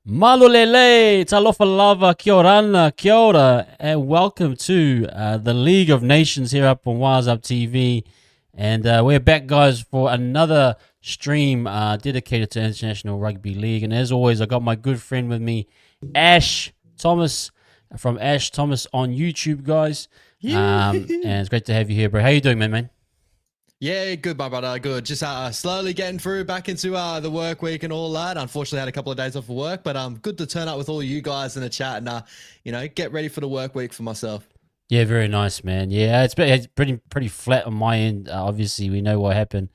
Malulele, talofa lava, kia orana, kia ora, and welcome to the League of Nations here up on WhatsApp TV. And we're back, guys, for another stream dedicated to International Rugby League. And as always, I got my good friend with me, Ash Thomas, from Ash Thomas on YouTube, guys. And it's great to have you here, bro. How you doing, man? Yeah, good, my brother. Good. Just slowly getting through back into the work week and all that. Unfortunately, I had a couple of days off of work, but good to turn up with all you guys in the chat and get ready for the work week for myself. Yeah, very nice, man. Yeah, it's pretty flat on my end. Obviously, we know what happened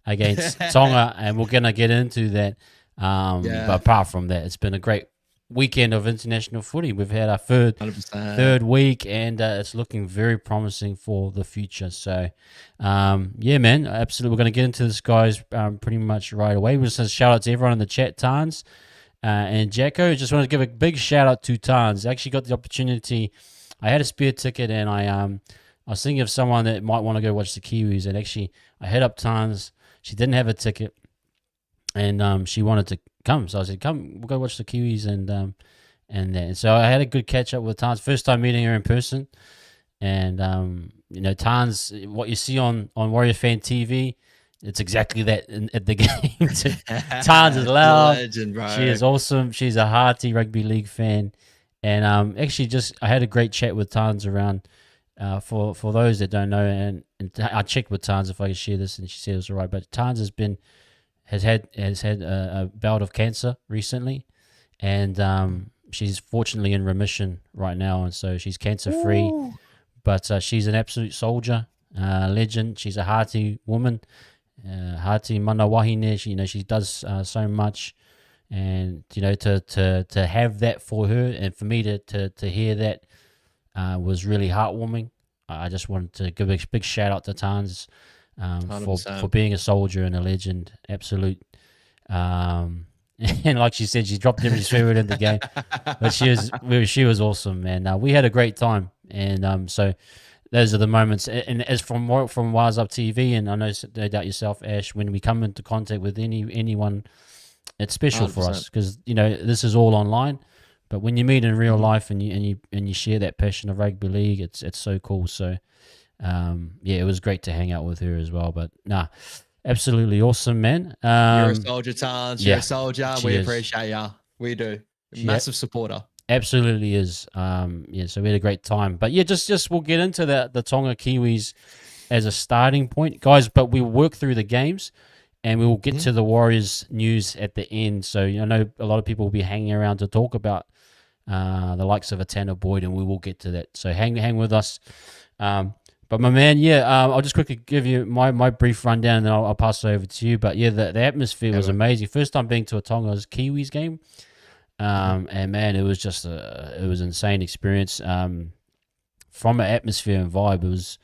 against Tonga, and we're gonna get into that. But apart from that, it's been a great weekend of international footy. We've had our third week, and it's looking very promising for the future. So, yeah, man, absolutely. We're going to get into this, guys, pretty much right away. We just shout out to everyone in the chat, Tans and Jacko. Just want to give a big shout out to Tans. I actually got the opportunity. I had a spare ticket, and I was thinking of someone that might want to go watch the Kiwis, and actually I hit up Tans. She didn't have a ticket, and she wanted to come, so I said, "Come, we'll go watch the Kiwis," and so I had a good catch up with Tans. First time meeting her in person, and Tans, what you see on Warrior Fan TV, it's exactly that at the game. Tans is loud, legend, bro. She is awesome. She's a hearty rugby league fan, and actually, I had a great chat with Tans around. For those that don't know, and I checked with Tans if I could share this, and she said it was all right. But Tans has had a bout of cancer recently, and she's fortunately in remission right now, and so she's cancer free. But she's an absolute soldier, legend. She's a hearty woman, hearty mana wahine. She does so much, and to have that for her, and for me to hear that was really heartwarming. I just wanted to give a big shout out to Tans. For being a soldier and a legend, absolute. And like she said, she dropped every swear word in the game, but she was awesome, man. We had a great time, and so those are the moments. And as from WhatsApp TV, and I know no doubt yourself, Ash, when we come into contact with anyone, it's special 100%. For us because this is all online. But when you meet in real life and you share that passion of rugby league, it's so cool. So. It was great to hang out with her as well. But absolutely awesome, man. You're a soldier, Tans. You're a soldier. We appreciate you. We do. Massive supporter. Absolutely is. So we had a great time. But just we'll get into the Tonga Kiwis as a starting point, guys. But we'll work through the games, and we will get to the Warriors news at the end. So I know a lot of people will be hanging around to talk about the likes of a Tanner Boyd, and we will get to that. So hang with us. But my man, I'll just quickly give you my brief rundown, and then I'll pass it over to you. But the atmosphere was amazing. First time being to a Tonga's Kiwis game, and man, it was just it was an insane experience. From an atmosphere and vibe, it was,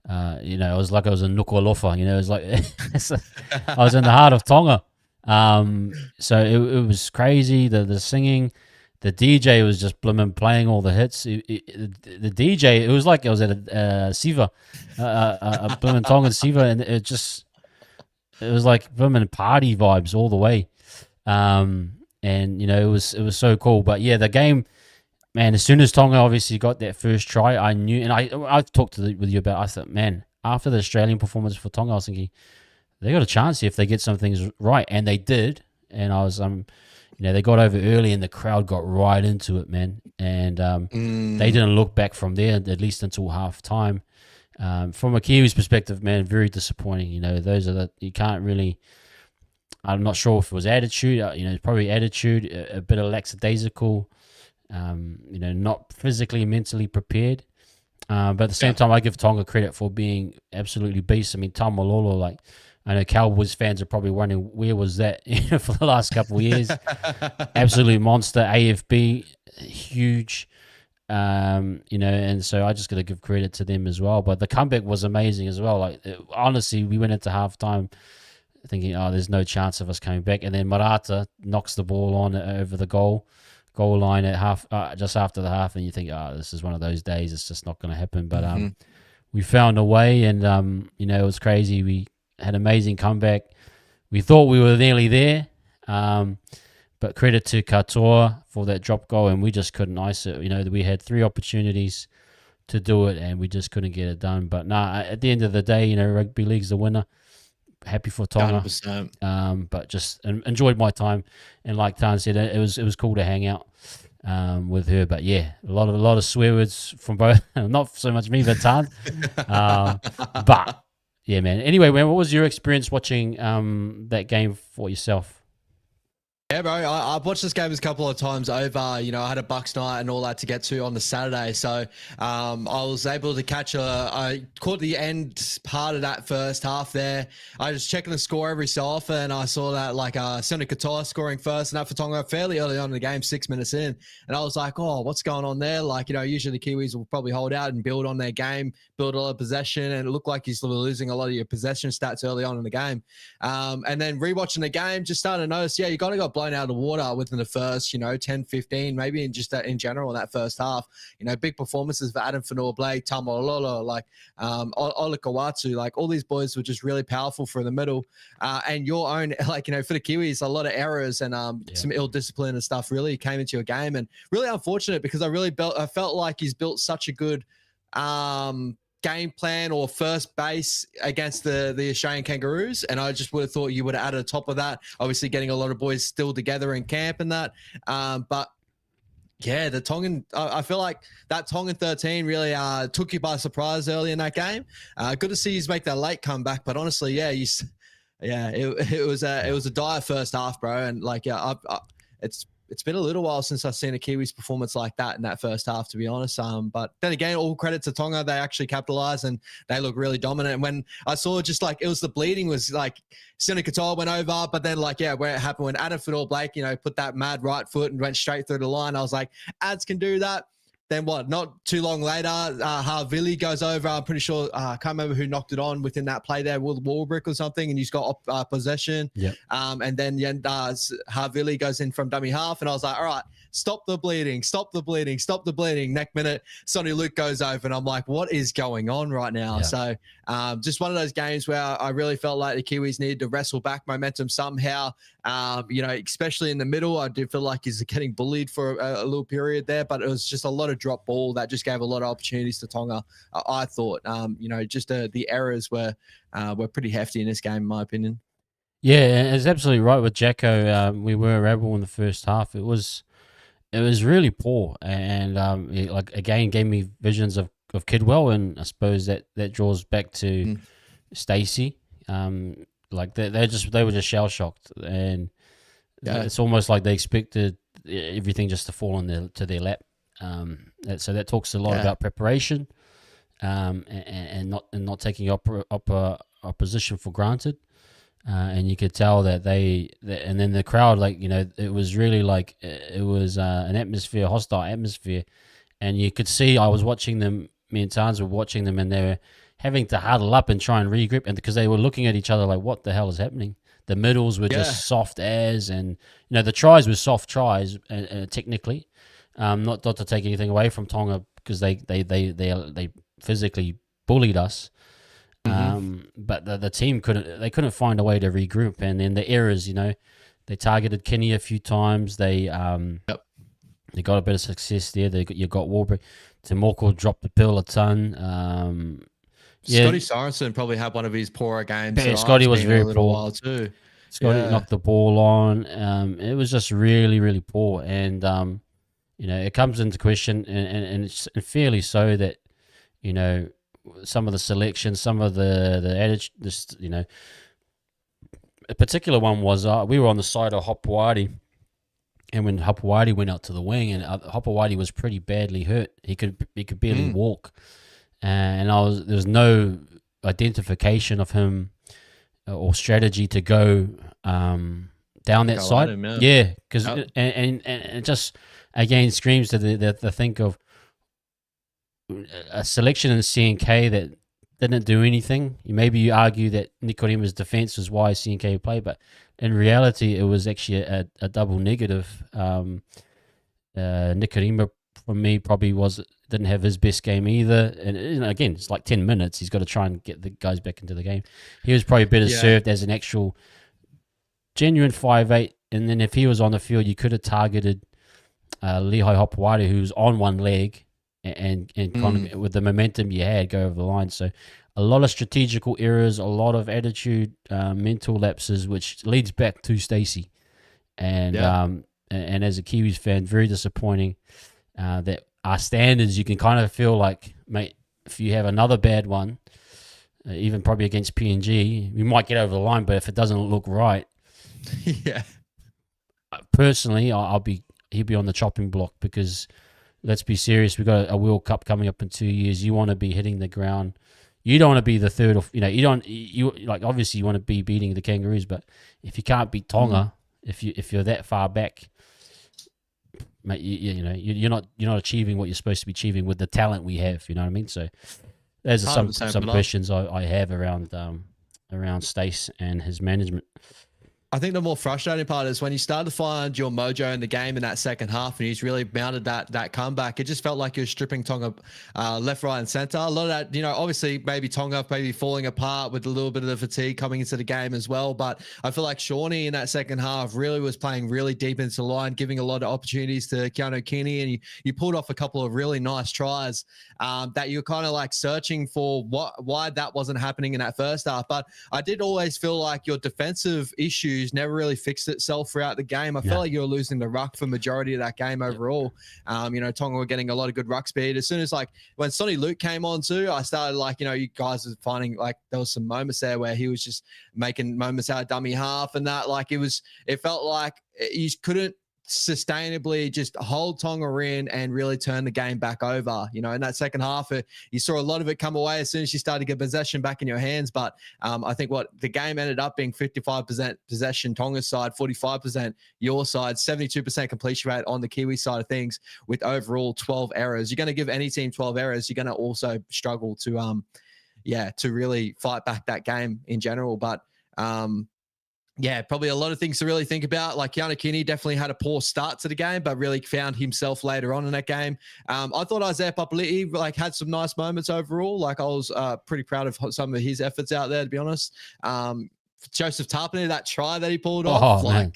it was like I was in Nuku'alofa. It was like I was in the heart of Tonga. So it was crazy. The singing. The DJ was just blimmin' playing all the hits. The DJ, it was like I was at a Siva, a blimmin' Tongan Siva, and it was like blimmin' party vibes all the way. And it was so cool. But the game, man, as soon as Tonga obviously got that first try, I knew, and I've talked with you about. I thought, man, after the Australian performance for Tonga, I was thinking they got a chance here if they get some things right, and they did. And I was they got over early and the crowd got right into it, man. And they didn't look back from there, at least until half time. From a Kiwis perspective, man, very disappointing. Those are you can't really, I'm not sure if it was attitude, probably attitude, a bit of lackadaisical, not physically, mentally prepared. But at the same time, I give Tonga credit for being absolutely beasts. I mean, Tamalolo, I know Cowboys fans are probably wondering where was that for the last couple of years. Absolute monster, AFB, huge, and so I just got to give credit to them as well. But the comeback was amazing as well. Honestly, we went into halftime thinking, there's no chance of us coming back, and then Marata knocks the ball on over the goal line at just after the half, and you think, this is one of those days. It's just not going to happen. But we found a way, and it was crazy. We had an amazing comeback. We thought we were nearly there, But credit to Katoa for that drop goal, and we just couldn't ice it. You know, we had 3 opportunities to do it, and we just couldn't get it done. But at the end of the day, you know, rugby league's the winner. Happy for Tonga. 100%. But just enjoyed my time, and like Tan said, it was cool to hang out with her. But yeah, a lot of swear words from both. Not so much me, but Tan. But yeah, man. Anyway, man, what was your experience watching that game for yourself? Yeah, bro. I've watched this game a couple of times over. You know, I had a Bucks night and all that to get to on the Saturday, so I was able to catch I caught the end part of that first half there. I was checking the score every so often. I saw that Soni Katoa scoring first and that for Tonga fairly early on in the game, 6 minutes in, and I was like, oh, what's going on there? Like, you know, usually the Kiwis will probably hold out and build on their game, build a lot of possession, and it looked like he's losing a lot of your possession stats early on in the game. And then rewatching the game, just started to notice, yeah, you got blown out of the water within the first, 10, 15, maybe in general in that first half. You know, big performances for Adam Fanua-Blake, Tamalolo, Ola Kawatu, all these boys were just really powerful for the middle. And your own, for the Kiwis, a lot of errors and some ill discipline and stuff really came into your game, and really unfortunate because I felt like he's built such a good game plan or first base against the Australian Kangaroos, and I just would have thought you would have added on top of that, obviously getting a lot of boys still together in camp and that. But yeah, the Tongan, I feel like that Tongan 13 really took you by surprise early in that game. Good to see you make that late comeback, but honestly, it was a dire first half, bro, and it's been a little while since I've seen a Kiwis performance like that in that first half, to be honest. But then again, all credit to Tonga. They actually capitalized and they look really dominant. And when I saw it was the bleeding was Soni Katoa went over, but then where it happened when Adam Fanua-Blake, put that mad right foot and went straight through the line. I was like, Ads can do that. Then what? Not too long later, Harvili goes over. I'm pretty sure I can't remember who knocked it on within that play there, Will Warbrick or something, and he's got possession. Yep. And then Harvili goes in from dummy half, and I was like, all right, stop the bleeding, stop the bleeding, stop the bleeding. Next minute, Sonny Luke goes over, and I'm like, what is going on right now? Yeah. So just one of those games where I really felt like the Kiwis needed to wrestle back momentum somehow. Especially in the middle, I do feel like he's getting bullied for a little period there, but it was just a lot of drop ball that just gave a lot of opportunities to Tonga. I thought, just the errors were pretty hefty in this game, in my opinion. Yeah, it's absolutely right with Jacko. We were a rebel in the first half. It was really poor, and again gave me visions of Kidwell, and I suppose that draws back to Stacey. They were just shell shocked, and it's almost like they expected everything just to fall to their lap. So that talks a lot about preparation, and not taking opposition for granted. And you could tell that and then the crowd, it was really it was an atmosphere, hostile atmosphere, and you could see I was watching them. Me and Tans were watching them, and they were having to huddle up and try and regroup, and because they were looking at each other like, what the hell is happening? The middles were just soft as, and the tries were soft tries technically. Not to take anything away from Tonga because they physically bullied us. But the team couldn't find a way to regroup, and then the errors, they targeted Kenny a few times. They got a bit of success there. You got Warbrick. Timoko dropped the pill a ton. Scotty Sorensen probably had one of his poorer games. Yeah, Scotty was very poor. While too. Scotty knocked the ball on. It was just really, really poor, and it comes into question, and it's fairly so that some of the selection, some of the attitude, a particular one was we were on the side of Hopewadi, and when Hopewadi went out to the wing, and Hopewadi was pretty badly hurt, he could barely walk, and there was no identification of him or strategy to go down that side. Because and it just again screams to the think of a selection in CNK that didn't do anything. Maybe you argue that Nikorima's defense was why CNK played, but in reality, it was actually a double negative. Nikorima, for me, probably didn't have his best game either. And again, it's like 10 minutes. He's got to try and get the guys back into the game. He was probably better served as an actual genuine 5'8", and then if he was on the field, you could have targeted Lehigh Hopewadi, who's on one leg, and kind of with the momentum you had, go over the line. So a lot of strategical errors, a lot of attitude, mental lapses, which leads back to Stacey. And and as a Kiwis fan, very disappointing that our standards, you can kind of feel like, mate, if you have another bad one, even probably against PNG, we might get over the line, but if it doesn't look right, personally, he'll be on the chopping block, because let's be serious, we've got a World Cup coming up in 2 years. You want to be hitting the ground. You don't want to be the third, or you like, obviously you want to be beating the Kangaroos, but if you can't beat Tonga, if you're that far back, mate, you're not achieving what you're supposed to be achieving with the talent we have. You know what I mean? So there's some questions I have around Stace and his management. I think the more frustrating part is when you start to find your mojo in the game in that second half, and he's really mounted that comeback. It just felt like he was stripping Tonga left, right, and center. A lot of that, obviously maybe Tonga maybe falling apart with a little bit of the fatigue coming into the game as well. But I feel like Shawnee in that second half really was playing really deep into the line, giving a lot of opportunities to Keanu Kini, and you pulled off a couple of really nice tries that you're kind of like searching for why that wasn't happening in that first half. But I did always feel like your defensive issues never really fixed itself throughout the game. I felt like you were losing the ruck for majority of that game overall. Tonga were getting a lot of good ruck speed. As soon as when Sonny Luke came on too, I started you guys were finding there was some moments there where he was just making moments out of dummy half, and that it felt like you couldn't sustainably just hold Tonga in and really turn the game back over. In that second half, you saw a lot of it come away as soon as you started to get possession back in your hands. But I think what the game ended up being 55% possession Tonga's side, 45% your side, 72% completion rate on the Kiwi side of things, with overall 12 errors. You're going to give any team 12 errors, you're going to also struggle to really fight back that game in general. But probably a lot of things to really think about. Like Keanu Kini definitely had a poor start to the game, but really found himself later on in that game. I thought Isaiah Papali'i had some nice moments overall. I was pretty proud of some of his efforts out there, to be honest. Joseph Tarpany, that try that he pulled off. Man.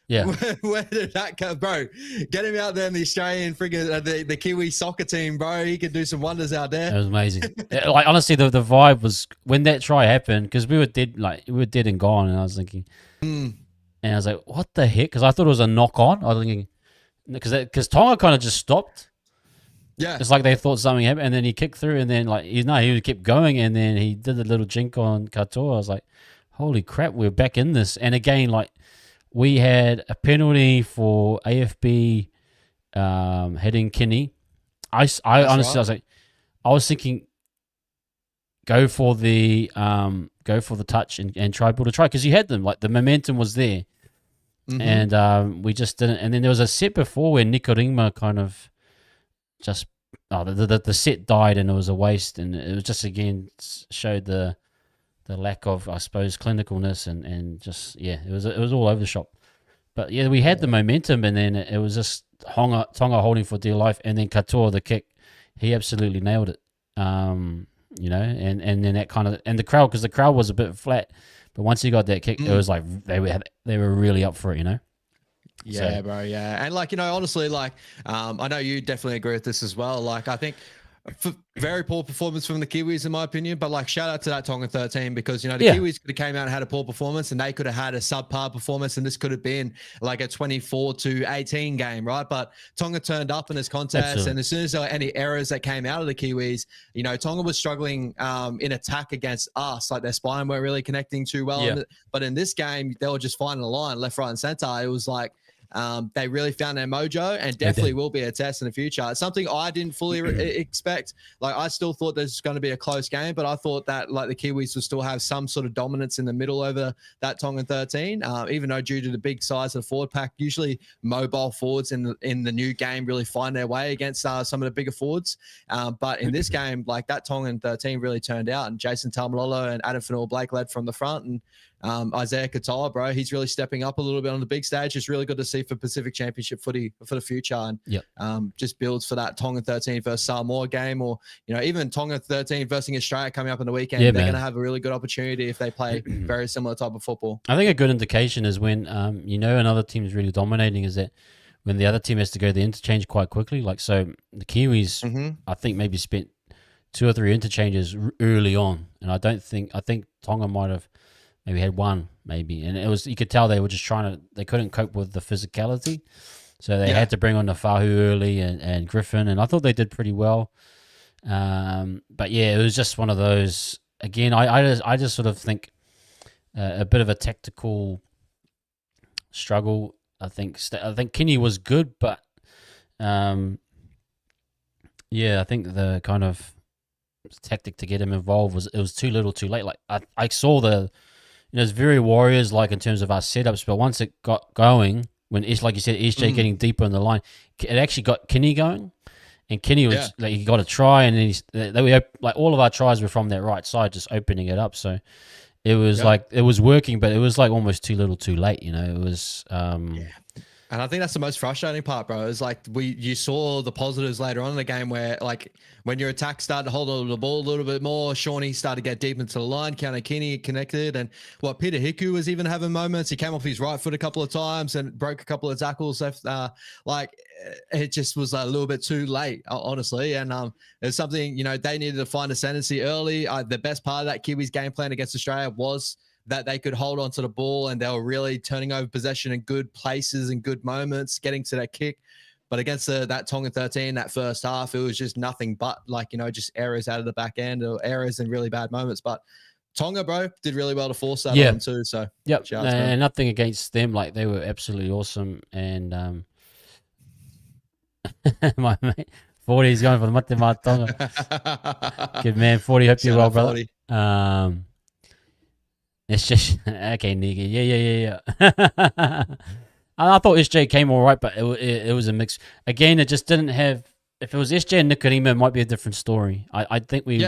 Yeah. Where did that go, bro? Get him out there in the Australian friggin' the Kiwi soccer team, bro. He could do some wonders out there. It was amazing. Honestly, the vibe was when that try happened, because we were dead and gone, and I was thinking, and I was like, what the heck? Because I thought it was a knock on. I was thinking, because Tonga kind of just stopped. Yeah, it's like they thought something happened, and then he kicked through, and then he kept going, and then he did a little jink on Katoa. I was like, holy crap, we're back in this. And again, we had a penalty for AFB hitting Kinney. I honestly, I was thinking, go for the touch and try to try, because you had them, the momentum was there, and we just didn't. And then there was a set before where Nikoringma kind of just the set died, and it was a waste, and it was just again showed the lack of, I suppose, clinicalness, and just it was all over the shop. But we had the momentum, and then it was just Tonga holding for dear life, and then Katoa, the kick, he absolutely nailed it. And then that kind of, and the crowd, because the crowd was a bit flat, but once he got that kick, it was like they were really up for it, Yeah, so. Bro. Yeah, and honestly, I know you definitely agree with this as well. I think very poor performance from the Kiwis, in my opinion, but shout out to that Tonga 13, because the Kiwis could have came out and had a poor performance, and they could have had a subpar performance, and this could have been a 24-18 game, right? But Tonga turned up in this contest. Absolutely. And as soon as there were any errors that came out of the Kiwis, Tonga was struggling in attack against us. Their spine weren't really connecting too well. But in this game, they were just finding a line left, right, and center. It was they really found their mojo, and definitely will be a test in the future. It's something I didn't fully expect. I still thought there's going to be a close game, but I thought that the Kiwis would still have some sort of dominance in the middle over that Tongan 13, even though due to the big size of the forward pack, usually mobile forwards in the new game really find their way against some of the bigger forwards. But in this game, that Tongan 13 really turned out, and Jason Taumalolo and Adam Fanua-Blake led from the front, and Isaiah Katoa, bro, he's really stepping up a little bit on the big stage. It's really good to see for Pacific Championship footy for the future, and just builds for that Tonga 13 versus Samoa game, or even Tonga 13 versus Australia coming up in the weekend. They're going to have a really good opportunity if they play very similar type of football. I think a good indication is when another team is really dominating is that when the other team has to go the interchange quite quickly. Like, so the Kiwis, I think maybe spent 2 or 3 interchanges early on, and I think Tonga might have maybe had one, and it was, you could tell they were just they couldn't cope with the physicality, so they had to bring on the Fahu early and Griffin, and I thought they did pretty well. But yeah, it was just one of those. Again, I just sort of think a bit of a tactical struggle. I think Kenny was good, but I think the kind of tactic to get him involved was too little, too late. Like I saw it's very Warriors like in terms of our setups, but once it got going, when it's like you said, SJ getting deeper in the line, it actually got Kenny going, and Kenny was like, he got a try, and then like all of our tries were from that right side, just opening it up. So it was like it was working, but it was like almost too little, too late. It was. And I think that's the most frustrating part, bro. Is like you saw the positives later on in the game where, like, when your attack started to hold on to the ball a little bit more, Shawnee started to get deep into the line, Kiwi connected, and Peter Hiku was even having moments. He came off his right foot a couple of times and broke a couple of tackles. Like, it just was a little bit too late, honestly. And it's something, they needed to find ascendancy early. The best part of that Kiwis game plan against Australia was that they could hold on to the ball, and they were really turning over possession in good places and good moments, getting to that kick. But against that Tonga 13, that first half, it was just nothing but just errors out of the back end, or errors in really bad moments. But Tonga, bro, did really well to force that on too. So and nothing against them. Like, they were absolutely awesome. And my mate 40 is going for the Mate Tonga. Good man, 40. Hope you're well, brother. 40. It's just okay, nigga. Yeah. I thought SJ came all right, but it was a mix. Again, it just didn't have. If it was SJ and Nikarima, it might be a different story. I think we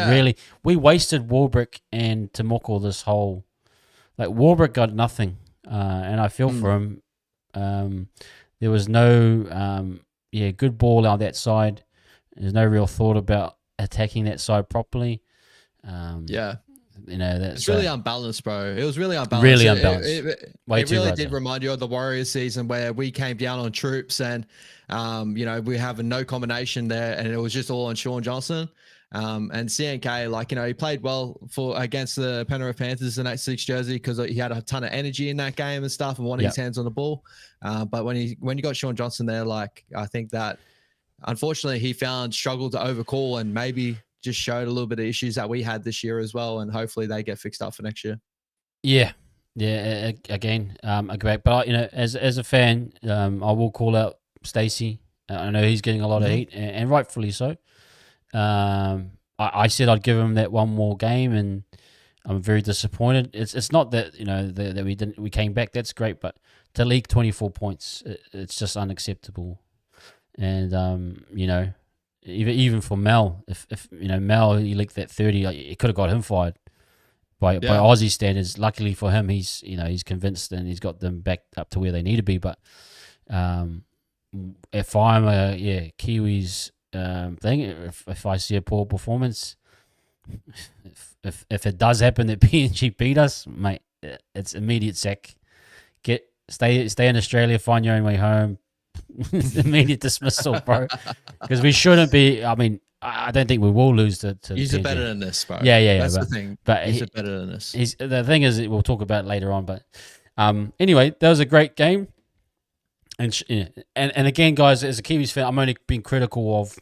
wasted Warbrick and Tomoko this whole. Like, Warbrick got nothing, and I feel for him. There was no good ball out that side. There's no real thought about attacking that side properly. It's really unbalanced, bro. It was really unbalanced. Really unbalanced. It really did remind you of the Warriors season, where we came down on troops and, we have no combination there, and it was just all on Sean Johnson. And CNK, he played well against the Penrith Panthers in that 6 jersey, because he had a ton of energy in that game and stuff, and wanted his hands on the ball. But when you got Sean Johnson there, I think that unfortunately he struggled to overcall, and maybe just showed a little bit of issues that we had this year as well, and hopefully they get fixed up for next year. Again, great. But as a fan, I will call out Stacey. I know he's getting a lot of heat, and rightfully so. I said I'd give him that one more game, and I'm very disappointed. It's not that that we came back. That's great, but to leak 24 points, it's just unacceptable. And even for Mel, if Mel, he leaked that 30, it could have got him fired by Aussie standards. Luckily for him, he's convinced, and he's got them back up to where they need to be. But if I'm a Kiwis thing, if I see a poor performance, if it does happen that PNG beat us, mate, it's immediate sack. Stay in Australia, find your own way home. Immediate dismissal, bro. Because we shouldn't be. I mean, I don't think we will lose to He's PNG. better than this, bro. Yeah. That's the thing. But he's better than this. The thing is, we'll talk about it later on. But anyway, that was a great game. And again, guys, as a Kiwis fan, I'm only being critical of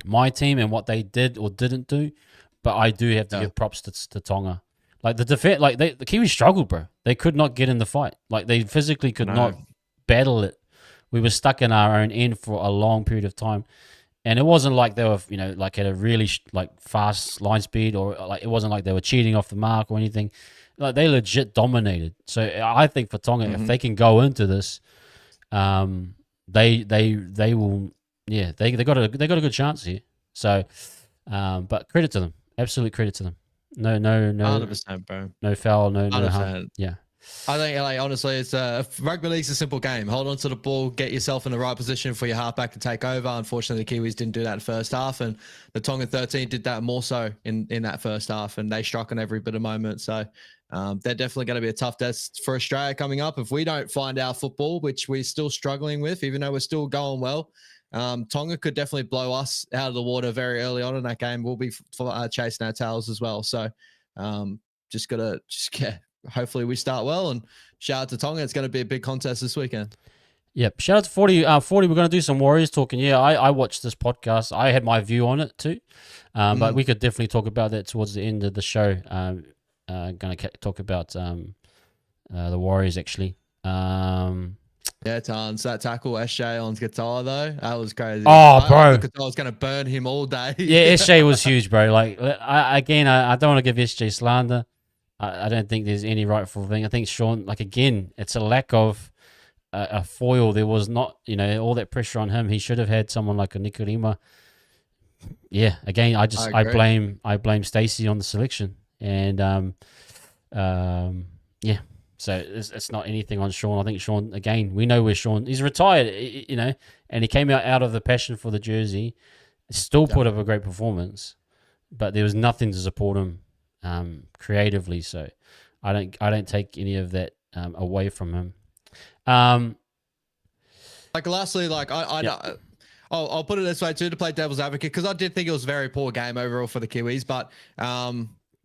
my team and what they did or didn't do. But I do have to give props to Tonga. Like, the defense, the Kiwis struggled, bro. They could not get in the fight. Like, they physically could not battle it. We were stuck in our own end for a long period of time, and it wasn't like they were, at a really fast line speed, or it wasn't like they were cheating off the mark or anything. Like, they legit dominated. So I think for Tonga, if they can go into this, they will, they got a good chance here. So, but credit to them, absolute credit to them. No, 100%, bro. no foul, no 100%. harm. Yeah. I think, like, honestly, it's rugby league's a simple game. Hold on to the ball, get yourself in the right position for your halfback to take over. Unfortunately, the Kiwis didn't do that in the first half, and the Tonga 13 did that more so in that first half, and they struck on every bit of moment. So they're definitely going to be a tough test for Australia coming up. If we don't find our football, which we're still struggling with, even though we're still going well, Tonga could definitely blow us out of the water very early on in that game. We'll be chasing our tails as well. So just get. Hopefully we start well, and shout out to Tonga. It's going to be a big contest this weekend. Yep. Shout out to 40. 40, we're going to do some Warriors talking. Yeah, I watched this podcast. I had my view on it too, but we could definitely talk about that towards the end of the show. Going to talk about the Warriors, actually. Yeah, Tons. That tackle, SJ on guitar, though, that was crazy. Oh, bro. I was going to burn him all day. Yeah, SJ was huge, bro. Like, I don't want to give SJ slander. I don't think there's any rightful thing. I think Sean, like, again, it's a lack of a foil. There was not, all that pressure on him. He should have had someone like a Nikorima. Yeah, again, I blame Stacey on the selection, and yeah. So it's not anything on Sean. I think Sean, again, we know where Sean. He's retired, and he came out of the passion for the jersey. Still put up a great performance, but there was nothing to support him creatively. So I don't take any of that away from him. Like, lastly, like I'll put it this way too, to play devil's advocate, because I did think it was a very poor game overall for the Kiwis, but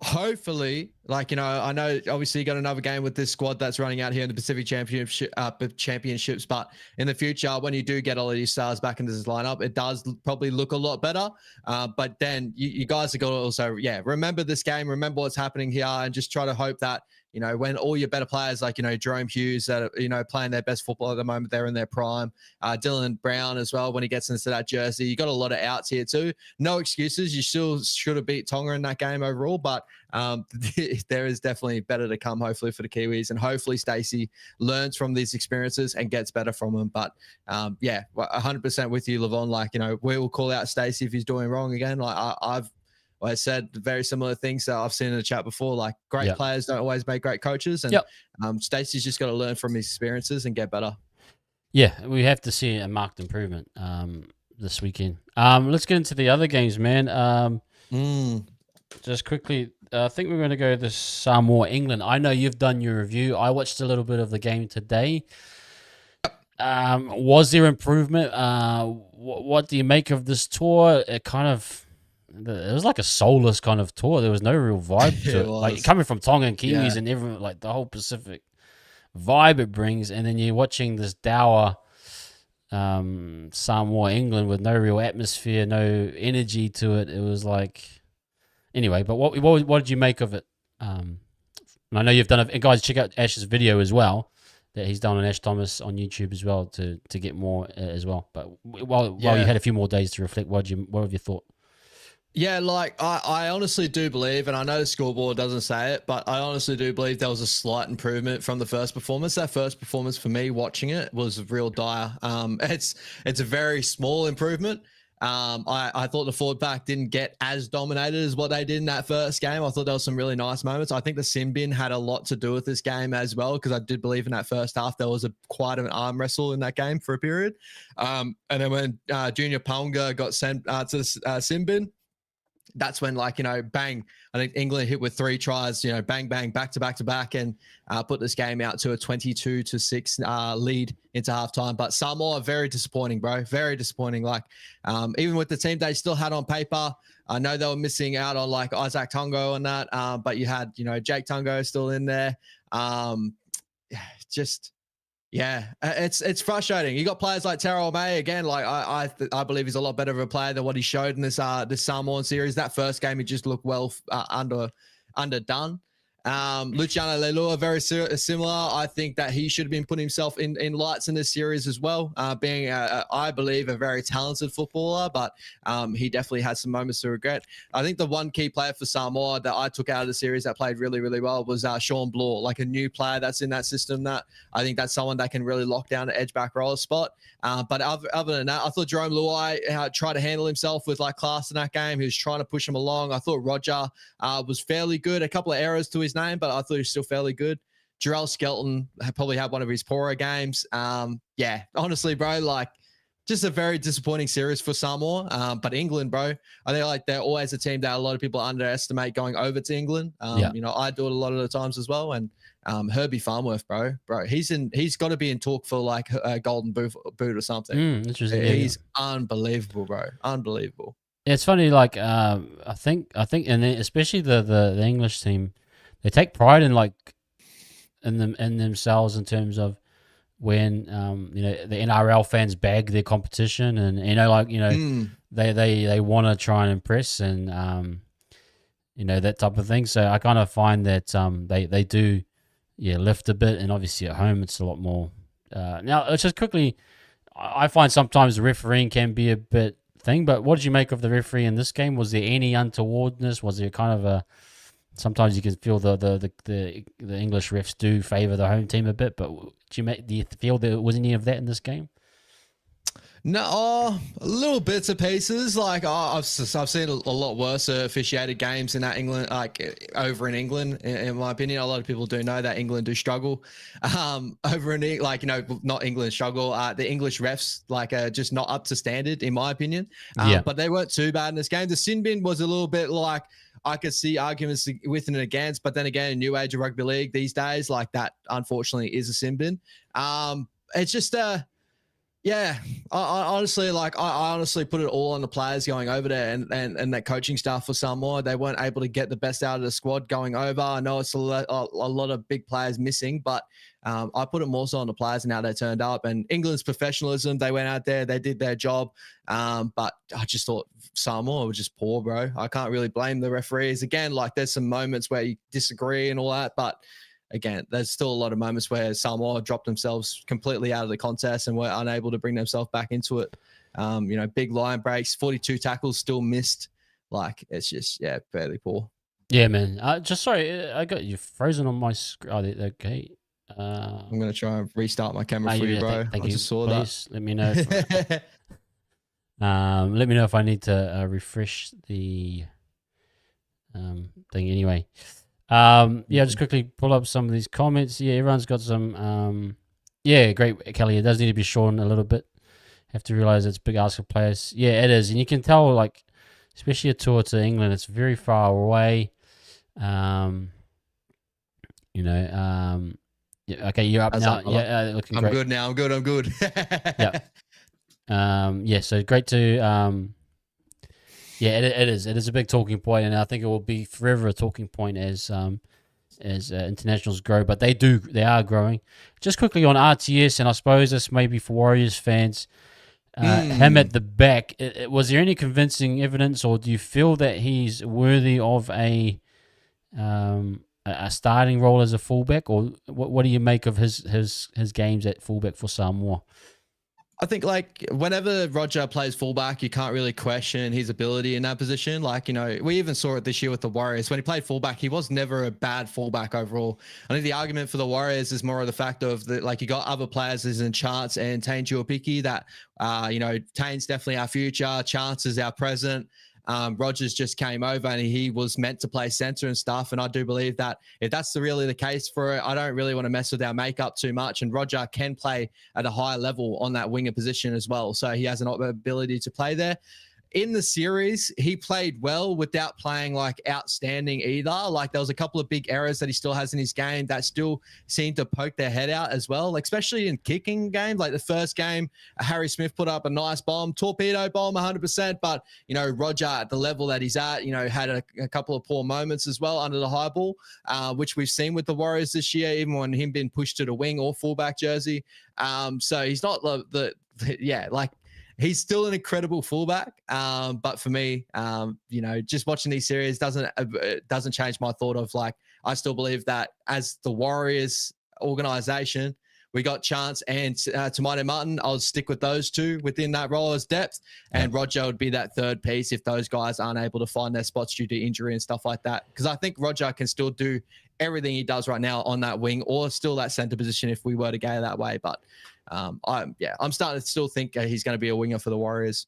hopefully, like, I know obviously you got another game with this squad that's running out here in the Pacific Championships, but in the future, when you do get all of these stars back into this lineup, it does probably look a lot better. But then you guys have got to also, remember this game, remember what's happening here, and just try to hope that, when all your better players like, Jerome Hughes that are, playing their best football at the moment, they're in their prime. Dylan Brown as well, when he gets into that jersey, you got a lot of outs here too. No excuses. You still should have beat Tonga in that game overall, but there is definitely better to come, hopefully, for the Kiwis, and hopefully Stacey learns from these experiences and gets better from them. But 100% with you, Levon. Like, we will call out Stacey if he's doing wrong again. Like, I said very similar things that I've seen in the chat before. Like, great players don't always make great coaches, and Stacey's just got to learn from his experiences and get better. Yeah, we have to see a marked improvement this weekend. Let's get into the other games, man. Just quickly, I think we're going to go to Samoa, England. I know you've done your review. I watched a little bit of the game today. Was there improvement? What do you make of this tour? It was like a soulless kind of tour. There was no real vibe to it. Like, coming from Tonga and Kiwis and everyone, like the whole Pacific vibe it brings, and then you're watching this dour Samoa, England, with no real atmosphere, no energy to it. It was like, anyway. But what did you make of it? And I know you've done it. And guys, check out Ash's video as well, that he's done on Ash Thomas on YouTube as well, to get more as well. But while you had a few more days to reflect, what have you thought? Yeah, like, I honestly do believe, and I know the scoreboard doesn't say it, but I honestly do believe there was a slight improvement from the first performance. That first performance, for me, watching it, was real dire. It's a very small improvement. I thought the forward pack didn't get as dominated as what they did in that first game. I thought there was some really nice moments. I think the sin bin had a lot to do with this game as well, because I did believe in that first half there was quite an arm wrestle in that game for a period. And then when Junior Ponga got sent to the sin bin, that's when, like, bang, I think England hit with 3 tries, bang, bang, back to back to back, and put this game out to a 22-6 lead into halftime. But Samoa, very disappointing, bro. Very disappointing. Like, even with the team they still had on paper, I know they were missing out on, like, Isaac Tungo and that, but you had, Jake Tungo still in there. It's frustrating. You got players like Terrell May again. Like, I believe he's a lot better of a player than what he showed in this Samoan series. That first game, he just looked well underdone. Luciano Leilua, very similar. I think that he should have been putting himself in lights in this series as well, being, I believe, a very talented footballer, but he definitely had some moments to regret. I think the one key player for Samoa that I took out of the series that played really, really well was Sean Bloor, like a new player that's in that system. That I think that's someone that can really lock down the edge back roller spot. But other than that, I thought Jerome Luai tried to handle himself with like class in that game. He was trying to push him along. I thought Roger was fairly good. A couple of errors to his name, but I thought he was still fairly good. Jarrell Skelton probably had one of his poorer games. Yeah, honestly, bro, like just a very disappointing series for Samoa. But England, bro, I think like they're always a team that a lot of people underestimate going over to England. You know, I do it a lot of the times as well. And Herbie Farnworth, bro, he's got to be in talk for like a golden boot or something. Interesting. He's unbelievable, bro. Unbelievable. It's funny, like I think, and especially the English team, they take pride in like in themselves in terms of when you know the NRL fans bag their competition, and you know like they want to try and impress, and you know that type of thing. So I kind of find that they do lift a bit, and obviously at home it's a lot more. Now it's just quickly, I find sometimes the refereeing can be a bit thing, but what did you make of the referee in this game? Was there any untowardness? Was there kind of a sometimes you can feel the English refs do favour the home team a bit, but do you feel there was any of that in this game? No, little bits and pieces. Like I've seen a lot worse officiated games in that England, like over in England. In my opinion, a lot of people do know that England do struggle. Over in like not England struggle. The English refs like are just not up to standard, in my opinion. But they weren't too bad in this game. The sin bin was a little bit like I could see arguments with and against, but then again, in new age of rugby league these days, like that unfortunately is a sin bin. It's just yeah, I honestly put it all on the players going over there and that coaching staff for Samoa. They weren't able to get the best out of the squad going over. I know it's a lot of big players missing, but I put it more so on the players and how they turned up. And England's professionalism, they went out there, they did their job. But I just thought Samoa was just poor, bro. I can't really blame the referees. Again, like there's some moments where you disagree and all that, but again, there's still a lot of moments where Samoa dropped themselves completely out of the contest and were unable to bring themselves back into it. Big line breaks, 42 tackles still missed. Like, it's just, fairly poor. Yeah, man. Sorry, I got you frozen on my screen. Oh, okay. I'm going to try and restart my camera for you, bro. Thank you. Just saw Please that. Let me know. Let me know if I need to refresh the thing anyway. Just quickly pull up some of these comments. Yeah, everyone's got some. Great, Kelly. It does need to be shortened a little bit. Have to realize it's a big ask for players. Yeah, it is, and you can tell, like, especially a tour to England, it's very far away. Okay, you're up now. Looking great. I'm good now. I'm good. So great to. It is a big talking point, and I think it will be forever a talking point as internationals grow. But they are growing. Just quickly on RTS, and I suppose this may be for Warriors fans. Him at the back. Was there any convincing evidence, or do you feel that he's worthy of a starting role as a fullback, or what do you make of his games at fullback for Samoa? I think like whenever Roger plays fullback, you can't really question his ability in that position. Like, we even saw it this year with the Warriors. When he played fullback, he was never a bad fullback overall. I think the argument for the Warriors is more of the fact of that, like, you got other players as in Chance and Tane Tuapiki that, Tane's definitely our future. Chance is our present. Rogers just came over and he was meant to play center and stuff. And I do believe that if that's really the case for it, I don't really want to mess with our makeup too much. And Roger can play at a high level on that winger position as well. So he has an ability to play there. In the series, he played well without playing like outstanding either. Like there was a couple of big errors that he still has in his game that still seem to poke their head out as well, like, especially in kicking games. Like the first game, Harry Smith put up a nice bomb, torpedo bomb 100%. But, Roger at the level that he's at, had a couple of poor moments as well under the high ball, which we've seen with the Warriors this year, even when him being pushed to the wing or fullback jersey. So he's not he's still an incredible fullback, but for me, just watching these series doesn't change my thought of like I still believe that as the Warriors organization, we got Chance and Tamane Martin. I'll stick with those two within that role as depth. And Roger would be that third piece if those guys aren't able to find their spots due to injury and stuff like that. Because I think Roger can still do everything he does right now on that wing or still that center position if we were to go that way. But I'm starting to still think he's going to be a winger for the Warriors.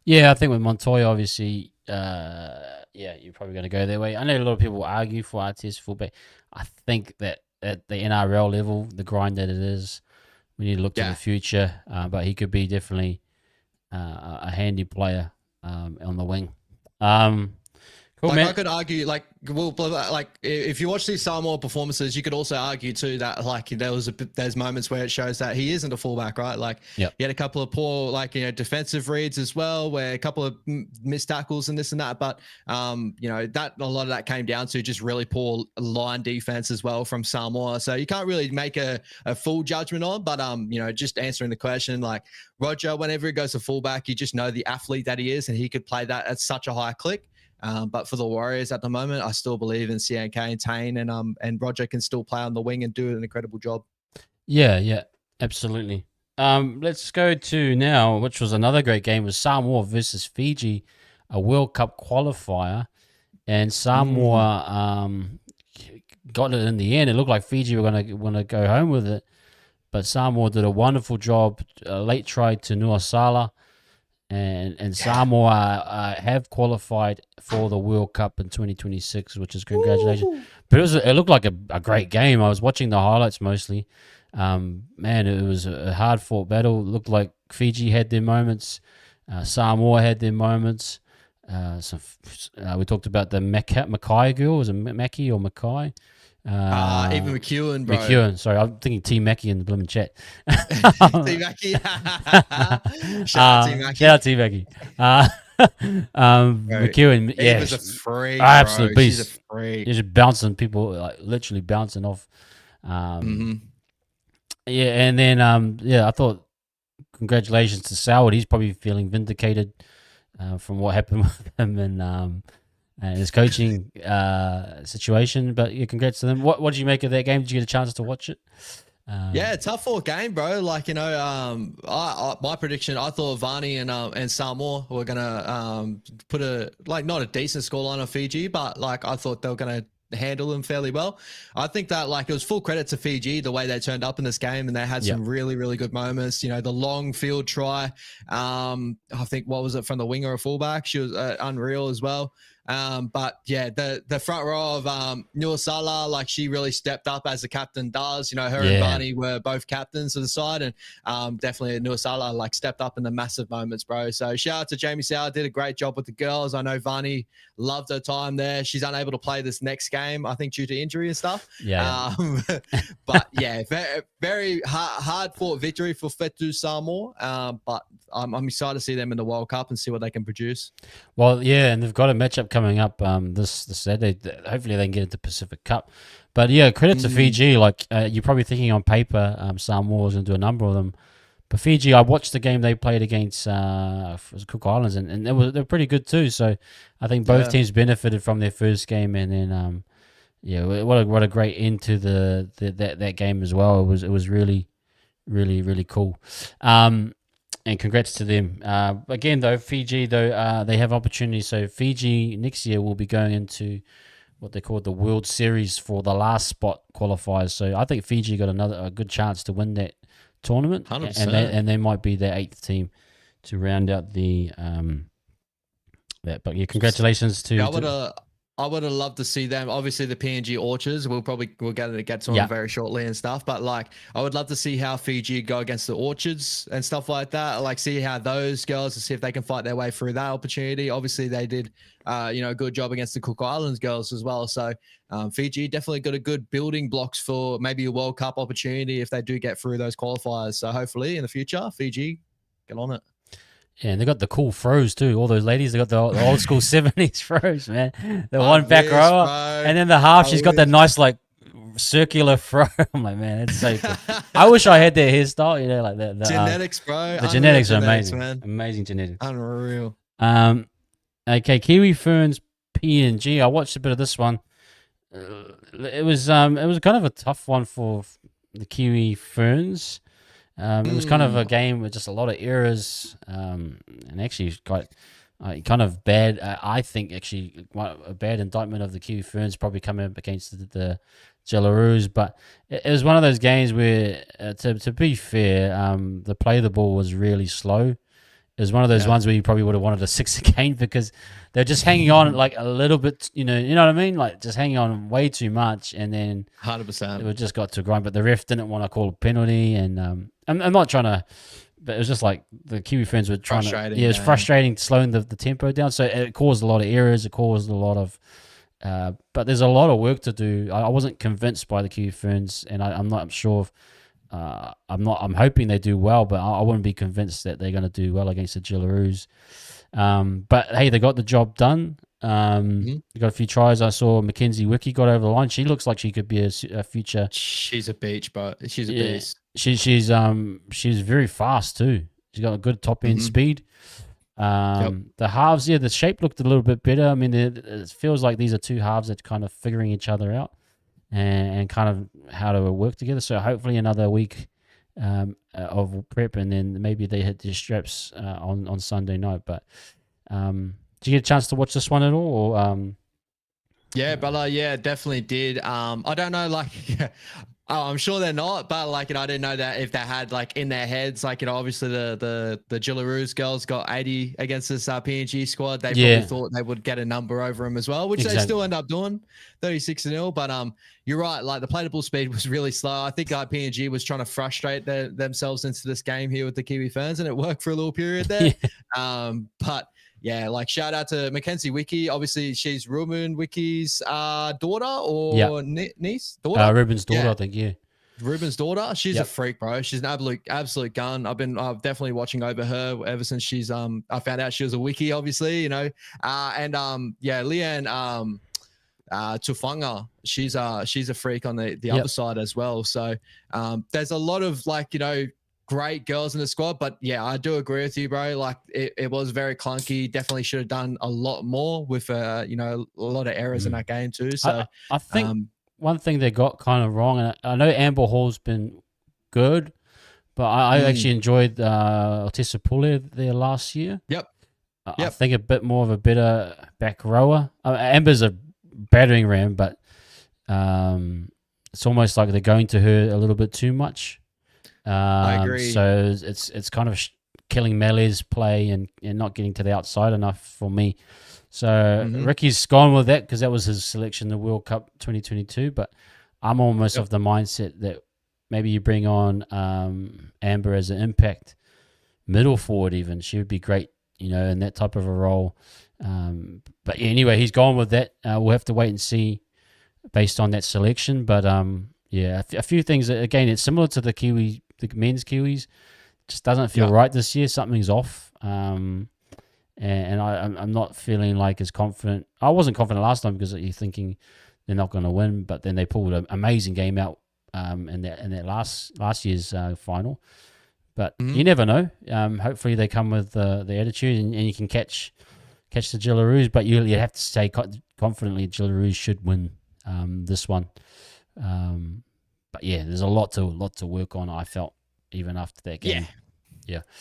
Yeah, I think with Montoya, obviously, you're probably going to go their way. I know a lot of people argue for RTS fullback. I think that at the NRL level, the grind that it is, we need to look to the future. But he could be definitely a handy player on the wing. Cool, like man. I could argue, like if you watch these Samoa performances, you could also argue too that like there's moments where it shows that he isn't a fullback, right? Like he had a couple of poor defensive reads as well, where a couple of missed tackles and this and that. But that a lot of that came down to just really poor line defense as well from Samoa. So you can't really make a full judgment on. But just answering the question, like Roger, whenever he goes to fullback, you just know the athlete that he is, and he could play that at such a high click. But for the Warriors at the moment, I still believe in CNK and Tane, and Roger can still play on the wing and do an incredible job. Yeah, absolutely. Let's go to now, which was another great game, was Samoa versus Fiji, a World Cup qualifier, and Samoa got it in the end. It looked like Fiji were going to go home with it, but Samoa did a wonderful job. A late try to Nuasala. And Samoa have qualified for the World Cup in 2026, which is congratulations. Ooh. But it looked like a great game. I was watching the highlights mostly. Man, it was a hard-fought battle. It looked like Fiji had their moments. Samoa had their moments. We talked about the Mackay girl. Was it Mackie or Mackay? Even McEwen, bro. McEwen, sorry, I'm thinking T Mackie in the blooming chat. T Mackie. Shout out T Mackie. McEwen, he was a freak. Absolute beast. She's a freak. He's just bouncing people, like literally bouncing off. And then I thought congratulations to Soward. He's probably feeling vindicated from what happened with him and his coaching situation. But yeah, congrats to them. What did you make of that game? Did you get a chance to watch it? Tough fought game, bro. Like, my prediction, I thought Vani and Samoa were gonna put not a decent scoreline on Fiji, but like I thought they were gonna handle them fairly well. I think that like it was full credit to Fiji the way they turned up in this game, and they had some really, really good moments. The long field try, I think, what was it, from the winger or fullback? She was unreal as well. But yeah, the front row of Nuasala, like she really stepped up as the captain does. Her and Barney were both captains of the side, and definitely Nuasala like stepped up in the massive moments, bro. So shout out to Jamie Sauer, did a great job with the girls. I know Vani loved her time there. She's unable to play this next game, I think, due to injury and stuff. But yeah, very, very hard fought victory for Fetu Samoa. But I'm excited to see them in the World Cup and see what they can produce. Well, yeah, and they've got a matchup coming up this Saturday. Hopefully they can get into Pacific Cup. But yeah, credit to Fiji. Like you're probably thinking on paper, Samoa was going to do a number of them. But Fiji, I watched the game they played against Cook Islands, and they're pretty good too. So I think both teams benefited from their first game, and then what a great end to that game as well. It was really, really, really cool. And congrats to them. Again, though, Fiji, they have opportunities. So Fiji next year will be going into what they call the World Series for the last spot qualifiers. So I think Fiji got a good chance to win that tournament, 100%. and they might be their 8th team to round out the that. But yeah, congratulations to. I would have loved to see them. Obviously, the PNG Orchards, we'll get to them very shortly and stuff. But like, I would love to see how Fiji go against the Orchards and stuff like that. Like, see how those girls, to see if they can fight their way through that opportunity. Obviously, they did, a good job against the Cook Islands girls as well. So Fiji definitely got a good building blocks for maybe a World Cup opportunity if they do get through those qualifiers. So hopefully in the future, Fiji, get on it. Yeah, and they got the cool throws too. All those ladies, they got the old school 70s throws, man. The one back rower, and then the half, she's got that nice like circular throw. I'm like, man, that's so cool. I wish I had their hairstyle, like that. The genetics, bro. The genetics are amazing, man. Amazing genetics. Unreal. Okay, Kiwi Ferns PNG. I watched a bit of this one. it was kind of a tough one for the Kiwi Ferns. It was kind of a game with just a lot of errors, and actually quite kind of bad. I think actually a bad indictment of the Kiwi Ferns probably coming up against the Jelaroos, but it was one of those games where, to be fair, the play of the ball was really slow. It was one of those ones where you probably would have wanted a 6 again because they're just hanging on like a little bit, you know what I mean? Like just hanging on way too much, and then 100%. it just got to grind. But the ref didn't want to call a penalty, and I'm not trying to, but it was just like the Kiwi Ferns were trying to. Yeah, it was frustrating, slowing the tempo down. So it caused a lot of errors. It caused a lot of. But there's a lot of work to do. I wasn't convinced by the Kiwi Ferns, and I'm not sure if. I'm hoping they do well, but I wouldn't be convinced that they're going to do well against the Jelaroos. But hey, they got the job done. They got a few tries. I saw Mackenzie Wiki got over the line. She looks like she could be a future. She's a beach, bro. She's a beast. She's very fast too. She's got a good top end speed. The halves, the shape looked a little bit better. I mean, it feels like these are two halves that are kind of figuring each other out. And kind of how to work together. So hopefully another week of prep, and then maybe they hit their straps on Sunday night. But did you get a chance to watch this one at all? Or, yeah, brother. Yeah, definitely did. I don't know, like, I'm sure they're not, but like, I didn't know that if they had like in their heads, like, obviously the Jelaroos girls got 80 against this PNG squad. They probably thought they would get a number over them as well, which they still end up doing, 36-0. But you're right, like the play to ball speed was really slow. I think PNG was trying to frustrate themselves into this game here with the Kiwi Ferns, and it worked for a little period there. But yeah, like shout out to Mackenzie Wiki. Obviously, she's Ruben Wiki's daughter or niece? Daughter? Ruben's daughter, I think, Ruben's daughter. She's a freak, bro. She's an absolute gun. I've been definitely watching over her ever since she's I found out she was a Wiki, obviously, you know. Leanne Tufanga, she's a freak on the other side as well. So there's a lot of like, you know, great girls in the squad, but yeah, I do agree with you, bro. Like it was very clunky. Definitely should have done a lot more with you know, a lot of errors in that game too. So I think one thing they got kind of wrong, and I know Amber Hall's been good, but I actually enjoyed Otessa Pule there last year. I think a bit more of a better back rower. Amber's a battering ram, but it's almost like they're going to her a little bit too much. I agree. So it's kind of killing Melee's play and not getting to the outside enough for me. So Ricky's gone with that because that was his selection, the World Cup 2022. But I'm almost of the mindset that maybe you bring on Amber as an impact middle forward even. She would be great, you know, in that type of a role. But yeah, anyway, he's gone with that. We'll have to wait and see based on that selection. But yeah, a few things. Again, it's similar to the men's Kiwis. Just doesn't feel right this year. Something's off. And I'm not feeling like as confident. I wasn't confident last time because you're thinking they're not going to win, but then they pulled an amazing game out in that last year's final. But you never know. Hopefully they come with the attitude and you can catch the Jelaroos, but you have to say confidently Jelaroos should win this one. But yeah, there's a lot to work on. I felt even after that game.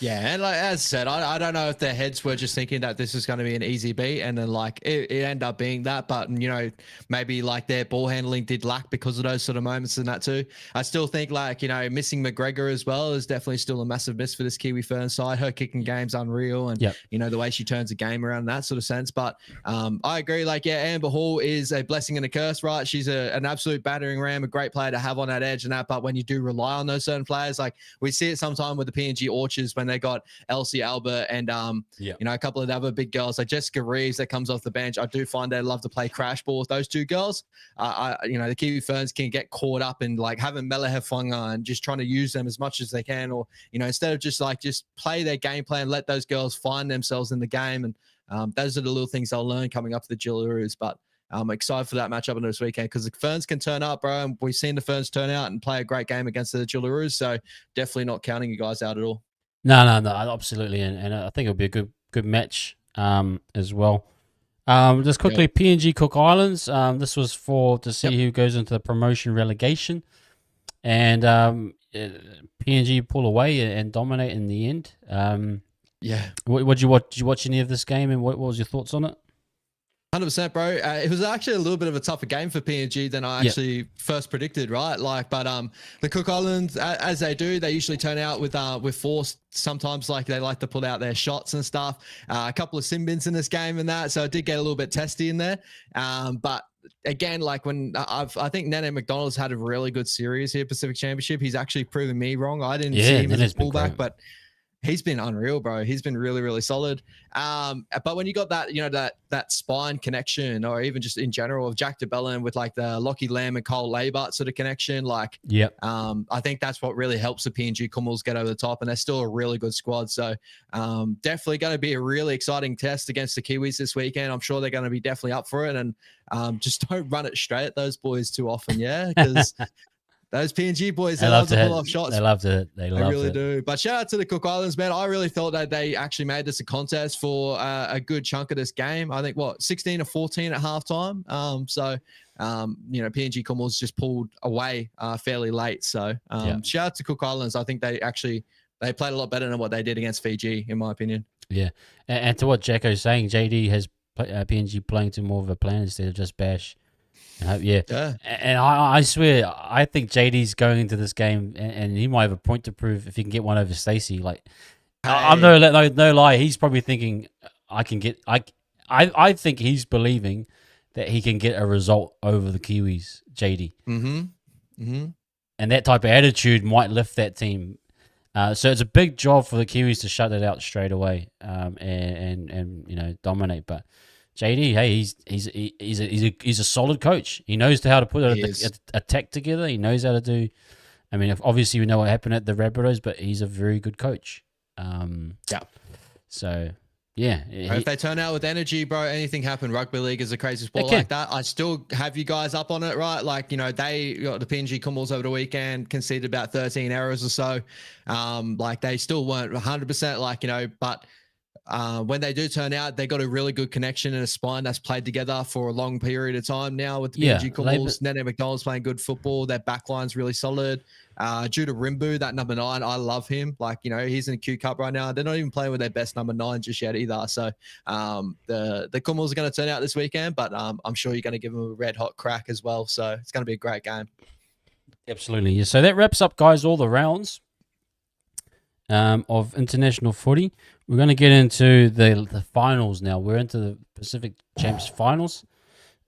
Yeah, and like as I said, I don't know if their heads were just thinking that this is going to be an easy beat, and then like it ended up being that. But you know, maybe like their ball handling did lack because of those sort of moments and that too. I still think like, you know, missing McGregor as well is definitely still a massive miss for this Kiwi Ferns side. Her kicking game's unreal, and you know the way she turns a game around in that sort of sense. But I agree. Like Amber Hall is a blessing and a curse, right? She's an absolute battering ram, a great player to have on that edge and that. But when you do rely on those certain players, like we see it sometime with the PNG Orchards when they got Elsie Albert and you know, a couple of the other big girls like Jessica Reeves that comes off the bench. I do find they love to play crash ball with those two girls. You know, the Kiwi Ferns can get caught up in like having Melehefunga and just trying to use them as much as they can, or you know, instead of just play their game plan, let those girls find themselves in the game. And those are the little things they'll learn coming up to the Jelaroos. But I'm excited for that matchup on this weekend because the Ferns can turn up, bro. And we've seen the Ferns turn out and play a great game against the Jelaroos. So definitely not counting you guys out at all. No, absolutely, and I think it'll be a good match as well. Just quickly, PNG Cook Islands. This was to see who goes into the promotion relegation, and PNG pull away and dominate in the end. What did you watch? Did you watch any of this game, and what was your thoughts on it? 100%, bro. It was actually a little bit of a tougher game for PNG than I actually first predicted, right? But the Cook Islands, as they do, they usually turn out with force. Sometimes, like, they like to pull out their shots and stuff. A couple of sin bins in this game and that, so it did get a little bit testy in there. But again, like, when I think Nene McDonald's had a really good series here, Pacific Championship. He's actually proven me wrong. I didn't see him as a fullback, but he's been unreal, bro. He's been really, really solid. But when you got that, that spine connection, or even just in general of Jack DeBellin with like the Lockie Lamb and Cole Labart sort of connection, like, I think that's what really helps the PNG Kummels get over the top, and they're still a really good squad. So definitely going to be a really exciting test against the Kiwis this weekend. I'm sure they're going to be definitely up for it, and just don't run it straight at those boys too often, because those PNG boys, they love to pull off shots. They love to. They really do. But shout out to the Cook Islands, man. I really felt that they actually made this a contest for a good chunk of this game. I think 16-14 at halftime. PNG Kummels just pulled away fairly late. So shout out to Cook Islands. I think they played a lot better than what they did against Fiji, in my opinion. Yeah, and to what Jacko's saying, JD has PNG playing to more of a plan instead of just bash. And I swear, I think JD's going into this game, and he might have a point to prove if he can get one over Stacey. Like, I'm no lie, he's probably thinking I can get. I think he's believing that he can get a result over the Kiwis, JD. And that type of attitude might lift that team. So it's a big job for the Kiwis to shut it out straight away, and dominate. But JD, hey, he's a solid coach. He knows how to put a tech together. He knows how to do. I mean, obviously we know what happened at the Rabbitohs, but he's a very good coach. So yeah, if they turn out with energy, bro, anything happen. Rugby league is a crazy sport like that. I still have you guys up on it, right? Like, they got the PNG Kummels over the weekend, conceded about 13 errors or so. Like, they still weren't 100%, like, but when they do turn out, they got a really good connection and a spine that's played together for a long period of time now with the PNG Kummels. Nene McDonald's playing good football. Their backline's really solid. Judah Rimbu, that number 9, I love him. Like, he's in the Q Cup right now. They're not even playing with their best number 9 just yet either. So the Kummels are going to turn out this weekend, but I'm sure you're going to give them a red hot crack as well. So it's going to be a great game. Absolutely. Yeah. So that wraps up, guys, all the rounds of international footy. We're going to get into the finals now. We're into the Pacific Champs finals.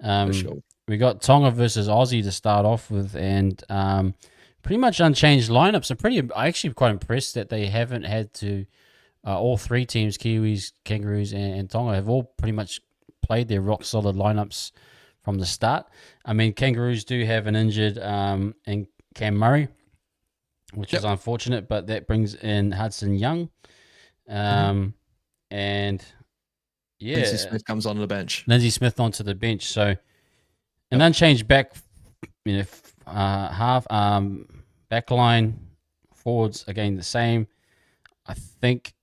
For sure. We got Tonga versus Aussie to start off with, and pretty much unchanged lineups. I'm actually quite impressed that they haven't had to. All three teams, Kiwis, Kangaroos, and Tonga, have all pretty much played their rock solid lineups from the start. I mean, Kangaroos do have an injured and Cam Murray, which is unfortunate, but that brings in Hudson Young. And Lindsay Smith comes onto the bench. Lindsay Smith onto the bench. So an unchanged back, half backline, forwards again the same. I think,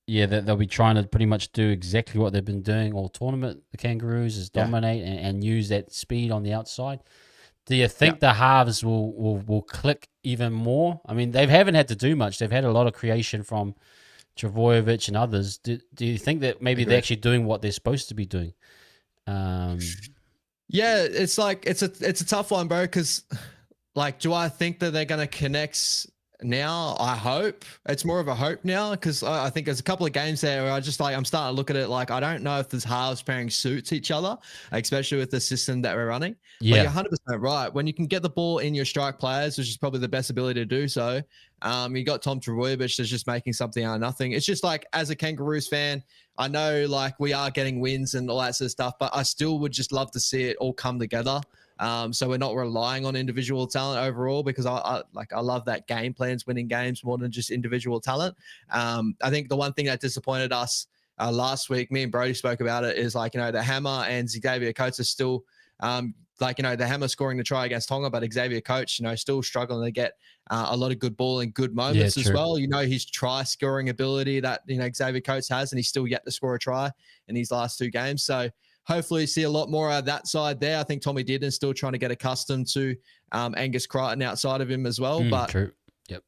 that they'll be trying to pretty much do exactly what they've been doing all tournament. The Kangaroos is dominate and use that speed on the outside. Do you think the halves will click even more? I mean, they haven't had to do much. They've had a lot of creation from Travojevic and others. Do you think that maybe they're actually doing what they're supposed to be doing? It's like it's a tough one, bro. Because, like, do I think that they're going to connect now? I hope it's more of a hope now, because I think there's a couple of games there where I'm starting to look at it like I don't know if this halves pairing suits each other, especially with the system that we're running. But you're 100% right. When you can get the ball in your strike players, which is probably the best ability to do so, you got Tom Travojevic that's just making something out of nothing. It's just like, as a Kangaroos fan, I know like we are getting wins and all that sort of stuff, but I still would just love to see it all come together. So we're not relying on individual talent overall, because I love that game plans winning games more than just individual talent. I think the one thing that disappointed us last week, me and Brody spoke about it, is like, the Hammer and Xavier Coates are still Like, the Hammer scoring the try against Tonga, but Xavier Coates, still struggling to get a lot of good ball in good moments as well. His try scoring ability that, Xavier Coates has, and he's still yet to score a try in his last 2 games. So hopefully you see a lot more of that side there. I think Tommy Dearden's still trying to get accustomed to Angus Crichton outside of him as well. But true. Yep.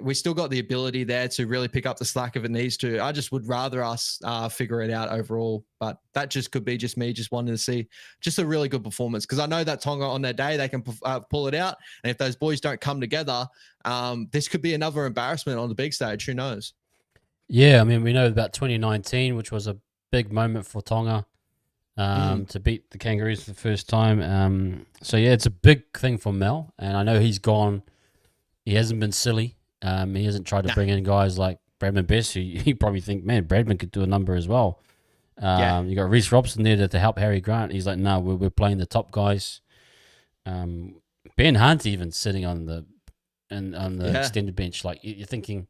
We still got the ability there to really pick up the slack if it needs to. I just would rather us figure it out overall, but that just could be just me just wanting to see just a really good performance, because I know that Tonga on their day, they can pull it out. And if those boys don't come together, this could be another embarrassment on the big stage. Who knows? Yeah, I mean, we know about 2019, which was a big moment for Tonga to beat the Kangaroos for the first time. So, yeah, it's a big thing for Mel, and I know he's gone. He hasn't been silly. He hasn't tried to bring in guys like Bradman Best, who you probably think, man, Bradman could do a number as well. You got Reece Robson there to help Harry Grant. He's like, no, we're playing the top guys. Ben Hunt even sitting on the extended bench. Like, you're thinking,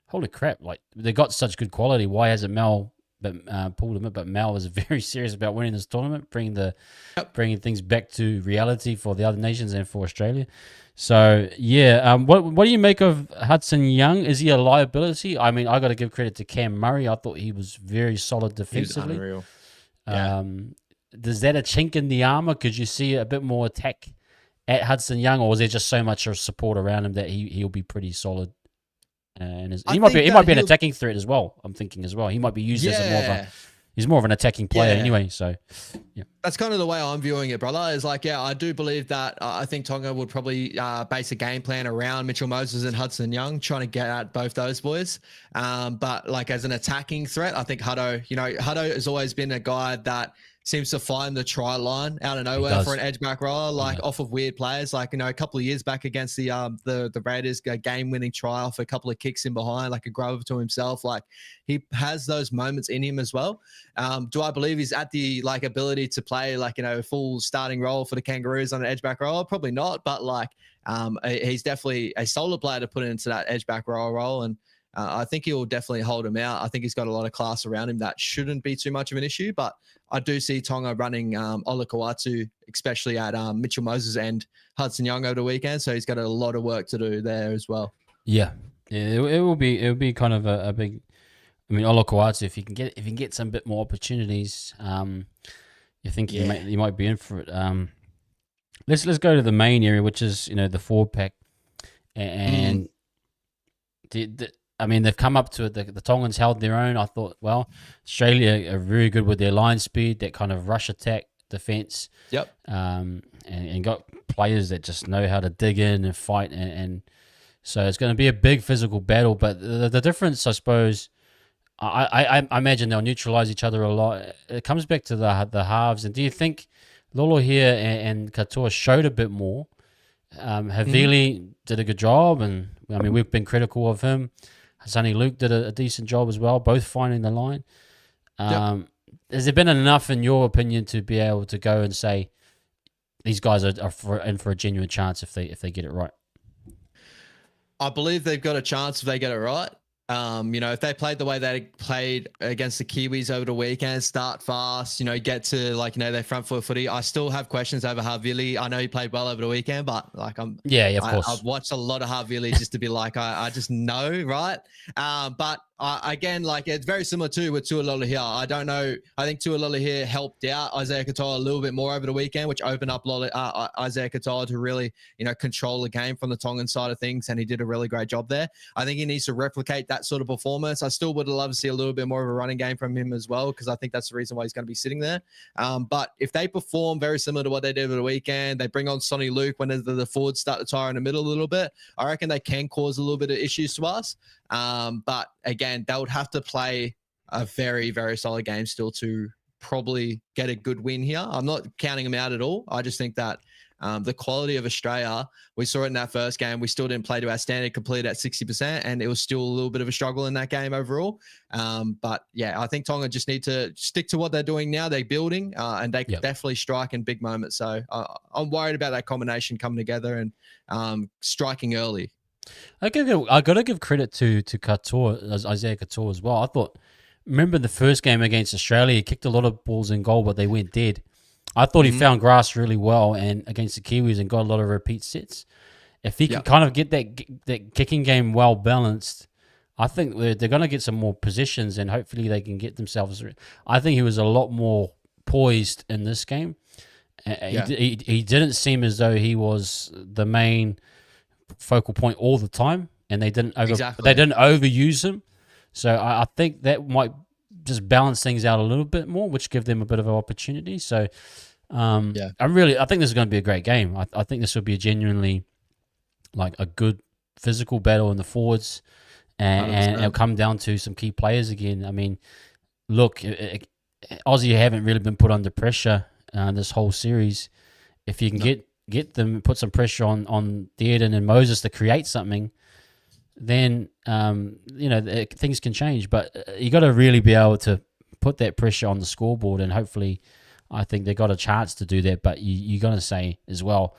holy crap! Like, they got such good quality. Why hasn't Mel pulled him in? But Mel was very serious about winning this tournament, bringing things back to reality for the other nations and for Australia. So, yeah, what do you make of Hudson Young? Is he a liability? I mean, I got to give credit to Cam Murray. I thought he was very solid defensively. He was unreal. Does that a chink in the armor? Could you see a bit more attack at Hudson Young, or is there just so much support around him that he'll be pretty solid? And he might be an attacking threat as well. I'm thinking as well. He might be used as more of a. He's more of an attacking player anyway, so yeah. That's kind of the way I'm viewing it, brother. Is like, I do believe that I think Tonga would probably base a game plan around Mitchell Moses and Hudson Young, trying to get at both those boys. But like as an attacking threat, I think Hutto has always been a guy that seems to find the try line out of nowhere for an edge back roller, off of weird players. Like, a couple of years back against the Raiders, a game-winning try off a couple of kicks in behind, like a grove to himself. Like, he has those moments in him as well. Do I believe he's at the ability to play a full starting role for the Kangaroos on an edge back roller? Probably not, but he's definitely a solid player to put into that edge back roller role. And I think he'll definitely hold him out. I think he's got a lot of class around him that shouldn't be too much of an issue, but I do see Tonga running Ola Kawatu, especially at Mitchell Moses and Hudson Young over the weekend. So he's got a lot of work to do there as well. Yeah, it will be kind of a big. I mean, Ola Kawatu, if you can get some bit more opportunities, you think you might be in for it. Let's go to the main area, which is the forward pack, and I mean, they've come up to it. The Tongans held their own. I thought, well, Australia are very good with their line speed, that kind of rush attack defense. Yep. And got players that just know how to dig in and fight. And so it's going to be a big physical battle. But the difference, I suppose, I imagine they'll neutralize each other a lot. It comes back to the halves. And do you think Lolo here and Katoa showed a bit more? Havili did a good job. And, I mean, we've been critical of him. Sonny Luke did a decent job as well, both finding the line. Has there been enough, in your opinion, to be able to go and say these guys are in for a genuine chance if they get it right? I believe they've got a chance if they get it right. If they played the way they played against the Kiwis over the weekend, start fast, get to their front foot footy. I still have questions over Havili. I know he played well over the weekend, but of course. I've watched a lot of Havili just to be I just know, right? But again, it's very similar to with Tualolo here. I don't know. I think Tualolo here helped out Isaiah Katoa a little bit more over the weekend, which opened up Isaiah Katoa to really, control the game from the Tongan side of things, and he did a really great job there. I think he needs to replicate that sort of performance. I still would love to see a little bit more of a running game from him as well, because I think that's the reason why he's going to be sitting there. But if they perform very similar to what they did over the weekend, they bring on Sonny Luke when the forwards start to tire in the middle a little bit, I reckon they can cause a little bit of issues to us. But again, they would have to play a very, very solid game still to probably get a good win here. I'm not counting them out at all. I just think that the quality of Australia, we saw it in that first game. We still didn't play to our standard, completed at 60%, and it was still a little bit of a struggle in that game overall. But yeah, I think Tonga just need to stick to what they're doing now. They're building, and they definitely strike in big moments. So I'm worried about that combination coming together and striking early. I got to give credit to Katoa, Isaiah Katoa as well. I thought, remember the first game against Australia, he kicked a lot of balls in goal, but they went dead. I thought he found grass really well and against the Kiwis and got a lot of repeat sets. If he can kind of get that kicking game well balanced, I think they're going to get some more positions and hopefully they can get themselves. I think he was a lot more poised in this game. He didn't seem as though he was the main focal point all the time, and they didn't overuse him. So I think that might just balance things out a little bit more, which give them a bit of an opportunity. So I think this is going to be a great game. I think this will be a genuinely like a good physical battle in the forwards, and it'll come down to some key players again. I mean, look, Aussie haven't really been put under pressure this whole series. If you can get them, put some pressure on Dearden and Moses to create something, then things can change. But you got to really be able to put that pressure on the scoreboard, and hopefully, I think they got a chance to do that. But you're gonna say as well,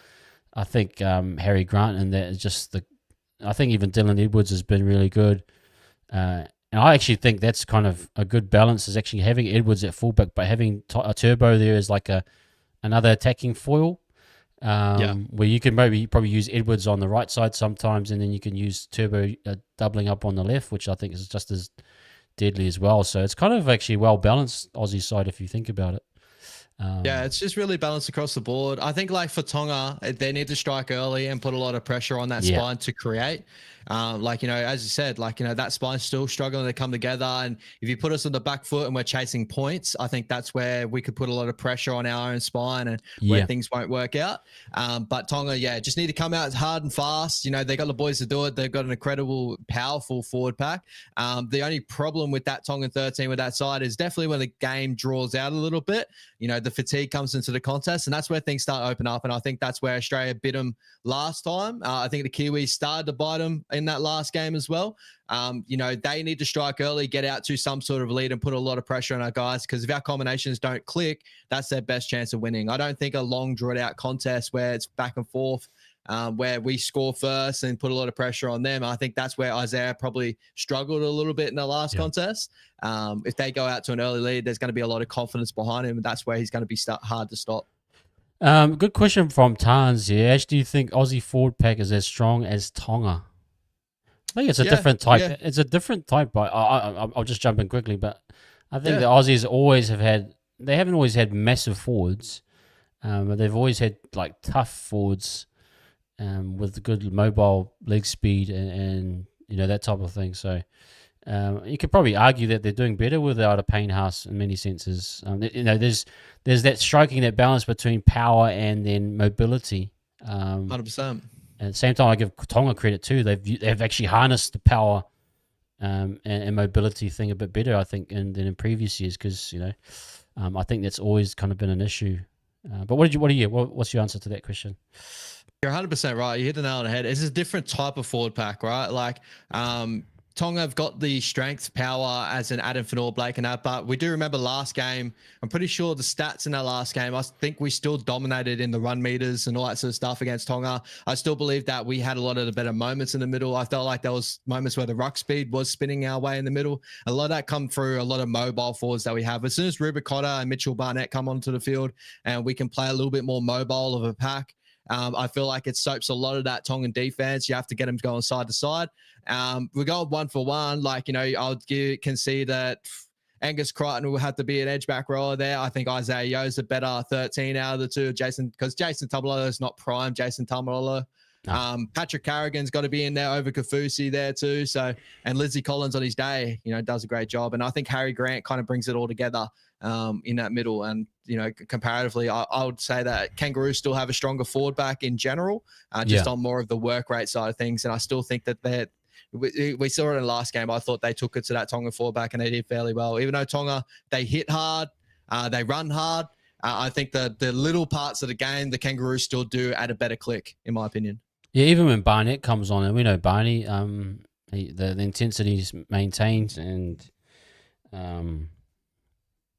I think Harry Grant and that is just I think even Dylan Edwards has been really good. And I actually think that's kind of a good balance, is actually having Edwards at fullback, but having a Turbo there as like another attacking foil, where you can probably use Edwards on the right side sometimes, and then you can use Turbo doubling up on the left, which I think is just as deadly as well. So it's kind of actually well balanced Aussie side if you think about it. It's just really balanced across the board. I think like for Tonga, they need to strike early and put a lot of pressure on that spine to create. As you said, that spine's still struggling to come together. And if you put us on the back foot and we're chasing points, I think that's where we could put a lot of pressure on our own spine and where things won't work out. But Tonga, just need to come out hard and fast. They got the boys to do it. They've got an incredible, powerful forward pack. The only problem with that Tongan 13 with that side is definitely when the game draws out a little bit, the fatigue comes into the contest, and that's where things start to open up. And I think that's where Australia bit them last time. I think the Kiwis started to bite them in that last game as well. They need to strike early, get out to some sort of lead and put a lot of pressure on our guys, because if our combinations don't click, that's their best chance of winning. I don't think a long drawn out contest where it's back and forth, where we score first and put a lot of pressure on them. I think that's where Isaiah probably struggled a little bit in the last contest. If they go out to an early lead, there's going to be a lot of confidence behind him, and that's where he's going to be hard to stop. Good question from Tans here. Ash, do you think Aussie forward pack is as strong as Tonga? I think it's a different type. Yeah. It's a different type, but I'll just jump in quickly. But I think the Aussies they haven't always had massive forwards, but they've always had like tough forwards with good mobile leg speed and that type of thing. So you could probably argue that they're doing better without a Payne Haas in many senses. There's that striking that balance between power and then mobility. 100%. At the same time, I give Tonga credit too. They've actually harnessed the power and mobility thing a bit better, I think, than in previous years, because I think that's always kind of been an issue. But what's your answer to that question? You're 100% right. You hit the nail on the head. It's a different type of forward pack, right? Like Tonga have got the strength, power as an Adam Fanor, Blake and that, but we do remember last game, I'm pretty sure the stats in that last game, I think we still dominated in the run meters and all that sort of stuff against Tonga. I still believe that we had a lot of the better moments in the middle. I felt like there was moments where the ruck speed was spinning our way in the middle. A lot of that come through a lot of mobile forwards that we have. As soon as Ruben Cotter and Mitchell Barnett come onto the field and we can play a little bit more mobile of a pack, I feel like it soaps a lot of that Tongan defense. You have to get them going side to side. We're going 1-for-1. I'll concede that Angus Crichton will have to be an edge back rower there. I think Isaiah Yo's a better 13 out of the two. Because Jason Tamalolo is not prime Jason Tamalolo. Patrick Carrigan's got to be in there over Kafusi there too. So, and Lindsay Collins on his day, does a great job. And I think Harry Grant kind of brings it all together in that middle. And, comparatively, I would say that Kangaroos still have a stronger forward back in general, just on more of the work rate side of things. And I still think that we saw it in the last game. I thought they took it to that Tonga forward back and they did fairly well. Even though Tonga, they hit hard, they run hard. I think the little parts of the game, the Kangaroos still do at a better click, in my opinion. Yeah, even when Barnett comes on, and we know Barney, the intensity is maintained, and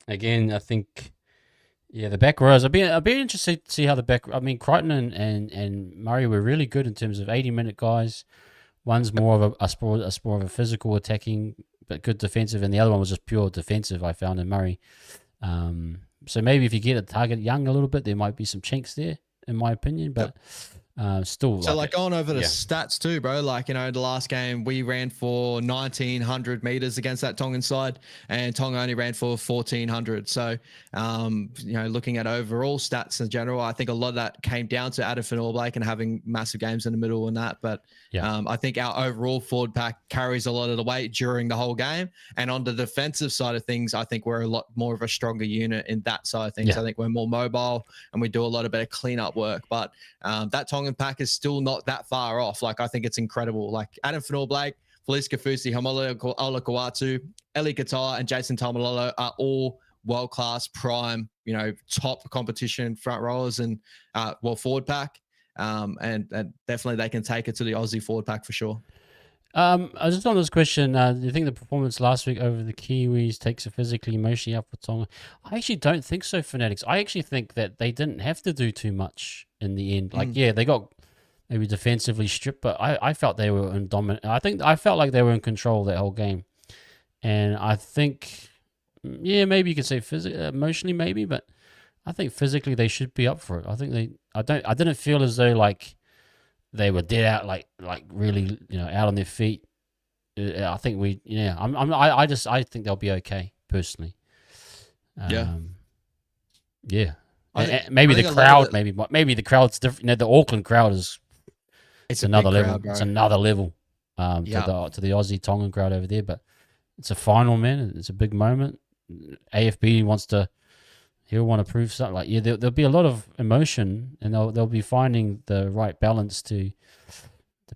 again, I think, the back rows. I'd be interested to see how the back. I mean, Crichton and Murray were really good in terms of 80-minute guys. One's more of a more of a physical attacking, but good defensive, and the other one was just pure defensive. I found in Murray. So maybe if you get a target young a little bit, there might be some chinks there, in my opinion. But still, so like going over the stats too, bro. Like, you know, the last game we ran for 1,900 meters against that Tongan side, and Tonga only ran for 1,400. So, you know, looking at overall stats in general, I think a lot of that came down to Adam Finnall-Blake and having massive games in the middle and that. But I think our overall forward pack carries a lot of the weight during the whole game. And on the defensive side of things, I think we're a lot more of a stronger unit in that side of things. I think we're more mobile and we do a lot of better cleanup work. But that Tongan pack is still not that far off. Like, I think it's incredible. Like Adam Finnall-Blake, Felice Kafusi, Hamala Olakawatu, Eli Katoa, and Jason Tamalolo are all world-class prime, you know, top competition front rowers and forward pack. And definitely they can take it to the Aussie forward pack for sure. I was just on this question. Do you think the performance last week over the Kiwis takes it physically, emotionally up for Tonga? I actually don't think so, Fanatics. I actually think that they didn't have to do too much in the end. Like, they got maybe defensively stripped, but I felt they were in dominant. I felt like they were in control that whole game. And I think, maybe you could say emotionally, maybe, but I think physically they should be up for it. I think I didn't feel as though like they were dead out, like really, you know, out on their feet. I think I think they'll be okay personally. Maybe the crowd, maybe the crowd's different. You know, the Auckland crowd it's another level. It's another level to the Aussie Tongan crowd over there. But it's a final, man. It's a big moment. AFB he'll want to prove something. Like, there'll be a lot of emotion, and they'll be finding the right balance to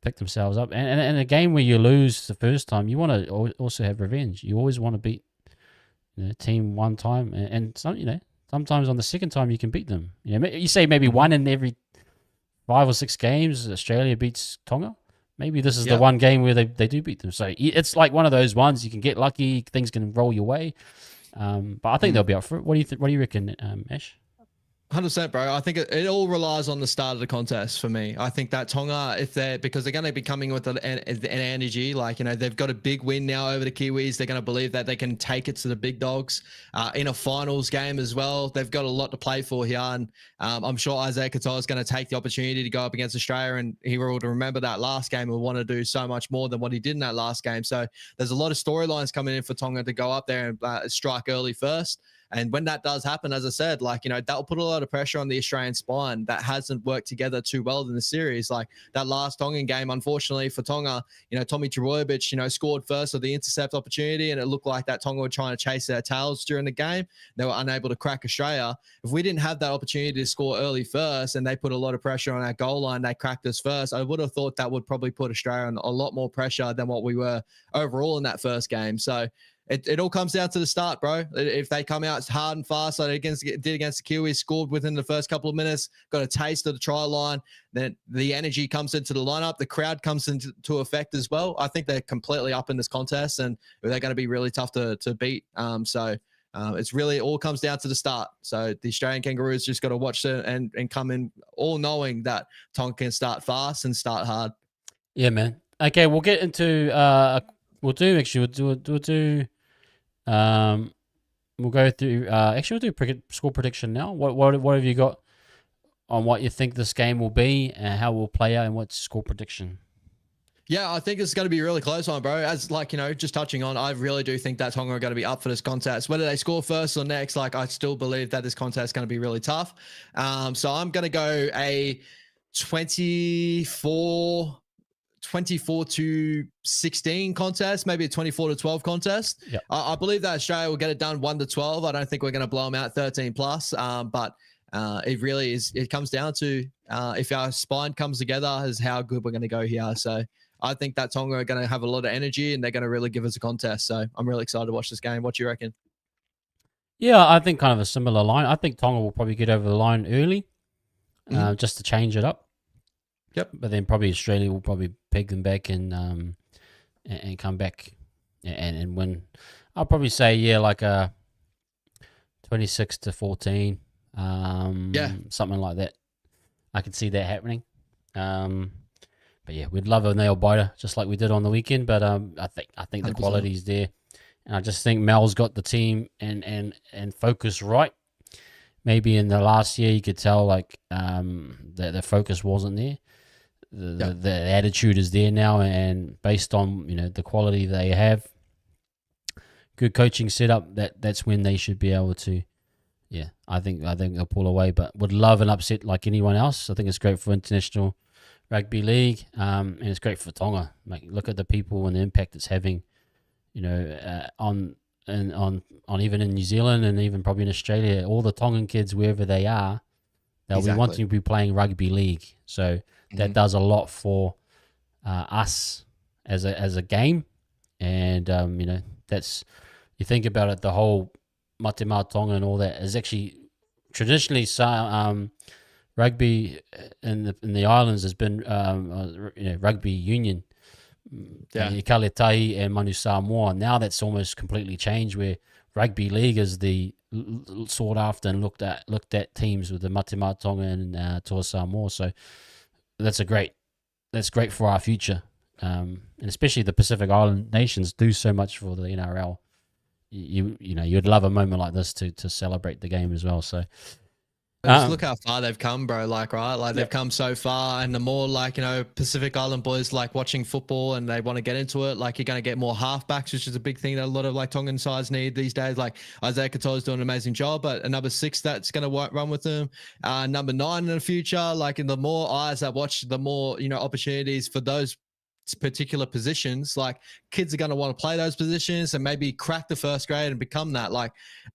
pick themselves up. And in a game where you lose the first time, you want to also have revenge. You always want to beat, you know, team one time, and some, you know, sometimes on the second time you can beat them. You know, you say maybe one in every 5 or 6 games Australia beats Tonga. Maybe this is the one game where they do beat them. So it's like one of those ones you can get lucky, things can roll your way. But I think they'll be up for it. What do you think? What do you reckon, Ash? 100%, bro. I think it all relies on the start of the contest for me. I think that Tonga, because they're going to be coming with an energy, like, you know, they've got a big win now over the Kiwis. They're going to believe that they can take it to the big dogs in a finals game as well. They've got a lot to play for here. And I'm sure Isaiah Katoa is going to take the opportunity to go up against Australia, and he will remember that last game and want to do so much more than what he did in that last game. So there's a lot of storylines coming in for Tonga to go up there and strike early first. And when that does happen, as I said, like, you know, that'll put a lot of pressure on the Australian spine that hasn't worked together too well in the series. Like that last Tongan game, unfortunately for Tonga, you know, Tommy Trbojevic, you know, scored first of the intercept opportunity, and it looked like that Tonga were trying to chase their tails during the game. They were unable to crack Australia. If we didn't have that opportunity to score early first and they put a lot of pressure on our goal line, they cracked us first, I would have thought that would probably put Australia on a lot more pressure than what we were overall in that first game. So it all comes down to the start, bro. If they come out hard and fast like they did against the Kiwis, scored within the first couple of minutes, got a taste of the try line, then the energy comes into the lineup, the crowd comes into effect as well. I think they're completely up in this contest, and they're going to be really tough to beat. It's really all comes down to the start. So the Australian Kangaroos just got to watch it and come in all knowing that Tonga can start fast and start hard. Yeah, man. Okay, we'll get into we'll go through. We'll do score prediction now. What have you got on what you think this game will be and how it will play out, and what's score prediction? Yeah, I think it's going to be a really close one, bro. As like, you know, just touching on, I really do think that Tonga are going to be up for this contest. Whether they score first or next, like, I still believe that this contest is going to be really tough. So I'm going to go a 24 to 16 contest, maybe a 24 to 12 contest. Yep. I believe that Australia will get it done 1 to 12. I don't think we're going to blow them out 13 plus. But it really is, it comes down to if our spine comes together is how good we're going to go here. So I think that Tonga are going to have a lot of energy and they're going to really give us a contest. So I'm really excited to watch this game. What do you reckon? Yeah, I think kind of a similar line. I think Tonga will probably get over the line early just to change it up. Yep. But then probably Australia will probably peg them back and come back and win. I'll probably say, like a 26 to 14. Something like that. I could see that happening. But yeah, we'd love a nail biter just like we did on the weekend. But I think the 100%. quality's there. And I just think Mel's got the team and focus right. maybe in the last year you could tell like the focus wasn't there. The attitude is there now, and based on the quality they have, good coaching setup, that's when they should be able to. Yeah, I think they'll pull away, but would love an upset like anyone else. I think it's great for international rugby league, and it's great for Tonga. Like, look at the people and the impact it's having, on even in New Zealand and even probably in Australia. All the Tongan kids, wherever they are, they'll be wanting to be playing rugby league. So that does a lot for us as a game, and that's, you think about it, the whole Mate Mā Tonga and all that is actually traditionally rugby in the islands has been rugby union. Kaletahi and Manu Samoa. Now that's almost completely changed, where rugby league is the sought after and looked at teams with the Mate Mā Tonga and TOASAMOA. So that's great for our future, and especially the Pacific Island nations do so much for the NRL. You'd love a moment like this to celebrate the game as well. So just look how far they've come, bro. They've come so far, and the more Pacific Island boys like watching football and they want to get into it, like, you're going to get more halfbacks, which is a big thing that a lot of Tongan sides need these days. Like, Isaiah Katoa's doing an amazing job, but a number 6 that's going to run with them, number 9 in the future. Like, and the more eyes that watch, the more opportunities for those particular positions. Like, kids are going to want to play those positions and maybe crack the first grade and become that,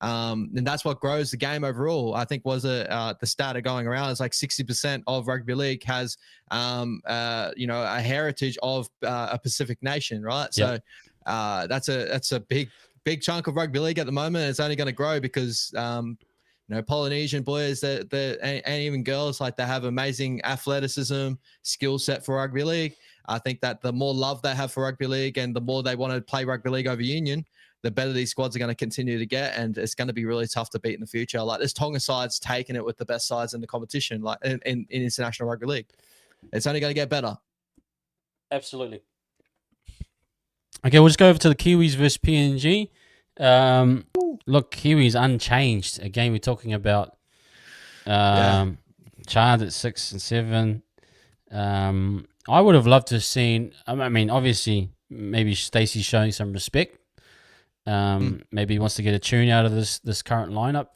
and that's what grows the game overall. I think the stat going around is like 60% of rugby league has a heritage of a Pacific nation, right? So that's a big chunk of rugby league at the moment. It's only going to grow because Polynesian boys and even girls, like, they have amazing athleticism, skill set for rugby league. I think that the more love they have for rugby league and the more they want to play rugby league over union, the better these squads are going to continue to get, and it's going to be really tough to beat in the future. Like, this Tonga side's taking it with the best sides in the competition, like in international rugby league. It's only going to get better. Absolutely. Okay, we'll just go over to the Kiwis versus PNG. Look, Kiwis unchanged. Again, we're talking about Chad at 6 and 7. I would have loved to have seen. I mean, obviously, maybe Stacey's showing some respect. Maybe he wants to get a tune out of this current lineup,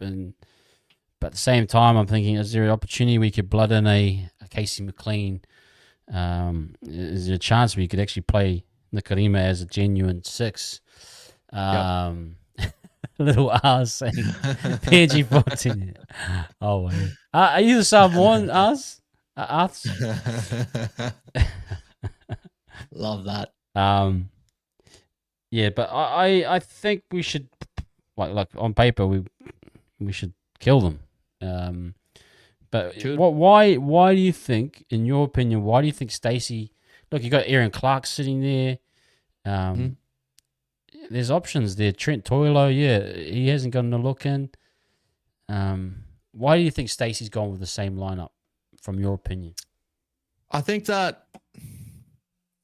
but at the same time, I'm thinking, is there an opportunity we could blood in a Casey McLean? Is there a chance we could actually play Nikarima as a genuine 6? Little R's saying PNG 14. Oh, wait. Are you the Samoan R's? Us? Love that. Yeah, but I think we should, like on paper, we should kill them. But why do you think, in your opinion, why do you think Stacey? Look, you got Aaron Clark sitting there. There's options there. Trent Toilo, he hasn't gotten a look in. Why do you think Stacey's gone with the same lineup, from your opinion? I think that,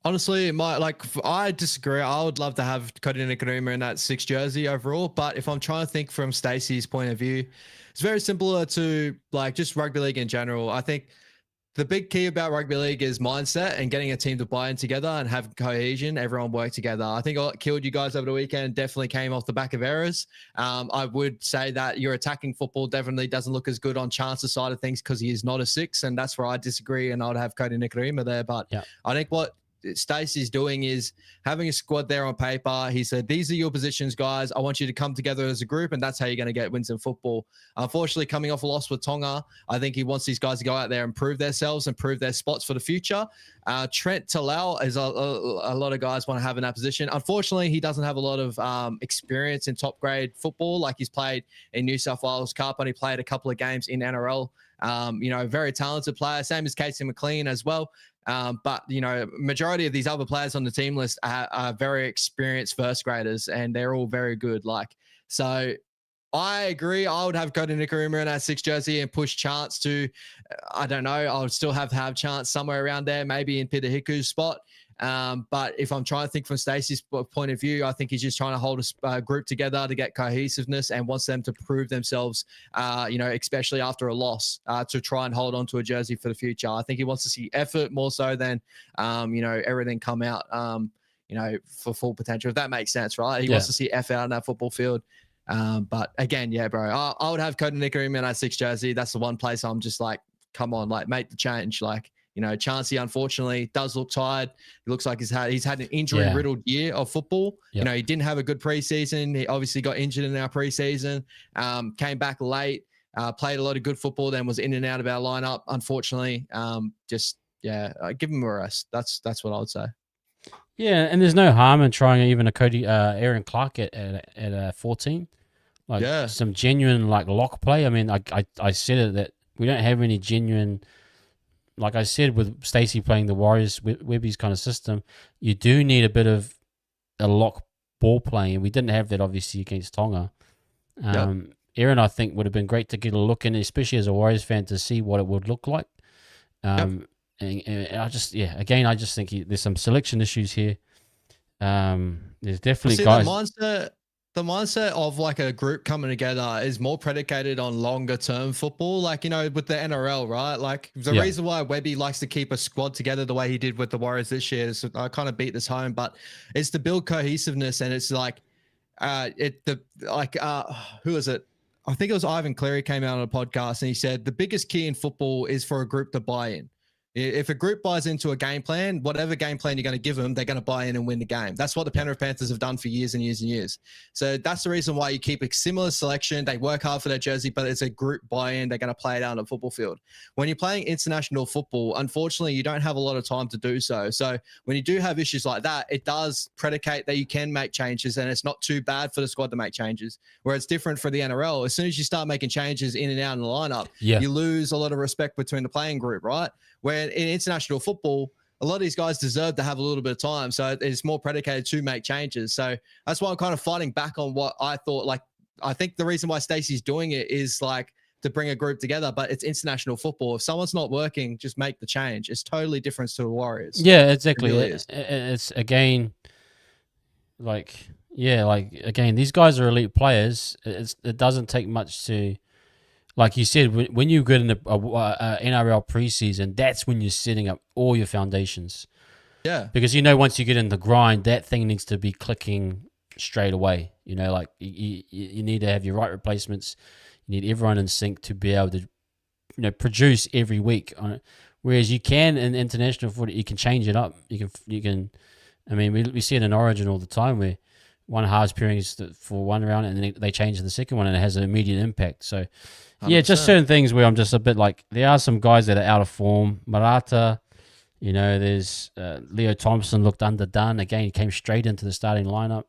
honestly, I disagree. I would love to have Cody Nikarima in that 6 jersey overall, but if I'm trying to think from Stacey's point of view, it's very similar to just rugby league in general. I think the big key about rugby league is mindset and getting a team to buy in together and have cohesion, everyone work together. I think what killed you guys over the weekend definitely came off the back of errors. I would say that your attacking football definitely doesn't look as good on Chance's side of things because he is not a 6, and that's where I disagree, and I would have Cody Nikarima there. But I think what Stacey's doing is having a squad there on paper. He said, these are your positions, guys. I want you to come together as a group, and that's how you're going to get wins in football. Unfortunately, coming off a loss with Tonga, I think he wants these guys to go out there and prove themselves and prove their spots for the future. Trent Talau is a lot of guys want to have in that position. Unfortunately, he doesn't have a lot of experience in top grade football. Like, he's played in New South Wales Cup and he played a couple of games in NRL. Very talented player, same as Casey McLean as well. But majority of these other players on the team list are very experienced first graders, and they're all very good. So I agree. I would have Cody Nikarima in that 6 jersey and push Chance to, I don't know, I would still have Chance somewhere around there, maybe in Peter Hiku's spot. But if I'm trying to think from Stacey's point of view, I think he's just trying to hold a group together to get cohesiveness and wants them to prove themselves, especially after a loss, to try and hold on to a jersey for the future. I think he wants to see effort more so than, everything come out, for full potential, if that makes sense, right? He wants to see effort out on that football field. But again, yeah, bro, I would have Cody Nikorima in that 6 jersey. That's the one place I'm just like, come on, like make the change. Like, Chancey, unfortunately, does look tired. He looks like he's had an injury-riddled year of football. Yep. He didn't have a good preseason. He obviously got injured in our preseason, came back late, played a lot of good football, then was in and out of our lineup, unfortunately. Give him a rest. That's what I would say. Yeah, and there's no harm in trying even a Aaron Clark at 14. Like some genuine like lock play. I mean, I said it that we don't have any genuine. Like I said, with Stacey playing the Warriors, Webby's kind of system, you do need a bit of a lock ball playing. We didn't have that, obviously, against Tonga. Aaron, I think, would have been great to get a look in, especially as a Warriors fan, to see what it would look like. And I just think there's some selection issues here. There's definitely guys. The mindset of like a group coming together is more predicated on longer term football, like, with the NRL, right? Like the reason why Webby likes to keep a squad together the way he did with the Warriors this year is, I kind of beat this home, but it's to build cohesiveness. And it's like, who is it? I think it was Ivan Cleary came out on a podcast and he said, the biggest key in football is for a group to buy in. If a group buys into a game plan, whatever game plan you're going to give them, they're going to buy in and win the game. That's what the Penrith Panthers have done for years and years and years. So that's the reason why you keep a similar selection. They work hard for their jersey, but it's a group buy-in. They're going to play it out on the football field. When you're playing international football, unfortunately, you don't have a lot of time to do so. So when you do have issues like that, it does predicate that you can make changes, and it's not too bad for the squad to make changes. Where it's different for the NRL. As soon as you start making changes in and out in the lineup, you lose a lot of respect between the playing group, right? Where in international football, a lot of these guys deserve to have a little bit of time. So it's more predicated to make changes. So that's why I'm kind of fighting back on what I thought. Like, I think the reason why Stacey's doing it is like to bring a group together, but it's international football. If someone's not working, just make the change. It's totally different to the Warriors. Yeah, exactly. It's again, again, these guys are elite players. It doesn't take much to, like you said, when you get in a NRL preseason, that's when you're setting up all your foundations. Yeah. Because, once you get in the grind, that thing needs to be clicking straight away. Like you need to have your right replacements. You need everyone in sync to be able to, produce every week on it. Whereas you can in international football, you can change it up. You can. I mean, we see it in Origin all the time where one halves pairing is for one round and then they change to the second one and it has an immediate impact. So. 100%. Yeah, just certain things where I'm just a bit like, there are some guys that are out of form. Marata, there's Leo Thompson looked underdone. Again, he came straight into the starting lineup.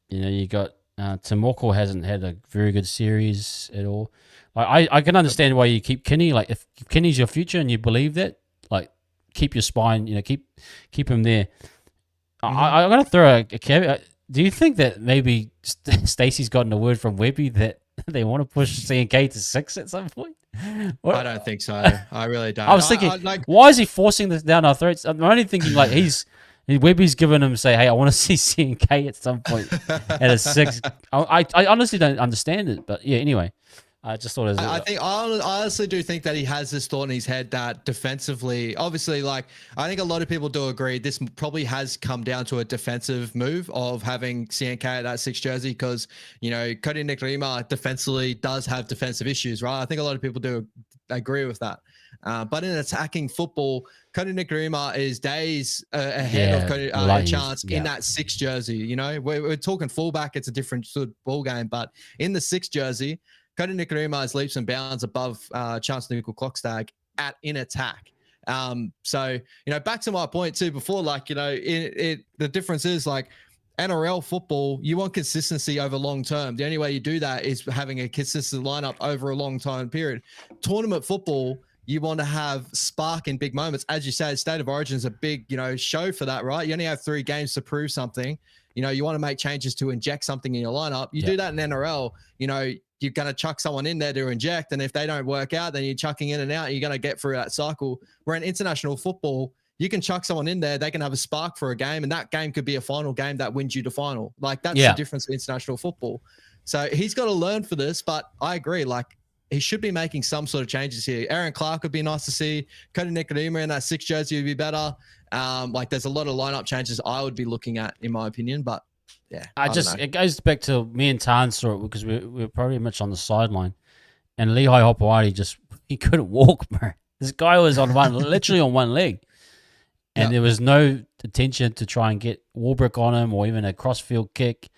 You got Timoko hasn't had a very good series at all. Like I can understand why you keep Kinney. Like if Kinney's your future and you believe that, like keep your spine, keep him there. I'm going to throw a caveat. Do you think that maybe Stacey's gotten a word from Webby that they want to push CNK to 6 at some point? I don't think so. I really don't. I was thinking, why is he forcing this down our throats? I'm only thinking like Webby's given him, say, hey, I want to see CNK at some point at a 6. I honestly don't understand it, but yeah, anyway. I just thought it was... I honestly do think that he has this thought in his head that defensively, obviously, like, I think a lot of people do agree this probably has come down to a defensive move of having CNK at that 6 jersey because, Cody Nikorima defensively does have defensive issues, right? I think a lot of people do agree with that. But in attacking football, Cody Nikorima is days ahead of Cody Chance in that 6 jersey. We're talking fullback, it's a different sort of ball game, but in the 6 jersey, Cody Nikorima is leaps and bounds above Chance Newcastle-Klokstad in attack. So, back to my point too before, like, the difference is like NRL football, you want consistency over long term. The only way you do that is having a consistent lineup over a long time period. Tournament football, you want to have spark in big moments. As you said, State of Origin is a big, show for that, right? You only have 3 games to prove something. You want to make changes to inject something in your lineup. You do that in NRL, you're going to chuck someone in there to inject. And if they don't work out, then you're chucking in and out. And you're going to get through that cycle. Where in international football, you can chuck someone in there, they can have a spark for a game, and that game could be a final game that wins you the final. Like, that's the difference with international football. So he's got to learn for this, but I agree. Like, he should be making some sort of changes here. Aaron Clark would be nice to see. Cody Nikodima in that 6 jersey would be better. Like, there's a lot of lineup changes I would be looking at, in my opinion. But yeah, it goes back to me and Tan saw it because we're probably much on the sideline, and Lehigh Hopewadi he couldn't walk, bro. This guy was literally on one leg, and there was no attention to try and get Warbrick on him or even a crossfield kick.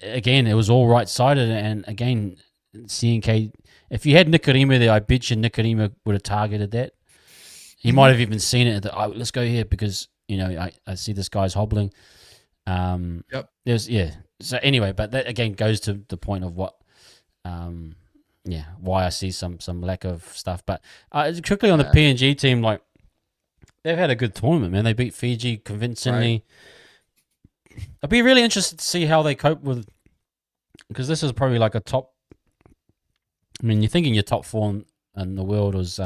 Again, it was all right-sided, and again, CNK, if you had Nikodima there, I bet you Nikodima would have targeted that. He might have even seen it. Let's go here because, I see this guy's hobbling. So anyway, but that again goes to the point of what, why I see some lack of stuff. But quickly on the PNG team, like, they've had a good tournament, man. They beat Fiji convincingly. Right. I'd be really interested to see how they cope with, because this is probably like a top. I mean, you're thinking your top 4 in the world was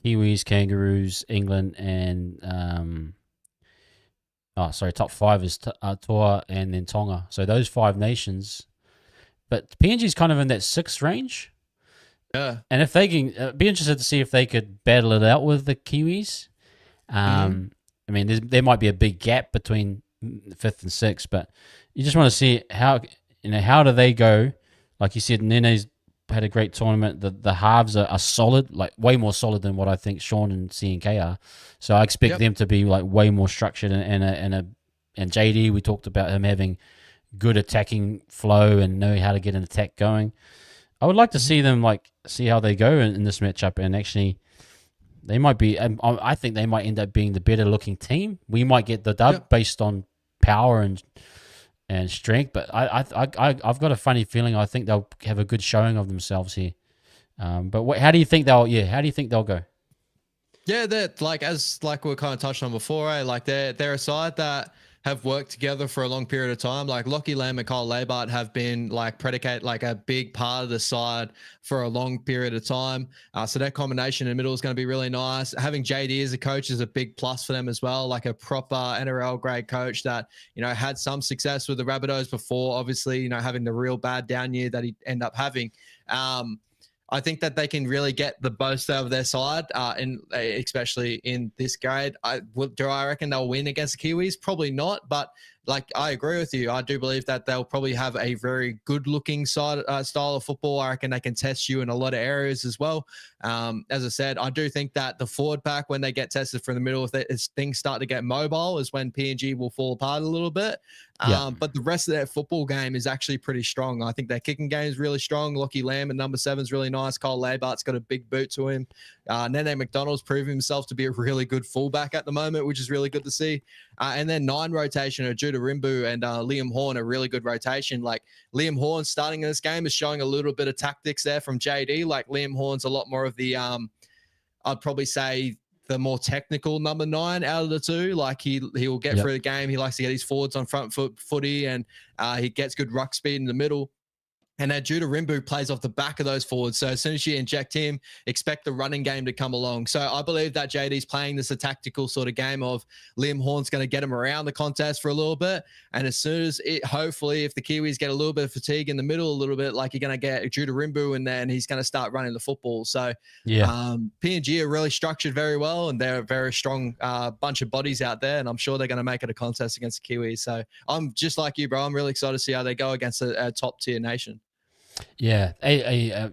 Kiwis, Kangaroos, England, and top 5 is Toa and then Tonga. So those 5 nations, but PNG's kind of in that 6th range. Yeah, and if they can, be interested to see if they could battle it out with the Kiwis. I mean, there might be a big gap between 5th and 6th, but you just want to see how do they go. Like you said, Nene's had a great tournament. The halves are solid, like way more solid than what I think Sean and CNK are. So I expect them to be like way more structured, and JD, we talked about him having good attacking flow and know how to get an attack going. I would like to see them see how they go in this matchup, and actually they might be. I think they might end up being the better looking team. We might get the dub based on power and strength, but I've got a funny feeling I think they'll have a good showing of themselves here. But how do you think they'll go? Yeah, they're like we kind of touched on before, like they're a side that have worked together for a long period of time. Like Lockie Lamb and Kyle Labart have been a big part of the side for a long period of time. So that combination in the middle is going to be really nice. Having JD as a coach is a big plus for them as well, like a proper NRL grade coach that, had some success with the Rabbitohs before, obviously, having the real bad down year that he ended up having. I think that they can really get the most out of their side, especially in this grade. Do I reckon they'll win against the Kiwis? Probably not, but I agree with you. I do believe that they'll probably have a very good-looking style of football. I reckon they can test you in a lot of areas as well. As I said, I do think that the forward pack, when they get tested from the middle, if things start to get mobile, is when PNG will fall apart a little bit. But the rest of their football game is actually pretty strong. I think their kicking game is really strong. Lockie Lamb at number 7 is really nice. Kyle Labart's got a big boot to him. Nene McDonald's proving himself to be a really good fullback at the moment, which is really good to see. And then 9 rotation of Judah Rimbu and Liam Horn, a really good rotation. Like Liam Horn starting in this game is showing a little bit of tactics there from JD. Like Liam Horn's a lot more of the, I'd probably say, the more technical number 9 out of the 2. Like he will get through the game. He likes to get his forwards on front footy, and he gets good ruck speed in the middle. And then Judah Rimbu plays off the back of those forwards. So as soon as you inject him, expect the running game to come along. So I believe that JD's playing this a tactical sort of game of Liam Horn's going to get him around the contest for a little bit. And as soon as hopefully, if the Kiwis get a little bit of fatigue in the middle a little bit, like you're going to get Judah Rimbu in there and he's going to start running the football. So PNG are really structured very well, and they're a very strong bunch of bodies out there. And I'm sure they're going to make it a contest against the Kiwis. So I'm just like you, bro. I'm really excited to see how they go against a top tier nation. Yeah. Hey,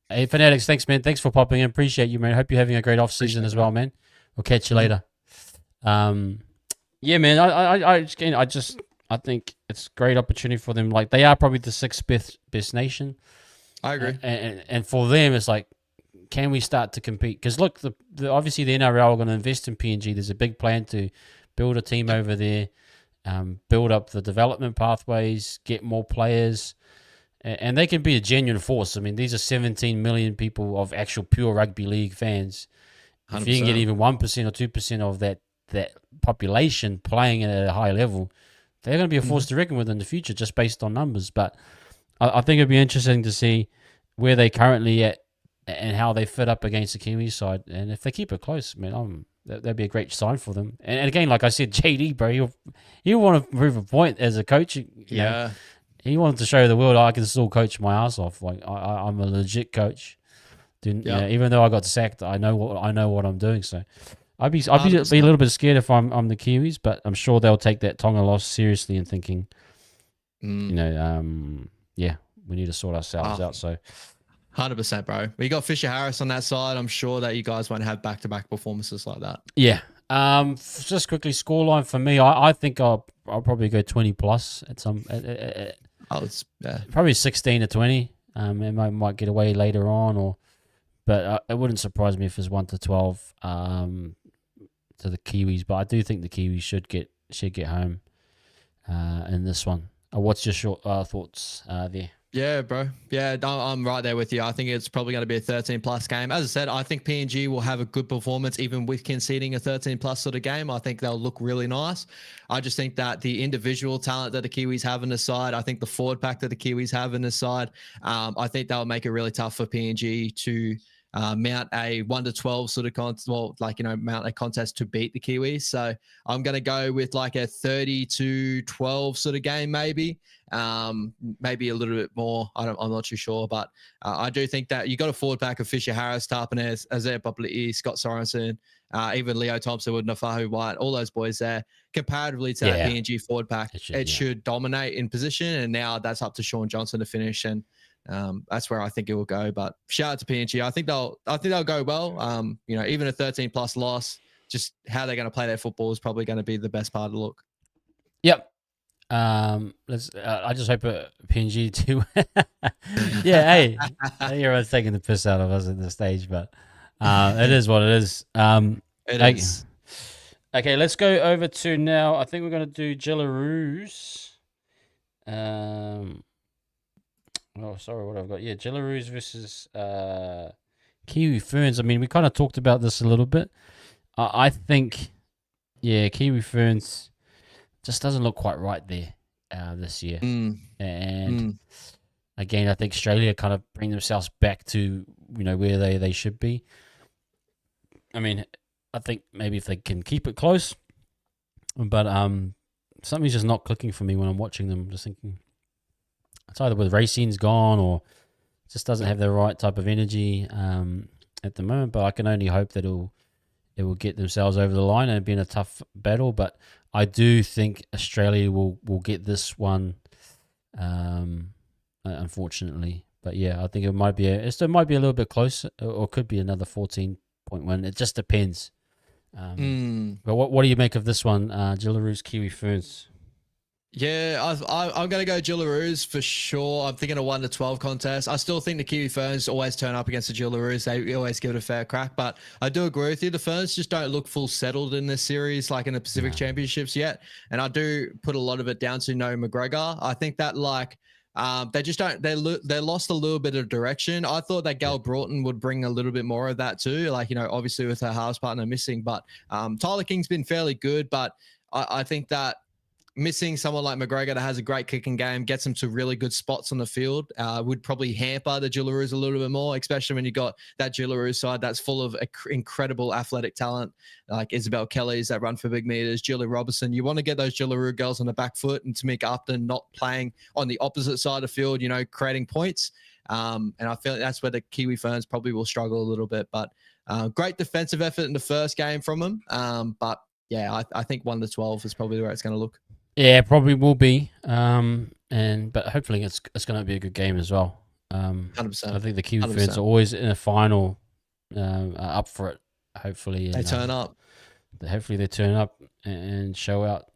Fanatics, thanks, man. Thanks for popping in. Appreciate you, man. Hope you're having a great off-season as well, man. We'll catch you later. Yeah, man, I think it's a great opportunity for them. Like, they are probably the 6th best nation. I agree. And for them, it's like, can we start to compete? Because, look, obviously the NRL are going to invest in PNG. There's a big plan to build a team over there, build up the development pathways, get more players. And they can be a genuine force. I mean, these are 17 million people of actual pure rugby league fans. 100%. If you can get even 1% or 2% of that population playing at a high level, they're going to be a force to reckon with in the future, just based on numbers. But I think it'd be interesting to see where they currently at and how they fit up against the Kiwi side. And if they keep it close, man, that'd be a great sign for them. And again, like I said, JD, bro, he'll want to prove a point as a coach. You know, he wanted to show the world I can still coach my ass off. Like I'm a legit coach. You know, even though I got sacked, I know what I'm doing. So I'd be a little bit scared if I'm the Kiwis, but I'm sure they'll take that Tonga loss seriously and thinking, you know, we need to sort ourselves out. So 100%, bro. We got Fisher Harris on that side. I'm sure that you guys won't have back-to-back performances like that. Yeah. Just quickly, scoreline for me. I think I'll probably go 20 plus at some. Probably 16 to 20. It might get away later on, but it wouldn't surprise me if it's 1 to 12 to the Kiwis. But I do think the Kiwis should get home in this one. What's your short thoughts there? Yeah, bro. Yeah, I'm right there with you. I think it's probably going to be a 13-plus game. As I said, I think PNG will have a good performance even with conceding a 13-plus sort of game. I think they'll look really nice. I just think that the individual talent that the Kiwis have in the side, I think the forward pack that the Kiwis have in the side, I think that'll make it really tough for PNG to mount a 1 to 12 sort of mount a contest to beat the Kiwis. So I'm going to go with like a 30 to 12 sort of game, maybe a little bit more. I'm not too sure, but I do think that you got a forward pack of Fisher Harris, Tarpanese, Azir Papli'i, Scott Sorensen, even Leo Thompson with Nafahu White, all those boys there. Comparatively to that PNG forward pack, it should dominate in position, and now that's up to Sean Johnson to finish, and that's where I think it will go. But shout out to PNG. I think they'll go well. Even a 13-plus loss, just how they're going to play their football is probably going to be the best part of the look. Yep. I just hope PNG too. Hey, everyone's taking the piss out of us at this stage, but it is what it is. It is. Okay, let's go over to now. I think we're going to do Jillaroos. Oh, sorry, what I've got. Yeah, Jillaroos versus Kiwi Ferns. I mean, we kind of talked about this a little bit. I think, Kiwi Ferns just doesn't look quite right there this year. And again, I think Australia kind of bring themselves back to, where they should be. I mean, I think maybe if they can keep it close, but something's just not clicking for me when I'm watching them. I'm just thinking, it's either with Racine's gone or just doesn't have the right type of energy at the moment. But I can only hope that it will get themselves over the line and be in a tough battle. But I do think Australia will get this one, unfortunately. But yeah, I think it might be a little bit close, or could be another 14-point win. It just depends. But what do you make of this one, Jillaroos Kiwi Ferns? Yeah, I'm going to go Jillaroos for sure. I'm thinking a 1 to 12 contest. I still think the Kiwi Ferns always turn up against the Jillaroos. They always give it a fair crack, but I do agree with you. The Ferns just don't look full settled in this series, like in the Pacific Championships yet. And I do put a lot of it down to Noah McGregor. I think that they just don't, they lost a little bit of direction. I thought that Gal Broughton would bring a little bit more of that too. Obviously with her halves partner missing, but Tyler King's been fairly good, but I think that missing someone like McGregor that has a great kicking game, gets them to really good spots on the field, would probably hamper the Jillaroos a little bit more, especially when you got that Jillaroos side that's full of incredible athletic talent, like Isabel Kelly's that run for big meters, Julie Robertson. You want to get those Jillaroo girls on the back foot, and Tamika Upton not playing on the opposite side of the field, creating points. And I feel like that's where the Kiwi Ferns probably will struggle a little bit. But great defensive effort in the first game from them. But yeah, I think 1 to 12 is probably where it's going to look. Yeah, probably will be. But hopefully it's going to be a good game as well. 100%. I think the Kiwi Ferns are always in a final, up for it. Hopefully they turn up. Hopefully they turn up and show out.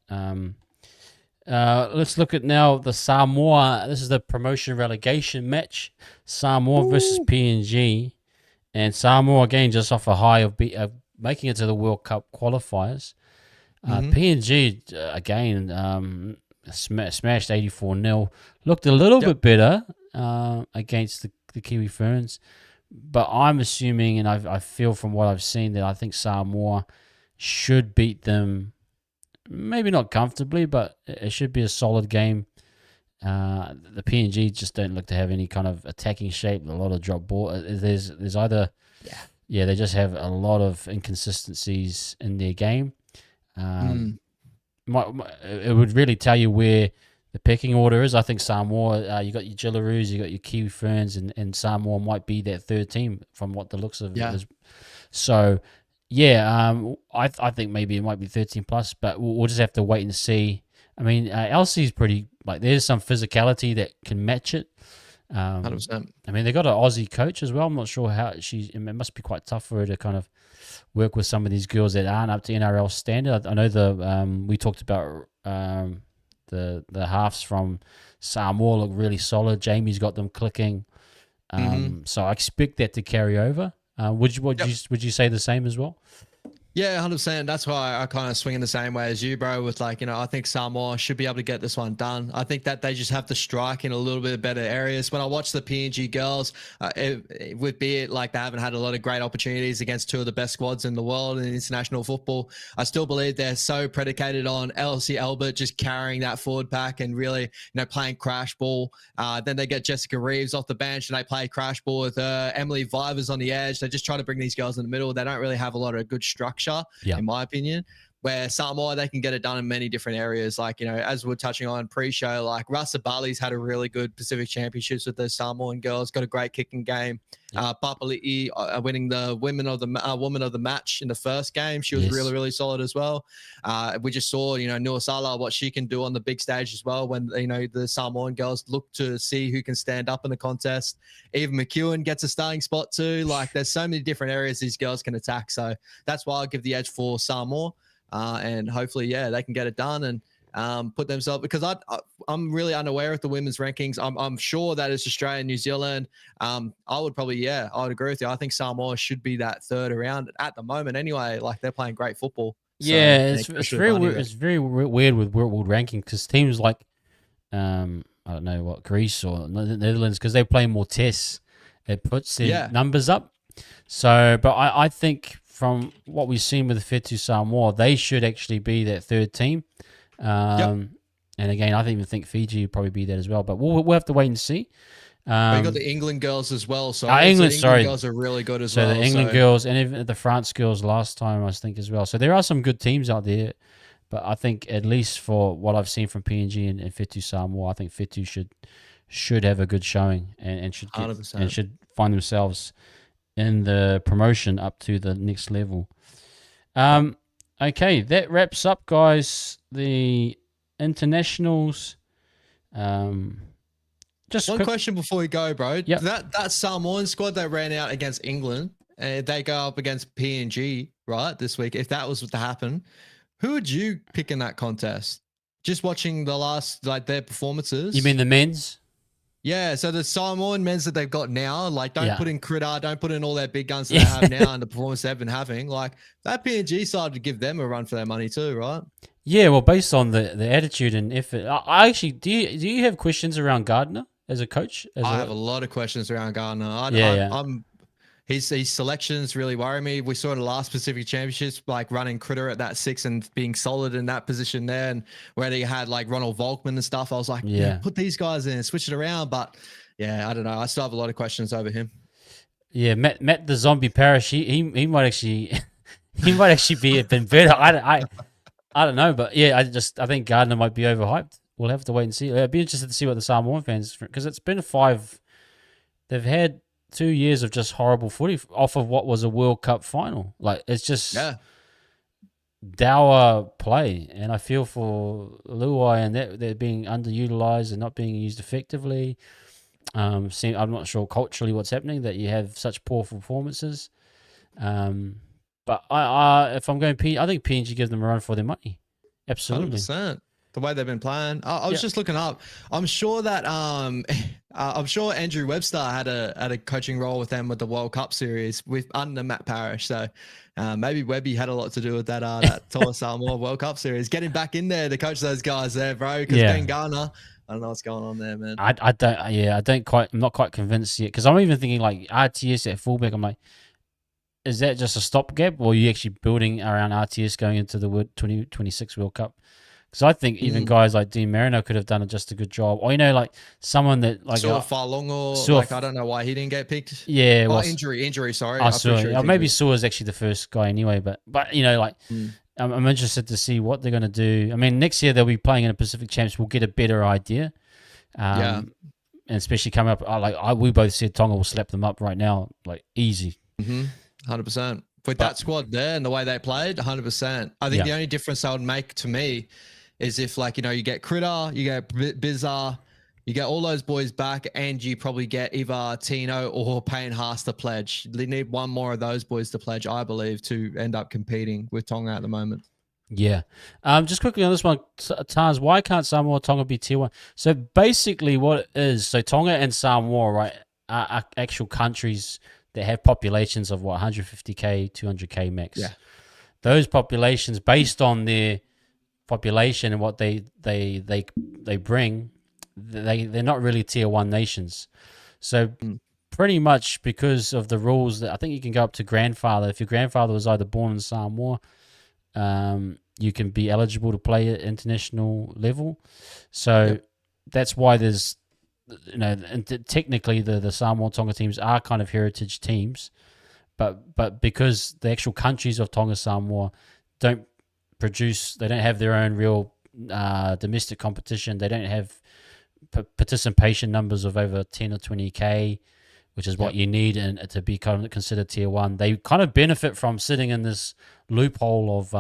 Let's look at now the Samoa. This is the promotion relegation match. Samoa versus PNG, and Samoa again just off a high of making it to the World Cup qualifiers. PNG again smashed 84-0. Looked a little bit better against the Kiwi Ferns, but I'm assuming, and I feel from what I've seen, that I think Samoa should beat them. Maybe not comfortably, but it should be a solid game. The PNG just don't look to have any kind of attacking shape. A lot of drop ball. There's either they just have a lot of inconsistencies in their game. It would really tell you where the pecking order is. I think Samoa, you got your Jillaroos, you got your Kiwi Ferns, and Samoa might be that third team from what the looks of it is. So, I think maybe it might be 13 plus, but we'll just have to wait and see. I mean, LC is pretty, there's some physicality that can match it. 100%. I mean, they got an Aussie coach as well. I'm not sure how it must be quite tough for her to kind of work with some of these girls that aren't up to NRL standard. I know we talked about the halves from Samoa look really solid. Jamie's got them clicking. So I expect that to carry over. Would you say the same as well? Yeah, 100%. That's why I kind of swing in the same way as you, bro, with I think Samoa should be able to get this one done. I think that they just have to strike in a little bit better areas. When I watch the PNG girls, it would be it they haven't had a lot of great opportunities against two of the best squads in the world in international football. I still believe they're so predicated on Elsie Albert just carrying that forward pack and really, playing crash ball. Then they get Jessica Reeves off the bench and they play crash ball with Emily Vivers on the edge. They just try to bring these girls in the middle. They don't really have a lot of good structure. In my opinion, where Samoa, they can get it done in many different areas. As we're touching on pre-show, Rasa Bali's had a really good Pacific Championships with the Samoan girls, got a great kicking game. Papali'i winning the woman of the match in the first game. She was really, really solid as well. We just saw, Nuasala, what she can do on the big stage as well when, the Samoan girls look to see who can stand up in the contest. Eva McEwen gets a starting spot too. There's so many different areas these girls can attack. So that's why I'll give the edge for Samoa. And hopefully, they can get it done and put themselves, because I'm really unaware of the women's rankings. I'm sure that it's Australia and New Zealand. I would probably, I would agree with you. I think Samoa should be that third around at the moment anyway. They're playing great football. It's very weird. It's very weird with world ranking because teams like, I don't know what, Greece or Netherlands, because they play more tests, it puts their numbers up. So, but I think from what we've seen with the Whetu Samoa, they should actually be that third team. And again, I even think Fiji would probably be that as well. But we'll have to wait and see. You got the England girls as well. So England girls are really good as well. So the England girls and even the France girls last time, I think, as well. So there are some good teams out there. But I think at least for what I've seen from PNG and Whetu Samoa, I think Whetu should have a good showing and should find themselves in the promotion up to the next level. Okay, that wraps up, guys, the internationals. Just one question before we go, bro. Yep. That Samoan squad that ran out against England, they go up against PNG, right, this week. If that was to happen, who would you pick in that contest? Just watching the last, their performances. You mean the men's? Yeah, so the Samoan men's that they've got now, don't put in Critter, don't put in all their big guns that they have now and the performance they've been having. That PNG side would give them a run for their money too, right? Yeah, well, based on the attitude and effort. I actually, do you have questions around Gardner as a coach? I have a lot of questions around Gardner. His selections really worry me. We saw in the last Pacific Championships, running Critter at that 6 and being solid in that position there, and where they had Ronald Volkman and stuff. I was put these guys in, switch it around. But I don't know. I still have a lot of questions over him. Yeah, Matt the Zombie Parrish. He might actually be a bit better. I don't know, but I think Gardner might be overhyped. We'll have to wait and see. It'd be interested to see what the Samoan fans, because it's been 5. They've had 2 years of just horrible footy off of what was a World Cup final. It's just dour play, and I feel for Luai and that they're being underutilized and not being used effectively. I'm not sure culturally what's happening that you have such poor performances. But if I'm going I think PNG gives them a run for their money. Absolutely. 100%. The way they've been playing. I was just looking up. I'm sure that I'm sure Andrew Webster had a coaching role with them with the World Cup series under Matt Parrish. So maybe Webby had a lot to do with that TOASAMOA World Cup series. Get him back in there to coach those guys there, bro. Because Ben Garner, I don't know what's going on there, man. I'm not quite convinced yet, because I'm even thinking RTS at fullback. I'm like, is that just a stopgap, or are you actually building around RTS going into the 2026 World Cup? Because I think even guys like Dean Marino could have done just a good job. Or, like someone that like Falong, or I don't know why he didn't get picked. Yeah. Well, injury. Sorry. I'm pretty sure maybe Saw actually the first guy anyway. But like I'm interested to see what they're going to do. I mean, next year they'll be playing in a Pacific Champs. We'll get a better idea. And especially coming up, we both said Tonga will slap them up right now, like easy. 100%. With that squad there and the way they played, 100%. I think the only difference I would make to me is if, like, you get Critter, you get Bizarre, you get all those boys back, and you probably get either Tino or Payne Haas to pledge. They need one more of those boys to pledge, I believe, to end up competing with Tonga at the moment. Yeah. Just quickly on this one, Taz, why can't Samoa or Tonga be tier 1? So basically what it is, so Tonga and Samoa, right, are actual countries that have populations of 150k, 200k max. Yeah. Those populations, based on their population and what they bring, they're not really tier 1 nations. So pretty much because of the rules that I think you can go up to grandfather. If your grandfather was either born in Samoa, you can be eligible to play at international level. So that's why there's, and technically the Samoa Tonga teams are kind of heritage teams, but because the actual countries of Tonga Samoa they don't have their own real domestic competition. They don't have participation numbers of over 10 or 20k, which is what you need to be kind of considered tier 1. They kind of benefit from sitting in this loophole of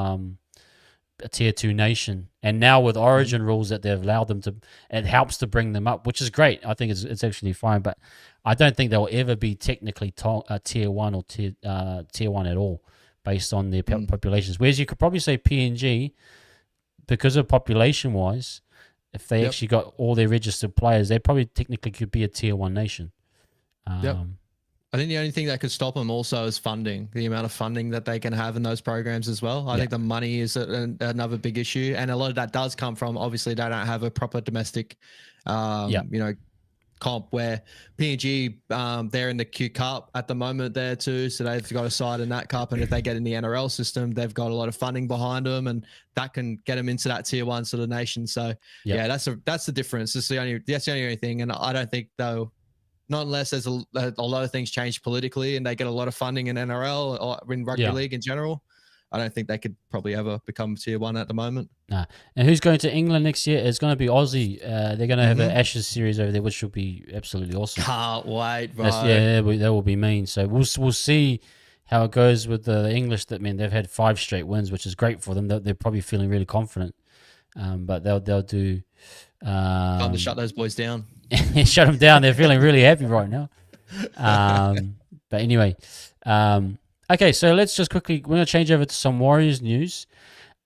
a tier 2 nation, and now with origin rules that they've allowed them to, it helps to bring them up, which is great. I think it's actually fine, but I don't think they'll ever be technically tier 1 or tier 1 at all based on their populations. Whereas you could probably say PNG, because of population wise, if they actually got all their registered players, they probably technically could be a tier 1 nation. I think the only thing that could stop them also is funding, the amount of funding that they can have in those programs as well. I think the money is another big issue. And a lot of that does come from, obviously, they don't have a proper domestic, comp, where PNG, they're in the Q Cup at the moment there too. So they've got a side in that cup. And if they get in the NRL system, they've got a lot of funding behind them, and that can get them into that tier 1 sort of nation. So that's the difference. That's the only thing. And I don't think though, not unless there's a lot of things change politically and they get a lot of funding in NRL or in rugby league in general, I don't think they could probably ever become tier 1 at the moment. Nah. And who's going to England next year? It's going to be Aussie. They're going to have an Ashes series over there, which will be absolutely awesome. Can't wait, bro. That will be mean. So we'll see how it goes with the English. That mean they've had 5 straight wins, which is great for them. They're probably feeling really confident. But they'll do. Time to shut those boys down. Shut them down. They're feeling really happy right now. But anyway, okay. So let's just quickly. We're going to change over to some Warriors news.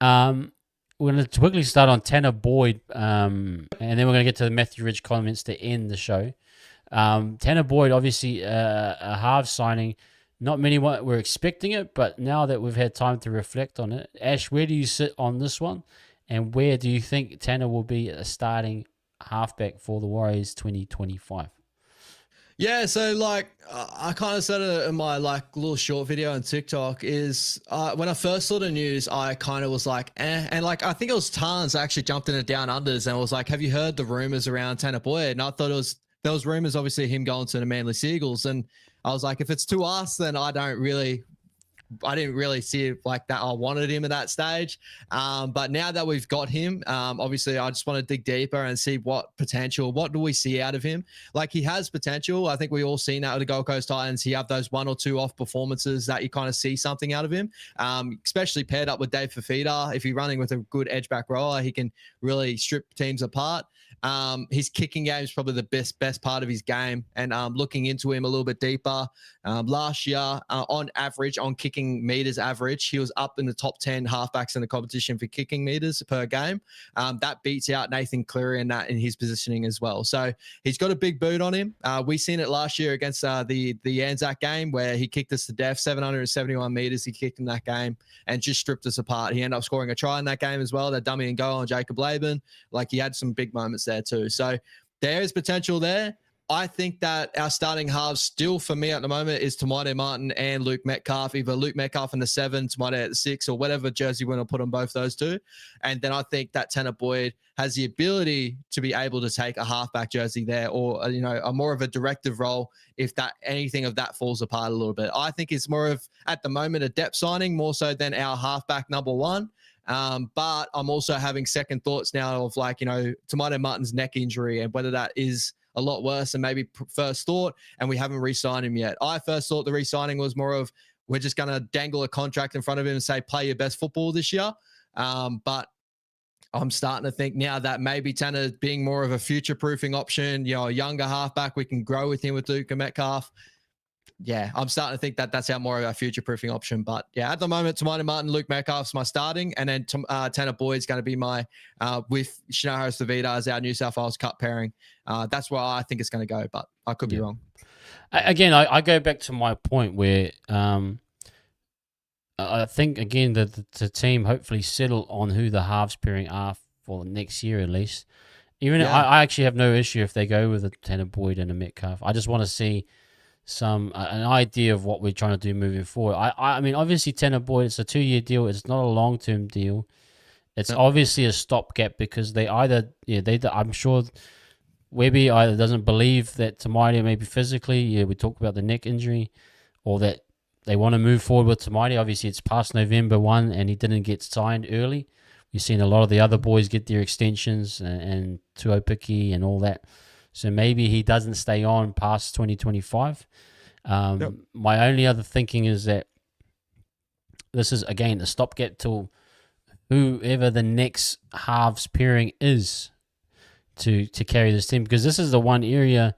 We're going to quickly start on Tanner Boyd, and then we're going to get to the Matthew Ridge comments to end the show. Tanner Boyd, obviously a half signing. Not many were expecting it, but now that we've had time to reflect on it, Ash, where do you sit on this one? And where do you think Tanner will be a starting halfback for the Warriors 2025? Yeah, so like I kind of said it in my little short video on TikTok is when I first saw the news, I kind of was like, and I think it was Tans actually jumped in the down unders and was like, have you heard the rumors around Tanner Boyd? And I thought there was rumors, obviously, him going to the Manly Seagulls, and I was like, if it's to us, then I didn't really see it like that. I wanted him at that stage. But now that we've got him, obviously I just want to dig deeper and see what do we see out of him? Like, he has potential. I think we all seen that with the Gold Coast Titans. He have those 1 or 2 off performances that you kind of see something out of him, especially paired up with Dave Fafita. If he's running with a good edge back roller, he can really strip teams apart. His kicking game is probably the best part of his game. And looking into him a little bit deeper, last year, on average, on kicking meters average, he was up in the top 10 halfbacks in the competition for kicking meters per game. That beats out Nathan Cleary and that in his positioning as well. So he's got a big boot on him. We seen it last year against the Anzac game where he kicked us to death, 771 meters he kicked in that game and just stripped us apart. He ended up scoring a try in that game as well, that dummy and goal on Jacob Laban. Like, he had some big moments there too. So there is potential there. I think that our starting halves still for me at the moment is Tomato Martin and Luke Metcalf, either Luke Metcalf in the 7, Tomato at the 6, or whatever jersey you want to put on both those two. And then I think that Tanner Boyd has the ability to be able to take a halfback jersey there, or, a more of a directive role if that anything of that falls apart a little bit. I think it's more of, at the moment, a depth signing more so than our halfback number 1. But I'm also having second thoughts now of Tomato Martin's neck injury and whether that is a lot worse than maybe first thought, and we haven't re-signed him yet. I first thought the re-signing was more of, we're just going to dangle a contract in front of him and say, play your best football this year. But I'm starting to think now that maybe Tanner being more of a future-proofing option, a younger halfback, we can grow with him with Luke Metcalf. Yeah, I'm starting to think that that's more of our future-proofing option. But yeah, at the moment, Tomato Martin, Luke Metcalf's my starting, and then Tanner Boyd's going to be my, with Chanel Harris-Tavita as our New South Wales Cup pairing. That's where I think it's going to go, but I could be wrong. Again, I go back to my point where I think, again, that the team hopefully settle on who the halves pairing are for next year at least. I actually have no issue if they go with a Tanner Boyd and a Metcalf. I just want to see an idea of what we're trying to do moving forward. I mean, obviously Tanner Boyd, it's a 2-year deal. It's not a long-term deal. It's obviously a stopgap because I'm sure Webby either doesn't believe that Tamati maybe physically, we talked about the neck injury, or that they want to move forward with Tamati. Obviously it's past November 1 and he didn't get signed early. We've seen a lot of the other boys get their extensions and Tuopiki and all that. So maybe he doesn't stay on past 2025. My only other thinking is that this is, again, a stopgap till whoever the next halves pairing is to carry this team. Because this is the one area,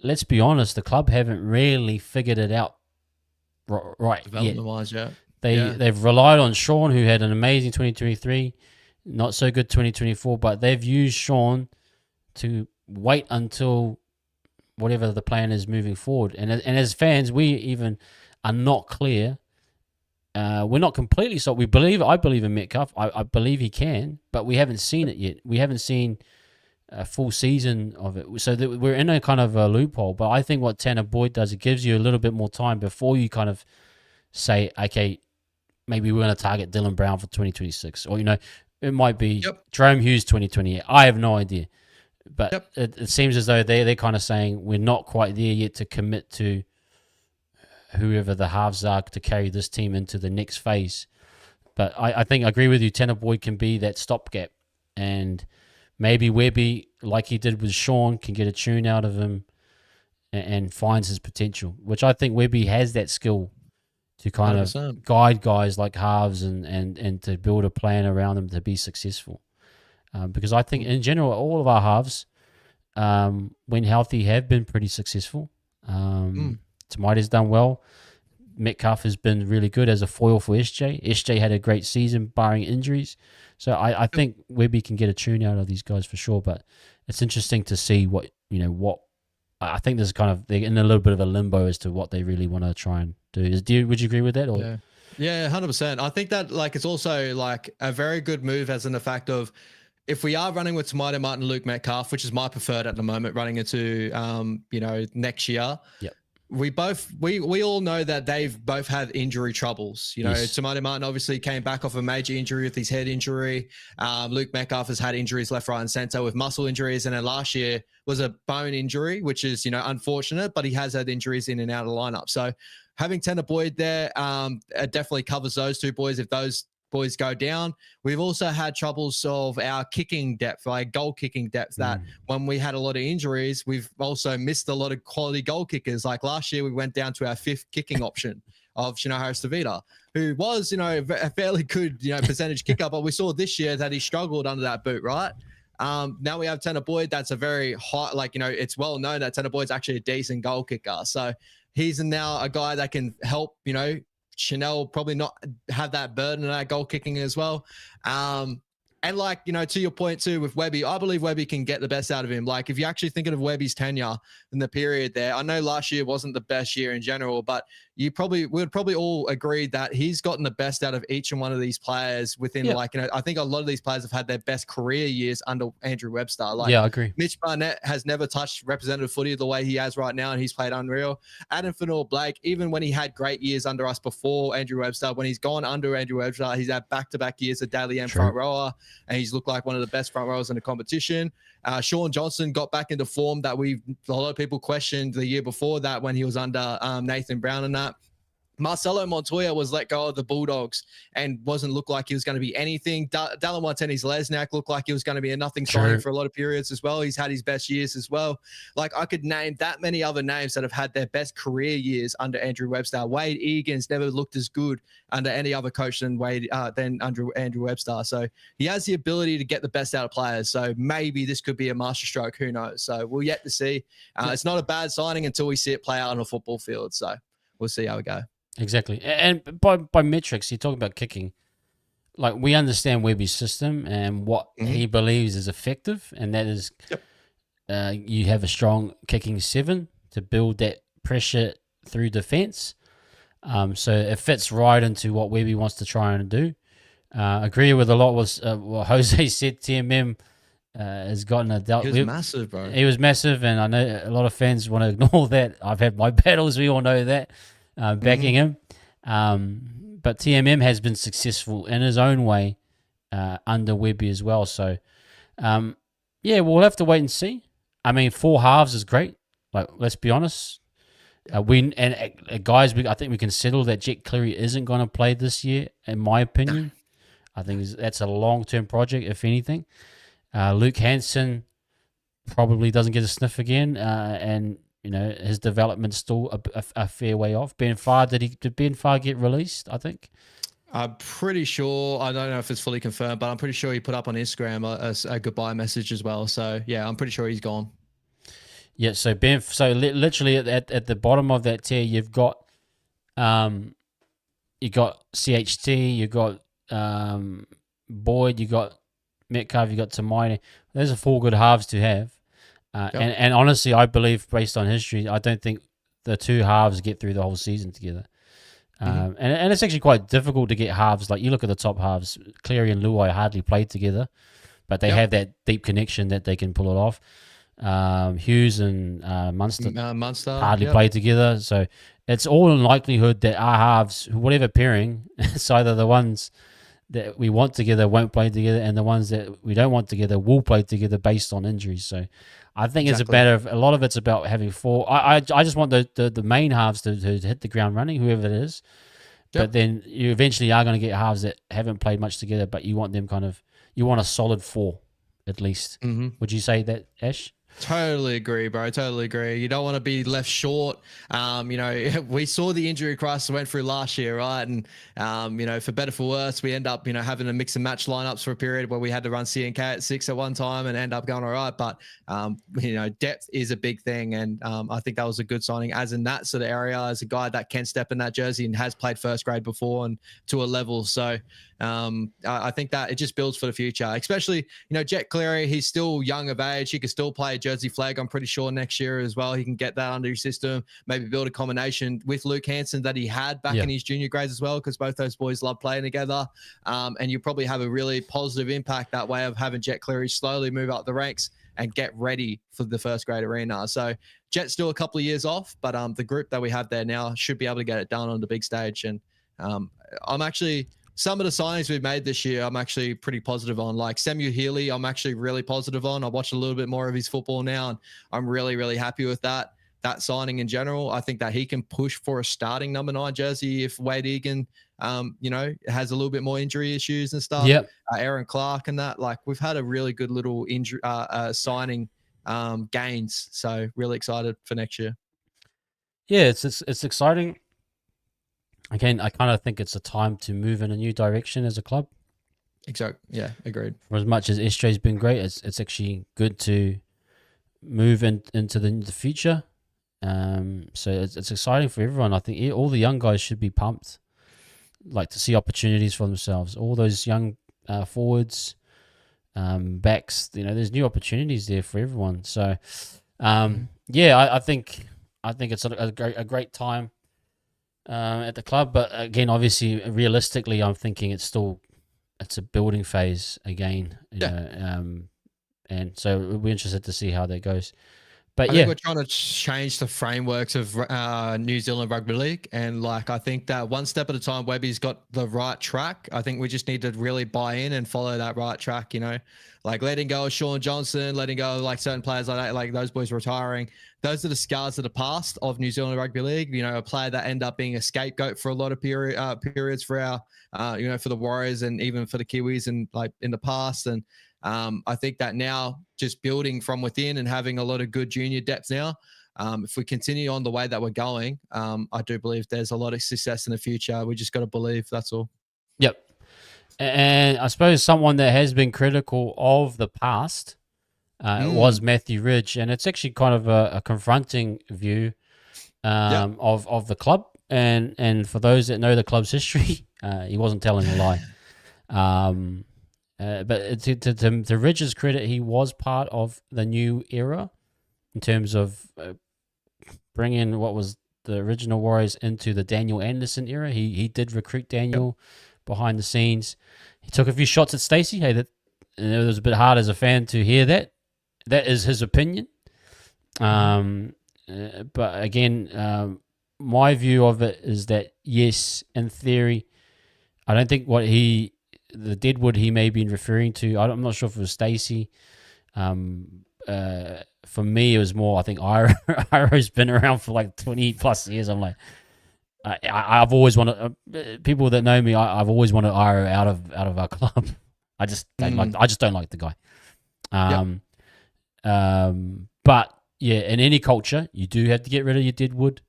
let's be honest, the club haven't really figured it out right development-wise, yet. They've relied on Sean, who had an amazing 2023, not so good 2024, but they've used Sean to wait until whatever the plan is moving forward. And as fans, we even are not clear. We're not completely sold. I believe in Metcalf. I believe he can, but we haven't seen it yet. We haven't seen a full season of it. So we're in a kind of a loophole. But I think what Tanner Boyd does, it gives you a little bit more time before you kind of say, okay, maybe we're going to target Dylan Brown for 2026. Or, it might be Jerome Hughes 2028. I have no idea. But it seems as though they're kind of saying we're not quite there yet to commit to whoever the halves are to carry this team into the next phase. But I agree with you. Tanner Boyd can be that stopgap. And maybe Webby, like he did with Sean, can get a tune out of him and finds his potential, which I think Webby has that skill to kind 100%. Of guide guys like halves and to build a plan around them to be successful. Because I think in general, all of our halves, when healthy, have been pretty successful. Tamati's done well. Metcalf has been really good as a foil for SJ. SJ had a great season, barring injuries. So I think Webby can get a tune out of these guys for sure. But it's interesting to see what I think there's they're in a little bit of a limbo as to what they really want to try and do. Would you agree with that? Or? Yeah, 100%. I think that it's also a very good move as in the fact of, if we are running with Tomato Martin, Luke Metcalf, which is my preferred at the moment, running into next year. Yep. We all know that they've both had injury troubles. Yes. Tomato Martin obviously came back off a major injury with his head injury. Luke Metcalf has had injuries left, right, and center with muscle injuries, and then last year was a bone injury, which is unfortunate. But he has had injuries in and out of the lineup. So having Tanner Boyd there it definitely covers those two boys if those boys go down. We've also had troubles of our kicking depth, goal kicking depth, that when we had a lot of injuries, we've also missed a lot of quality goal kickers. Like last year, we went down to our 5th kicking option of Chanel Harris-Tavita, who was, a fairly good, percentage kicker, but we saw this year that he struggled under that boot, right? Now we have Tanner Boyd. That's a very high, it's well known that Tanner Boyd's actually a decent goal kicker. So he's now a guy that can help, Chanel probably not have that burden of that goal kicking as well. And to your point too with Webby, I believe Webby can get the best out of him. If you're actually thinking of Webby's tenure in the period there, I know last year wasn't the best year in general, but we'd probably all agree that he's gotten the best out of each and one of these players within like, I think a lot of these players have had their best career years under Andrew Webster. Like, I agree. Mitch Barnett has never touched representative footy the way he has right now, and he's played unreal. Adam Fanor-Blake, even when he had great years under us before Andrew Webster, when he's gone under Andrew Webster, he's had back-to-back years at Daly M front rower, and he's looked like one of the best front rowers in the competition. Sean Johnson got back into form that a lot of people questioned the year before that when he was under Nathan Brown and that. Marcelo Montoya was let go of the Bulldogs and wasn't look like he was going to be anything. Dallin Martinez-Lesniak looked like he was going to be a nothing signing for a lot of periods as well. He's had his best years as well. Like, I could name that many other names that have had their best career years under Andrew Webster. Wade Egan's never looked as good under any other coach than Andrew Webster. So he has the ability to get the best out of players. So maybe this could be a masterstroke. Who knows? So we'll yet to see. It's not a bad signing until we see it play out on a football field. So we'll see how we go. Exactly. And by metrics, you're talking about kicking. Like, we understand Webby's system and what he believes is effective, and that is you have a strong kicking 7 to build that pressure through defense. So it fits right into what Webby wants to try and do. Agree with a lot what Jose said. TMM has gotten a dealt. He was massive, bro. He was massive, and I know a lot of fans want to ignore that. I've had my battles. We all know that. Backing him. But TMM has been successful in his own way under Webby as well. So, we'll have to wait and see. I mean, 4 halves is great. Like, let's be honest. Guys, I think we can settle that Jet Cleary isn't going to play this year, in my opinion. I think that's a long-term project, if anything. Luke Hansen probably doesn't get a sniff again, and his development's still a fair way off. Ben Farr, did Ben Farr get released, I think? I'm pretty sure, I don't know if it's fully confirmed, but I'm pretty sure he put up on Instagram a goodbye message as well. So, yeah, I'm pretty sure he's gone. Yeah, so literally at the bottom of that tier, you've got CHT, you got Boyd, you got Metcalf, you got Tamaine. Those are 4 good halves to have. And honestly, I believe, based on history, I don't think the 2 halves get through the whole season together. And it's actually quite difficult to get halves. Like, you look at the top halves, Cleary and Luai hardly played together, but they have that deep connection that they can pull it off. Hughes and Munster hardly played together. So it's all in likelihood that our halves, whatever pairing, it's either the ones that we want together won't play together, and the ones that we don't want together will play together based on injuries. So I think it's a lot of it's about having 4. I just want the main halves to hit the ground running, whoever it is. But then you eventually are going to get halves that haven't played much together, but you want them you want a solid 4 at least. Would you say that, Ash? Totally agree, bro. Totally agree. You don't want to be left short. We saw the injury crisis went through last year, right? And, for better for worse, we end up, having to mix and match lineups for a period where we had to run CNK at 6 at one time and end up going all right. But, depth is a big thing. And I think that was a good signing, as in that sort of area, as a guy that can step in that jersey and has played first grade before and to a level. So I think that it just builds for the future, especially, Jet Cleary, he's still young of age. He can still play jersey flag, I'm pretty sure, next year as well. He can get that under his system, maybe build a combination with Luke Hansen that he had back in his junior grades as well, because both those boys love playing together. And you probably have a really positive impact that way of having Jet Cleary slowly move up the ranks and get ready for the first grade arena. So Jet's still a couple of years off, but the group that we have there now should be able to get it done on the big stage. And some of the signings we've made this year, I'm actually pretty positive on. Like Samuel Healy, I'm actually really positive on. I watched a little bit more of his football now, and I'm really, really happy with that signing in general. I think that he can push for a starting number 9 jersey if Wade Egan, has a little bit more injury issues and stuff. Aaron Clark and that. Like, we've had a really good little injury signing gains. So really excited for next year. Yeah, it's exciting. Again, I kind of think it's a time to move in a new direction as a club. Exactly. Yeah, agreed. For as much as SJ's been great, it's actually good to move into the future. So it's exciting for everyone. I think all the young guys should be pumped, like, to see opportunities for themselves. All those young forwards, backs, there's new opportunities there for everyone. So, I think it's a great time. at the club. But again, obviously, realistically, I'm thinking it's a building phase again. You know, and so we'll be interested to see how that goes. But I think we're trying to change the frameworks of New Zealand Rugby League. And like, I think that one step at a time, Webby's got the right track. I think we just need to really buy in and follow that right track, you know, like letting go of Sean Johnson, letting go of like certain players like that, like those boys retiring. Those are the scars of the past of New Zealand Rugby League. You know, a player that end up being a scapegoat for a lot of periods for our, you know, for the Warriors and even for the Kiwis and like in the past. And I think that now just building from within and having a lot of good junior depth now, if we continue on the way that we're going, I do believe there's a lot of success in the future. We just got to believe, that's all. Yep. And I suppose someone that has been critical of the past was Matthew Ridge, and it's actually kind of a confronting view of the club. And for those that know the club's history, he wasn't telling a lie. But to Ridge's credit, he was part of the new era in terms of bringing what was the original Warriors into the Daniel Anderson era. He did recruit Daniel behind the scenes. He took a few shots at Stacey. Hey, and it was a bit hard as a fan to hear that. That is his opinion. But again, my view of it is that, yes, in theory, I don't think the Deadwood he may be referring to, I'm not sure if it was Stacey. For me, it was more, I think Iro's been around for like 20 plus years. I'm like, I've always wanted, people that know me, I've always wanted Iro out of our club. I just don't like the guy. But yeah, in any culture, you do have to get rid of your Deadwood.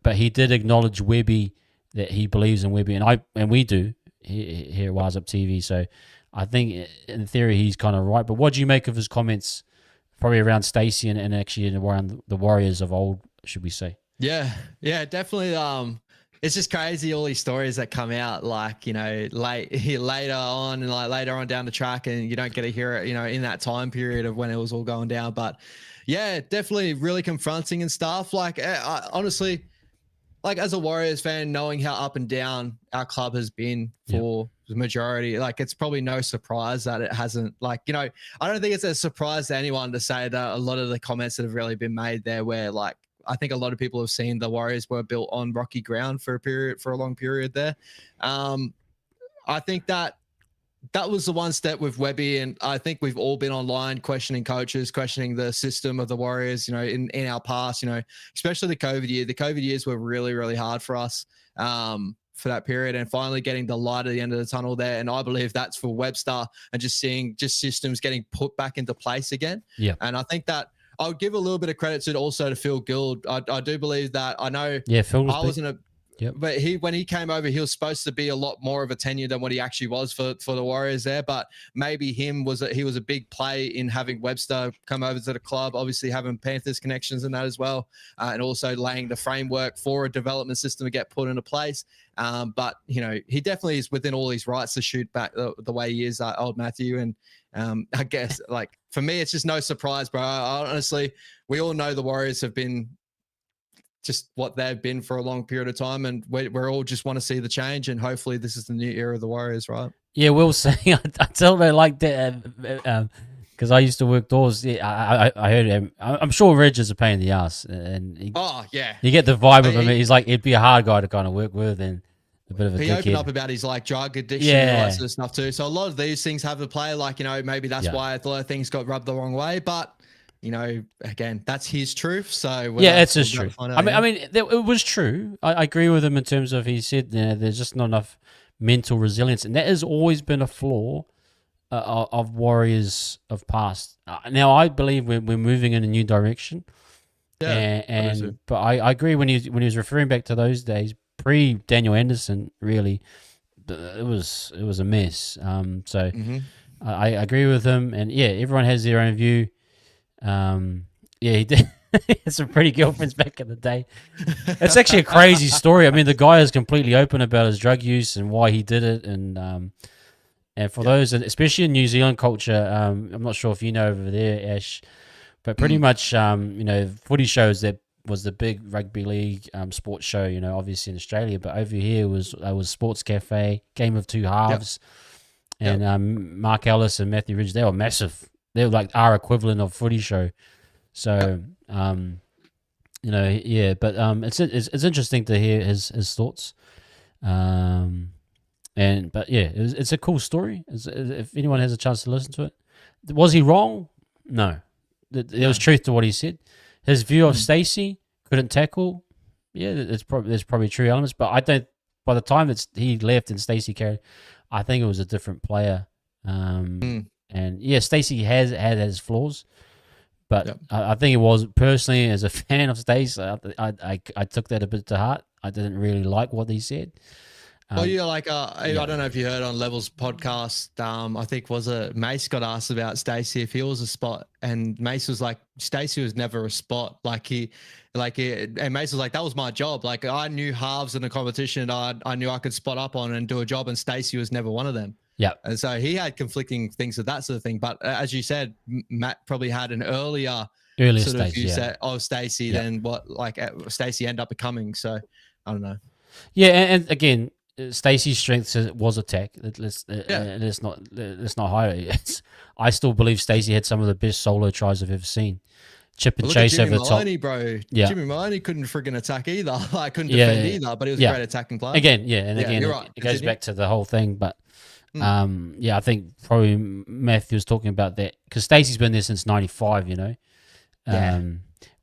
But he did acknowledge Webby, that he believes in Webby, and we do here at Wise Up TV. So I think in theory he's kind of right. But what do you make of his comments, probably around Stacey and actually around the Warriors of old, should we say? Yeah, definitely. It's just crazy, all these stories that come out, like, you know, later on and like later on down the track, and you don't get to hear it, you know, in that time period of when it was all going down. But yeah, definitely really confronting and stuff. Like, honestly, like as a Warriors fan, knowing how up and down our club has been for the majority, like it's probably no surprise that it hasn't, like, you know, I don't think it's a surprise to anyone to say that a lot of the comments that have really been made there, where like, I think a lot of people have seen the Warriors were built on rocky ground for a long period there. I think that was the one step with Webby, and I think we've all been online questioning coaches, questioning the system of the Warriors, you know, in our past, you know, especially the COVID year. The COVID years were really, really hard for us for that period, and finally getting the light at the end of the tunnel there. And I believe that's for Webster, and just seeing just systems getting put back into place again. Yeah. And I think that I would give a little bit of credit to also to Phil Gould. I do believe that, I know Phil was but when he came over, he was supposed to be a lot more of a tenure than what he actually was for the Warriors there. But maybe he was a big play in having Webster come over to the club, obviously having Panthers connections in that as well, and also laying the framework for a development system to get put into place. But you know, he definitely is within all his rights to shoot back the way he is, old Matthew. And I guess, like, for me, it's just no surprise, bro. Honestly, we all know the Warriors have been just what they've been for a long period of time, and we're all just want to see the change, and hopefully this is the new era of the Warriors, right? Yeah, we'll see. I tell me like that because I used to work doors. Yeah, I heard him. I'm sure Reg is a pain in the ass, and you get the vibe of him. He's like, he'd be a hard guy to kind of work with, and a bit of a dickhead. Opened up about his like drug addiction and all that sort of stuff too. So a lot of these things have to play. Like, you know, maybe that's why a lot of things got rubbed the wrong way, but. You know, again, that's his truth. So it's his truth. I mean, it was true. I agree with him in terms of, he said, you know, there's just not enough mental resilience, and that has always been a flaw of Warriors of past. Now, I believe we're moving in a new direction. Yeah, but I agree when he was referring back to those days pre Daniel Anderson. Really, it was a mess. I agree with him, and everyone has their own view. He did. He had some pretty girlfriends back in the day. It's actually a crazy story. I mean, the guy is completely open about his drug use and why he did it. And for those, especially in New Zealand culture, I'm not sure if you know over there, Ash, but pretty much, you know, footy shows that was the big rugby league sports show, obviously in Australia, but over here was Sports Cafe, Game of Two Halves, and Mark Ellis and Matthew Ridge. They were massive. They were like our equivalent of Footy Show. So but it's interesting to hear his thoughts. But it's a cool story. If anyone has a chance to listen to it, was he wrong? No, there was truth to what he said. His view of Stacey couldn't tackle. Yeah, there's probably true elements, but I don't. By the time that he left and Stacey carried, I think it was a different player. And yeah, Stacey had his flaws, but I think it was personally as a fan of Stacey, I took that a bit to heart. I didn't really like what he said. Well, you're like, I don't know if you heard on Levels podcast, I think Mace got asked about Stacey if he was a spot, and Mace was like, Stacey was never a spot. And Mace was like, that was my job. Like I knew halves in the competition, I knew I could spot up on and do a job, and Stacey was never one of them. Yeah. And so he had conflicting things with that sort of thing. But as you said, Matt probably had an earlier sort of view set of Stacey than what Stacey ended up becoming. So I don't know. Yeah, and again, Stacey's strength was attack. Let's not hide it. I still believe Stacey had some of the best solo tries I've ever seen. Chip and chase over the top, bro. Yeah. Jimmy Maloney couldn't friggin' attack either. I couldn't defend either, but he was a great attacking player. Again, it goes back to the whole thing. But I think probably Matthew was talking about that because Stacey's been there since '95.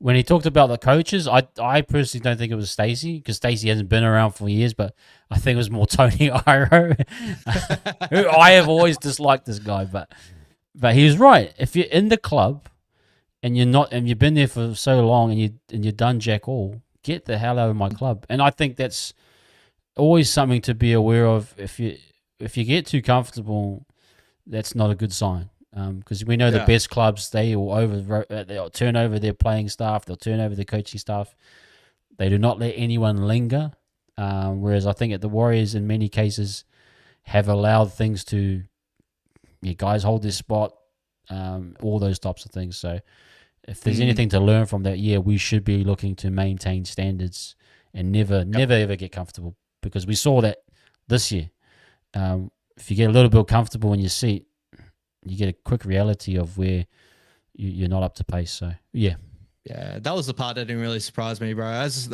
When he talked about the coaches, I personally don't think it was Stacey because Stacey hasn't been around for years, but I think it was more Tony Iro, who I have always disliked this guy. But he was right. If you're in the club and you've been there for so long and you're done jack all, get the hell out of my club. And I think that's always something to be aware of. If you get too comfortable, that's not a good sign. Because we know the best clubs, they'll turn over their playing staff, they'll turn over their coaching staff. They do not let anyone linger. Whereas I think at the Warriors, in many cases, have allowed things to, guys hold their spot, all those types of things. So if there's anything to learn from that, we should be looking to maintain standards and never ever get comfortable, because we saw that this year. If you get a little bit comfortable in your seat, you get a quick reality of where you're not up to pace. So yeah, that was the part that didn't really surprise me, bro. As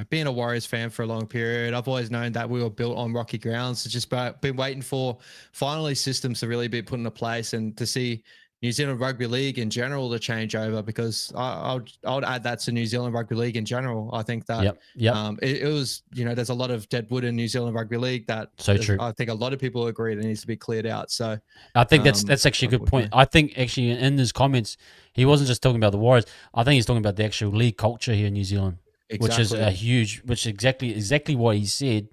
being a Warriors fan for a long period, I've always known that we were built on rocky grounds. It's just been waiting for finally systems to really be put into place and to see New Zealand Rugby League in general to change over, because I would add that to New Zealand Rugby League in general. I think that it was, there's a lot of dead wood in New Zealand Rugby League that true. I think a lot of people agree that needs to be cleared out. So I think that's actually a good point. I think actually in his comments, he wasn't just talking about the Warriors. I think he's talking about the actual league culture here in New Zealand, which is exactly what he said.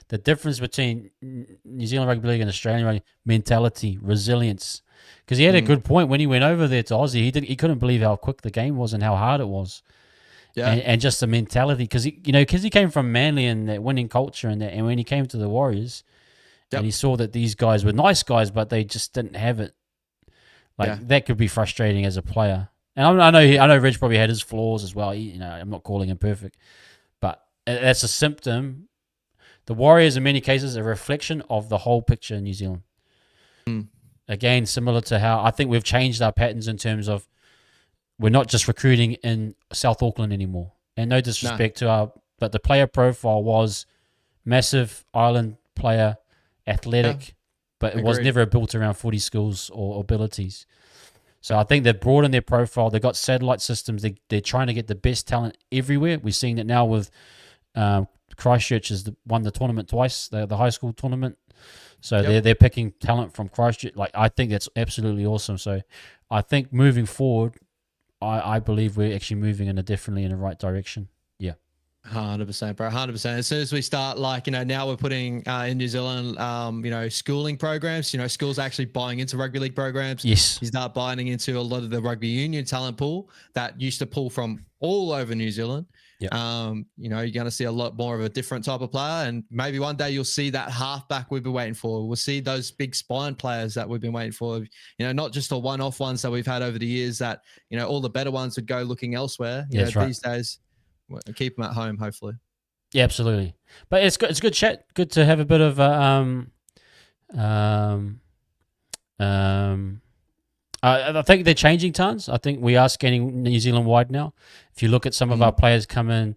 The difference between New Zealand Rugby League and Australian Rugby: mentality, resilience. Because he had a good point when he went over there to Aussie. He couldn't believe how quick the game was and how hard it was. Yeah, and just the mentality, because he came from Manly and that winning culture and that, and when he came to the Warriors, and he saw that these guys were nice guys, but they just didn't have it. That could be frustrating as a player. And I know Reg probably had his flaws as well. I'm not calling him perfect, but that's a symptom. The Warriors, in many cases, are a reflection of the whole picture in New Zealand. Again, similar to how I think we've changed our patterns in terms of we're not just recruiting in South Auckland anymore. And no disrespect but the player profile was massive island player, athletic, but it was never built around footy skills or abilities. So I think they've broadened their profile. They've got satellite systems. They're trying to get the best talent everywhere. We're seeing that now with Christchurch has won the tournament twice, the high school tournament. So they're picking talent from Christchurch. I think that's absolutely awesome. So I think moving forward, I believe we're actually moving definitely in the right direction. Yeah. 100%, bro. 100%. As soon as we start, now we're putting in New Zealand, schooling programs. Schools actually buying into rugby league programs. Yes. You start buying into a lot of the rugby union talent pool that used to pull from all over New Zealand. Yep. You're going to see a lot more of a different type of player, and maybe one day you'll see that halfback we've been waiting for. We'll see those big spine players that we've been waiting for. Not just the one-off ones that we've had over the years that all the better ones would go looking elsewhere. These days keep them at home, hopefully. Yeah, absolutely. But it's good. It's good chat. Good to have a bit of I think they're changing tons. I think we are scanning New Zealand wide now. If you look at some of our players come in,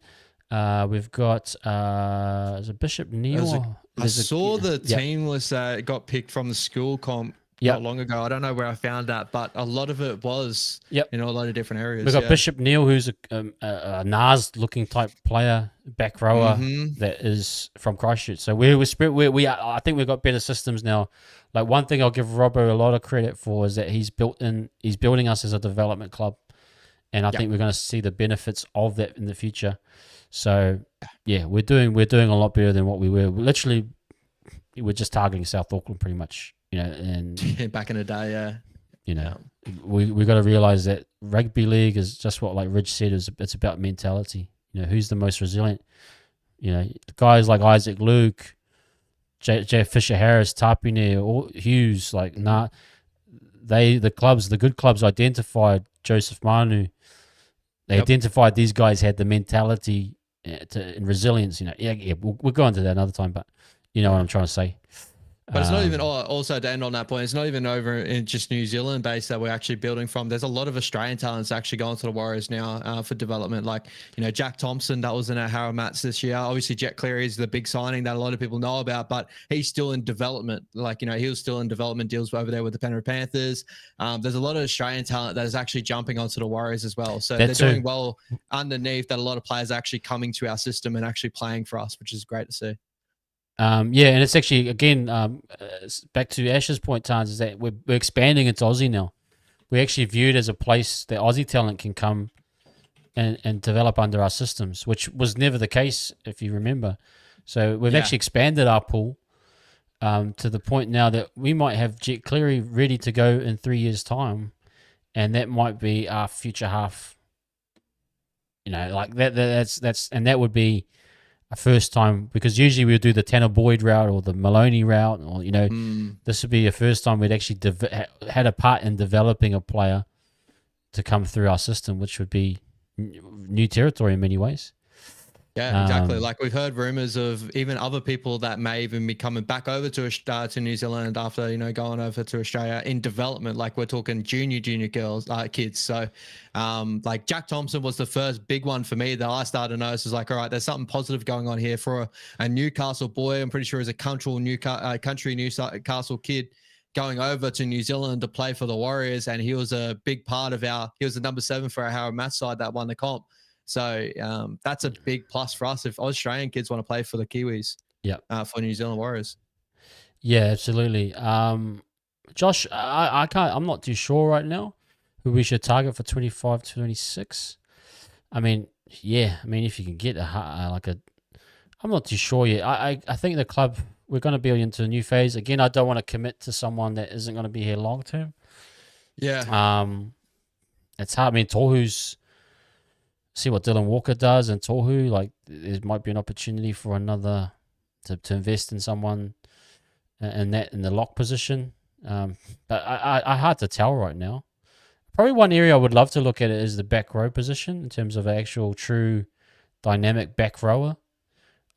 we've got is it Bishop Neal? I saw the team list that got picked from the school comp not long ago. I don't know where I found that, but a lot of it was in a lot of different areas. We've got Bishop Neal, who's a Nas-looking type player, back rower that is from Christchurch. So I think we've got better systems now. Like, one thing I'll give Robbo a lot of credit for is that he's building us as a development club, and I think we're going to see the benefits of that in the future. So yeah, we're doing a lot better than what we were. We're just targeting South Auckland pretty much, and back in the day, we got to realize that rugby league is just what, like Ridge said, it's about mentality. Who's the most resilient? Guys like Isaac Luke, J. Fisher Harris, Tapine, Hughes, the good clubs identified Joseph Manu. They identified these guys had the mentality and resilience. We'll go into that another time, but you know what I'm trying to say. But it's not even, also to end on that point, it's not even over in just New Zealand base that we're actually building from. There's a lot of Australian talents actually going to the Warriors now for development. Like, Jack Thompson, that was in our Harrow Mats this year. Obviously, Jet Cleary is the big signing that a lot of people know about, but he's still in development. Like, he was still in development deals over there with the Penrith Panthers. There's a lot of Australian talent that is actually jumping onto the Warriors as well. So they're doing well underneath that. A lot of players are actually coming to our system and actually playing for us, which is great to see. And it's actually, again, back to Ash's point, Tans, is that we're expanding into Aussie now. We actually view it as a place that Aussie talent can come and develop under our systems, which was never the case, if you remember. So we've actually expanded our pool to the point now that we might have Jet Cleary ready to go in 3 years' time, and that might be our future half. Like that's and that would be a first time, because usually we'll do the Tanner Boyd route or the Maloney route, or this would be a first time we'd actually had a part in developing a player to come through our system, which would be new territory in many ways. Yeah, exactly. Like, we've heard rumors of even other people that may even be coming back over to New Zealand after going over to Australia in development. Like, we're talking junior kids. So like Jack Thompson was the first big one for me that I started to notice. Was like, all right, there's something positive going on here for a Newcastle boy. I'm pretty sure he's a country Newcastle kid going over to New Zealand to play for the Warriors, and he was a big part of he was the number 7 for our Harrow Mats side that won the comp. So that's a big plus for us if Australian kids want to play for the Kiwis. For New Zealand Warriors. Yeah, absolutely. Josh, I'm not too sure right now who we should target for 25 to 26. I mean, if you can get I'm not too sure yet. I think the club, we're going to be into a new phase. Again, I don't want to commit to someone that isn't going to be here long term. Yeah. It's hard. I mean, Tohu's, see what Dylan Walker does, and Tohu, like, there might be an opportunity for another to invest in someone in the lock position. But I hard to tell right now. Probably one area I would love to look at it is the back row position in terms of an actual true dynamic back rower.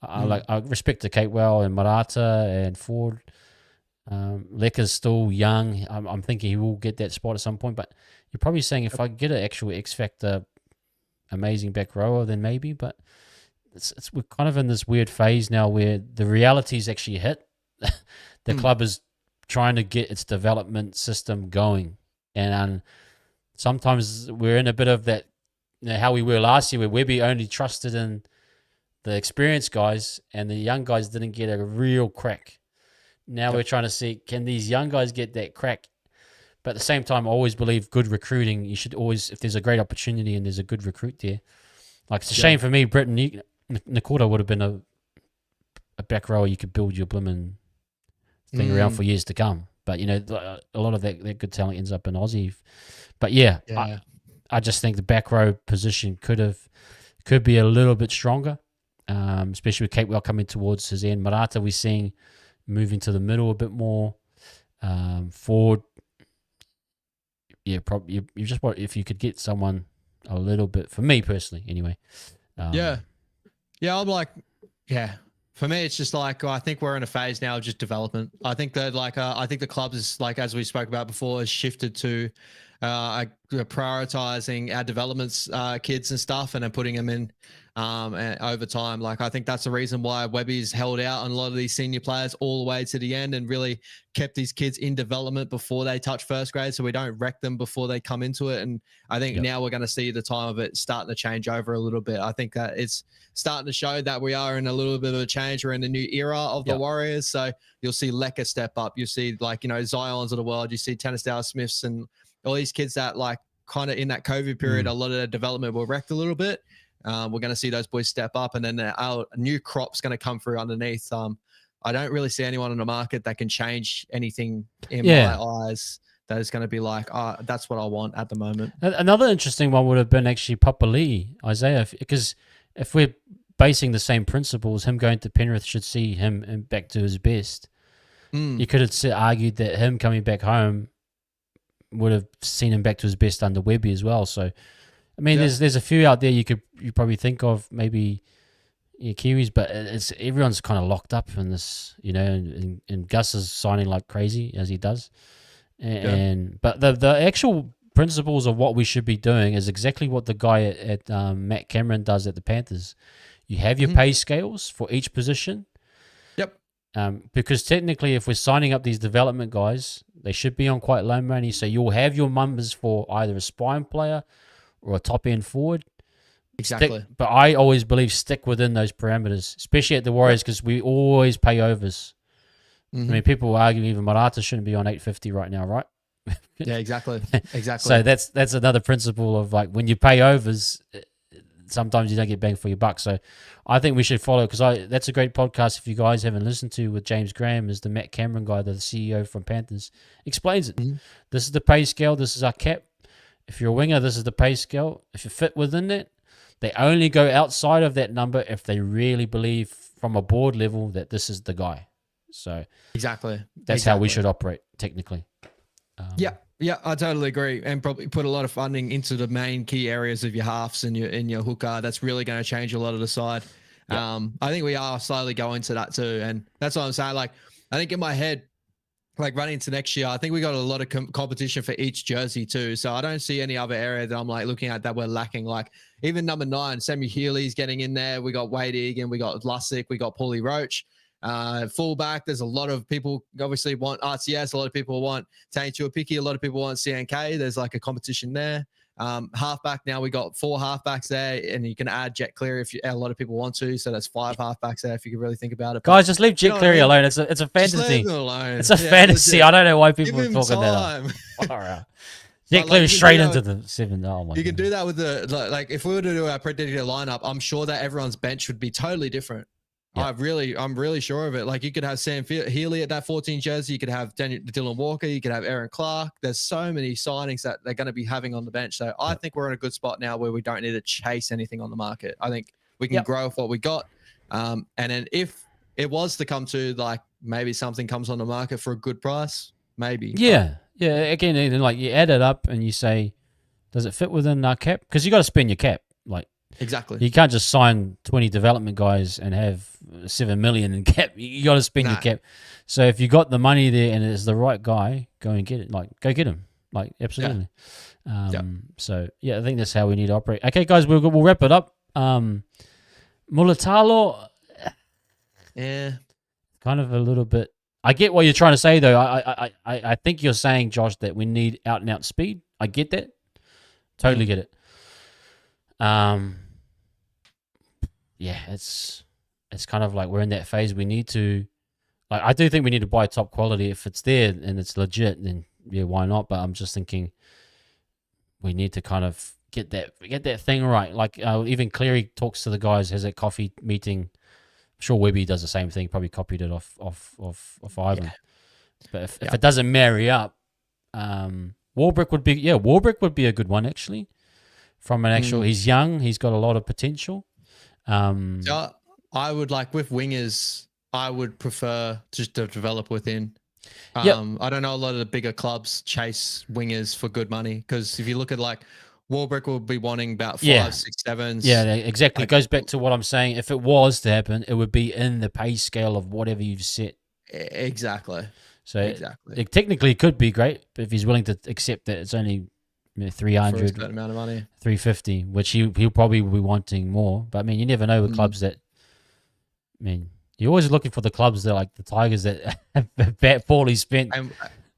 I respect to Catewell and Marata and Ford. Lecker's still young. I'm thinking he will get that spot at some point, but you're probably saying if I get an actual X Factor amazing back rower, then maybe, but we're kind of in this weird phase now where the reality's actually hit. The club is trying to get its development system going, and sometimes we're in a bit of that, how we were last year, where Webby only trusted in the experienced guys and the young guys didn't get a real crack. Now we're trying to see, can these young guys get that crack? But at the same time, I always believe good recruiting, you should always, if there's a great opportunity and there's a good recruit there. Like, it's a shame for me, Britton Nakota would have been a back rower you could build your blimmin' thing around for years to come. But, a lot of that good talent ends up in Aussie. But, I just think the back row position could be a little bit stronger, especially with Catewell coming towards his end. Marata, we're seeing moving to the middle a bit more. Ford, probably you just want, if you could get someone a little bit, for me personally anyway, Yeah. I'm like, yeah. For me, it's just like I think we're in a phase now of just development. I think that I think the club is like, as we spoke about before, has shifted to prioritizing our developments kids and stuff, and then putting them in over time. Like I think that's the reason why Webby's held out on a lot of these senior players all the way to the end and really kept these kids in development before they touch first grade, so we don't wreck them before they come into it. And I think now we're going to see the time of it starting to change over a little bit. I think that it's starting to show that we are in a little bit of a change. We're in a new era of the Warriors. So you'll see Lecker step up. You'll see Zions of the world. You see Tennis Dallas Smiths and all these kids that like kind of in that COVID period, a lot of their development were wrecked a little bit. We're going to see those boys step up, and then our new crop's going to come through underneath. I don't really see anyone in the market that can change anything in my eyes. That is going to be like, that's what I want at the moment. Another interesting one would have been actually Papa Lee, Isaiah, because if we're basing the same principles, him going to Penrith should see him back to his best. You could have argued that him coming back home would have seen him back to his best under Webby as well. So, I mean, there's a few out there you probably think of, maybe Kiwis, but everyone's kind of locked up in this, and Gus is signing like crazy as he does. But the actual principles of what we should be doing is exactly what the guy at Matt Cameron does at the Panthers. You have your pay scales for each position. Because technically, if we're signing up these development guys, they should be on quite low money. So you'll have your numbers for either a spine player or a top end forward. Exactly. But I always believe stick within those parameters, especially at the Warriors, because we always pay overs. I mean, people argue even Marata shouldn't be on 850 right now, right? Yeah, exactly. So that's another principle of like when you pay overs, sometimes you don't get bang for your buck. So I think we should follow, because that's a great podcast if you guys haven't listened to, with James Graham, is the Matt Cameron guy, the CEO from Panthers, explains it. This is the pay scale. This is our cap. If you're a winger, this is the pay scale. If you fit within it, they only go outside of that number if they really believe from a board level that this is the guy. So that's how we should operate technically. Yeah, I totally agree, and probably put a lot of funding into the main key areas of your halves and your hooker. That's really going to change a lot of the side. I think we are slowly going to that too, and that's what I'm saying. Like, I think in my head, like running into next year, I think we got a lot of competition for each jersey too. So I don't see any other area that I'm like looking at that we're lacking. Like even number 9, Sammy Healy's getting in there. We got Wade Egan, we got Lussick, we got Paulie Roach. Fullback, there's a lot of people obviously want RCS, a lot of people want Tane Tuapiki, a lot of people want CNK. There's like a competition there. Halfback, now we got 4 halfbacks there, and you can add Jet Cleary if a lot of people want to, so that's 5 halfbacks there if you could really think about it. Guys, just leave Jet Cleary alone. It's a fantasy. Just leave him alone. It's a fantasy. I don't know why people are talking time. that. All right. Jet Cleary straight into the 7. Oh my! You can do that with like if we were to do our predicted lineup, I'm sure that everyone's bench would be totally different. I'm really sure of it. Like you could have Sam Healy at that 14 jersey. You could have Dylan Walker. You could have Aaron Clark. There's so many signings that they're going to be having on the bench. So I think we're in a good spot now where we don't need to chase anything on the market. I think we can grow with what we got. And then if it was to come to like maybe something comes on the market for a good price, maybe. Yeah. Again, like you add it up and you say, does it fit within our cap? Because you got to spend your cap. Like. Exactly. You can't just sign 20 development guys and have 7 million in cap. You got to spend your cap. So if you got the money there and it's the right guy, go and get it. Like, go get him. Like, absolutely. So I think that's how we need to operate. Okay, guys, we'll wrap it up. Mulatalo. Kind of a little bit. I get what you're trying to say though. I think you're saying, Josh, that we need out and out speed. I get that. Totally get it. It's kind of like we're in that phase. We need to, like, I do think we need to buy top quality. If it's there and it's legit, then why not? But I'm just thinking we need to kind of get that thing right. Like even Cleary talks to the guys, has a coffee meeting. I'm sure Webby does the same thing. Probably copied it off Ivan. But if it doesn't marry up, Warbrick would be a good one actually. From an actual, he's young, he's got a lot of potential. I would like with wingers, I would prefer just to develop within. I don't know a lot of the bigger clubs chase wingers for good money because if you look at like Warbrick will be wanting about 5, Yeah. 6, 7s. Yeah, exactly. It goes back to what I'm saying. If it was to happen, it would be in the pay scale of whatever you've set. Exactly. So Exactly. it technically could be great, but if he's willing to accept that it's only For a 300, certain amount of money. 350, which he'll probably be wanting more. But I mean, you never know with clubs that. I mean, you're always looking for the clubs that like the Tigers that have poorly spent.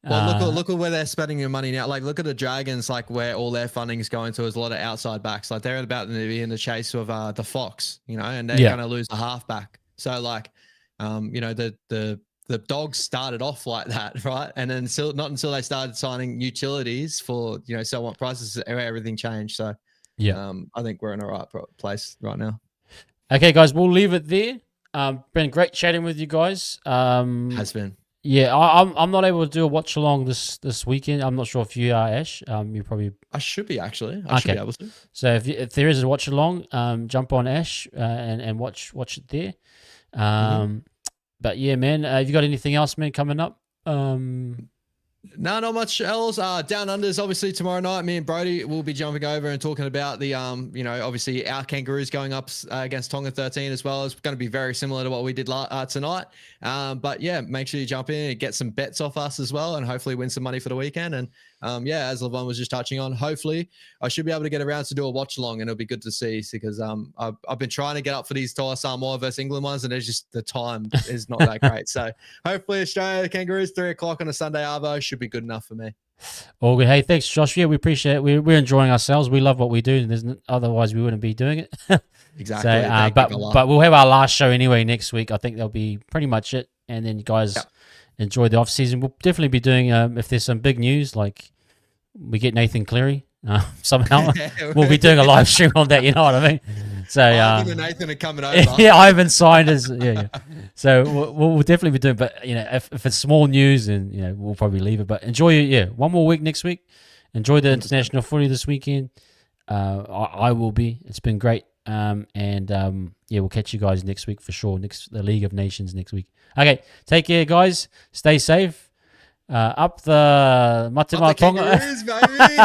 Well, look at where they're spending your money now. Like, look at the Dragons, like where all their funding is going to is a lot of outside backs. Like, they're about to be in the chase of the Fox, you know, and they're going to lose a halfback. So, like, you know, the Dogs started off like that, right? And then not until they started signing utilities for, you know, somewhat prices, everything changed. So, I think we're in a right place right now. Okay, guys, we'll leave it there. Been great chatting with you guys. Has been. Yeah, I'm not able to do a watch along this weekend. I'm not sure if you are, Ash. You probably. I should be actually. I should be able to. So if there is a watch along, jump on Ash and watch it there. But yeah, man, have you got anything else, man, coming up? No, not much else. Down Unders, obviously tomorrow night, me and Brody will be jumping over and talking about the, you know, obviously our Kangaroos going up against Tonga 13 as well. It's going to be very similar to what we did tonight. But yeah, make sure you jump in and get some bets off us as well, and hopefully win some money for the weekend. And yeah, as Levon was just touching on, hopefully I should be able to get around to do a watch along, and it'll be good to see, because I've been trying to get up for these TOASAMOA versus England ones, and there's just the time is not that great. So hopefully Australia Kangaroos 3 o'clock on a Sunday arvo should be good enough for me. All good. Hey, thanks, Josh. Yeah, we appreciate it. We're enjoying ourselves. We love what we do, and otherwise we wouldn't be doing it. Exactly. So, but we'll have our last show anyway next week. I think that'll be pretty much it. And then you guys enjoy the off season. We'll definitely be doing if there's some big news, like we get Nathan Cleary somehow, we'll be doing a live stream on that. You know what I mean? So Ivan and Nathan are coming over. Yeah, Ivan signed us. Yeah. So we'll definitely be doing. But you know, if it's small news, then you know we'll probably leave it. But enjoy it. Yeah, one more week next week. Enjoy the 100%. International footy this weekend. I will be. It's been great. Yeah, we'll catch you guys next week for sure. The League of Nations next week. Okay, take care, guys. Stay safe. Up the Tonga. Kangaroos, baby.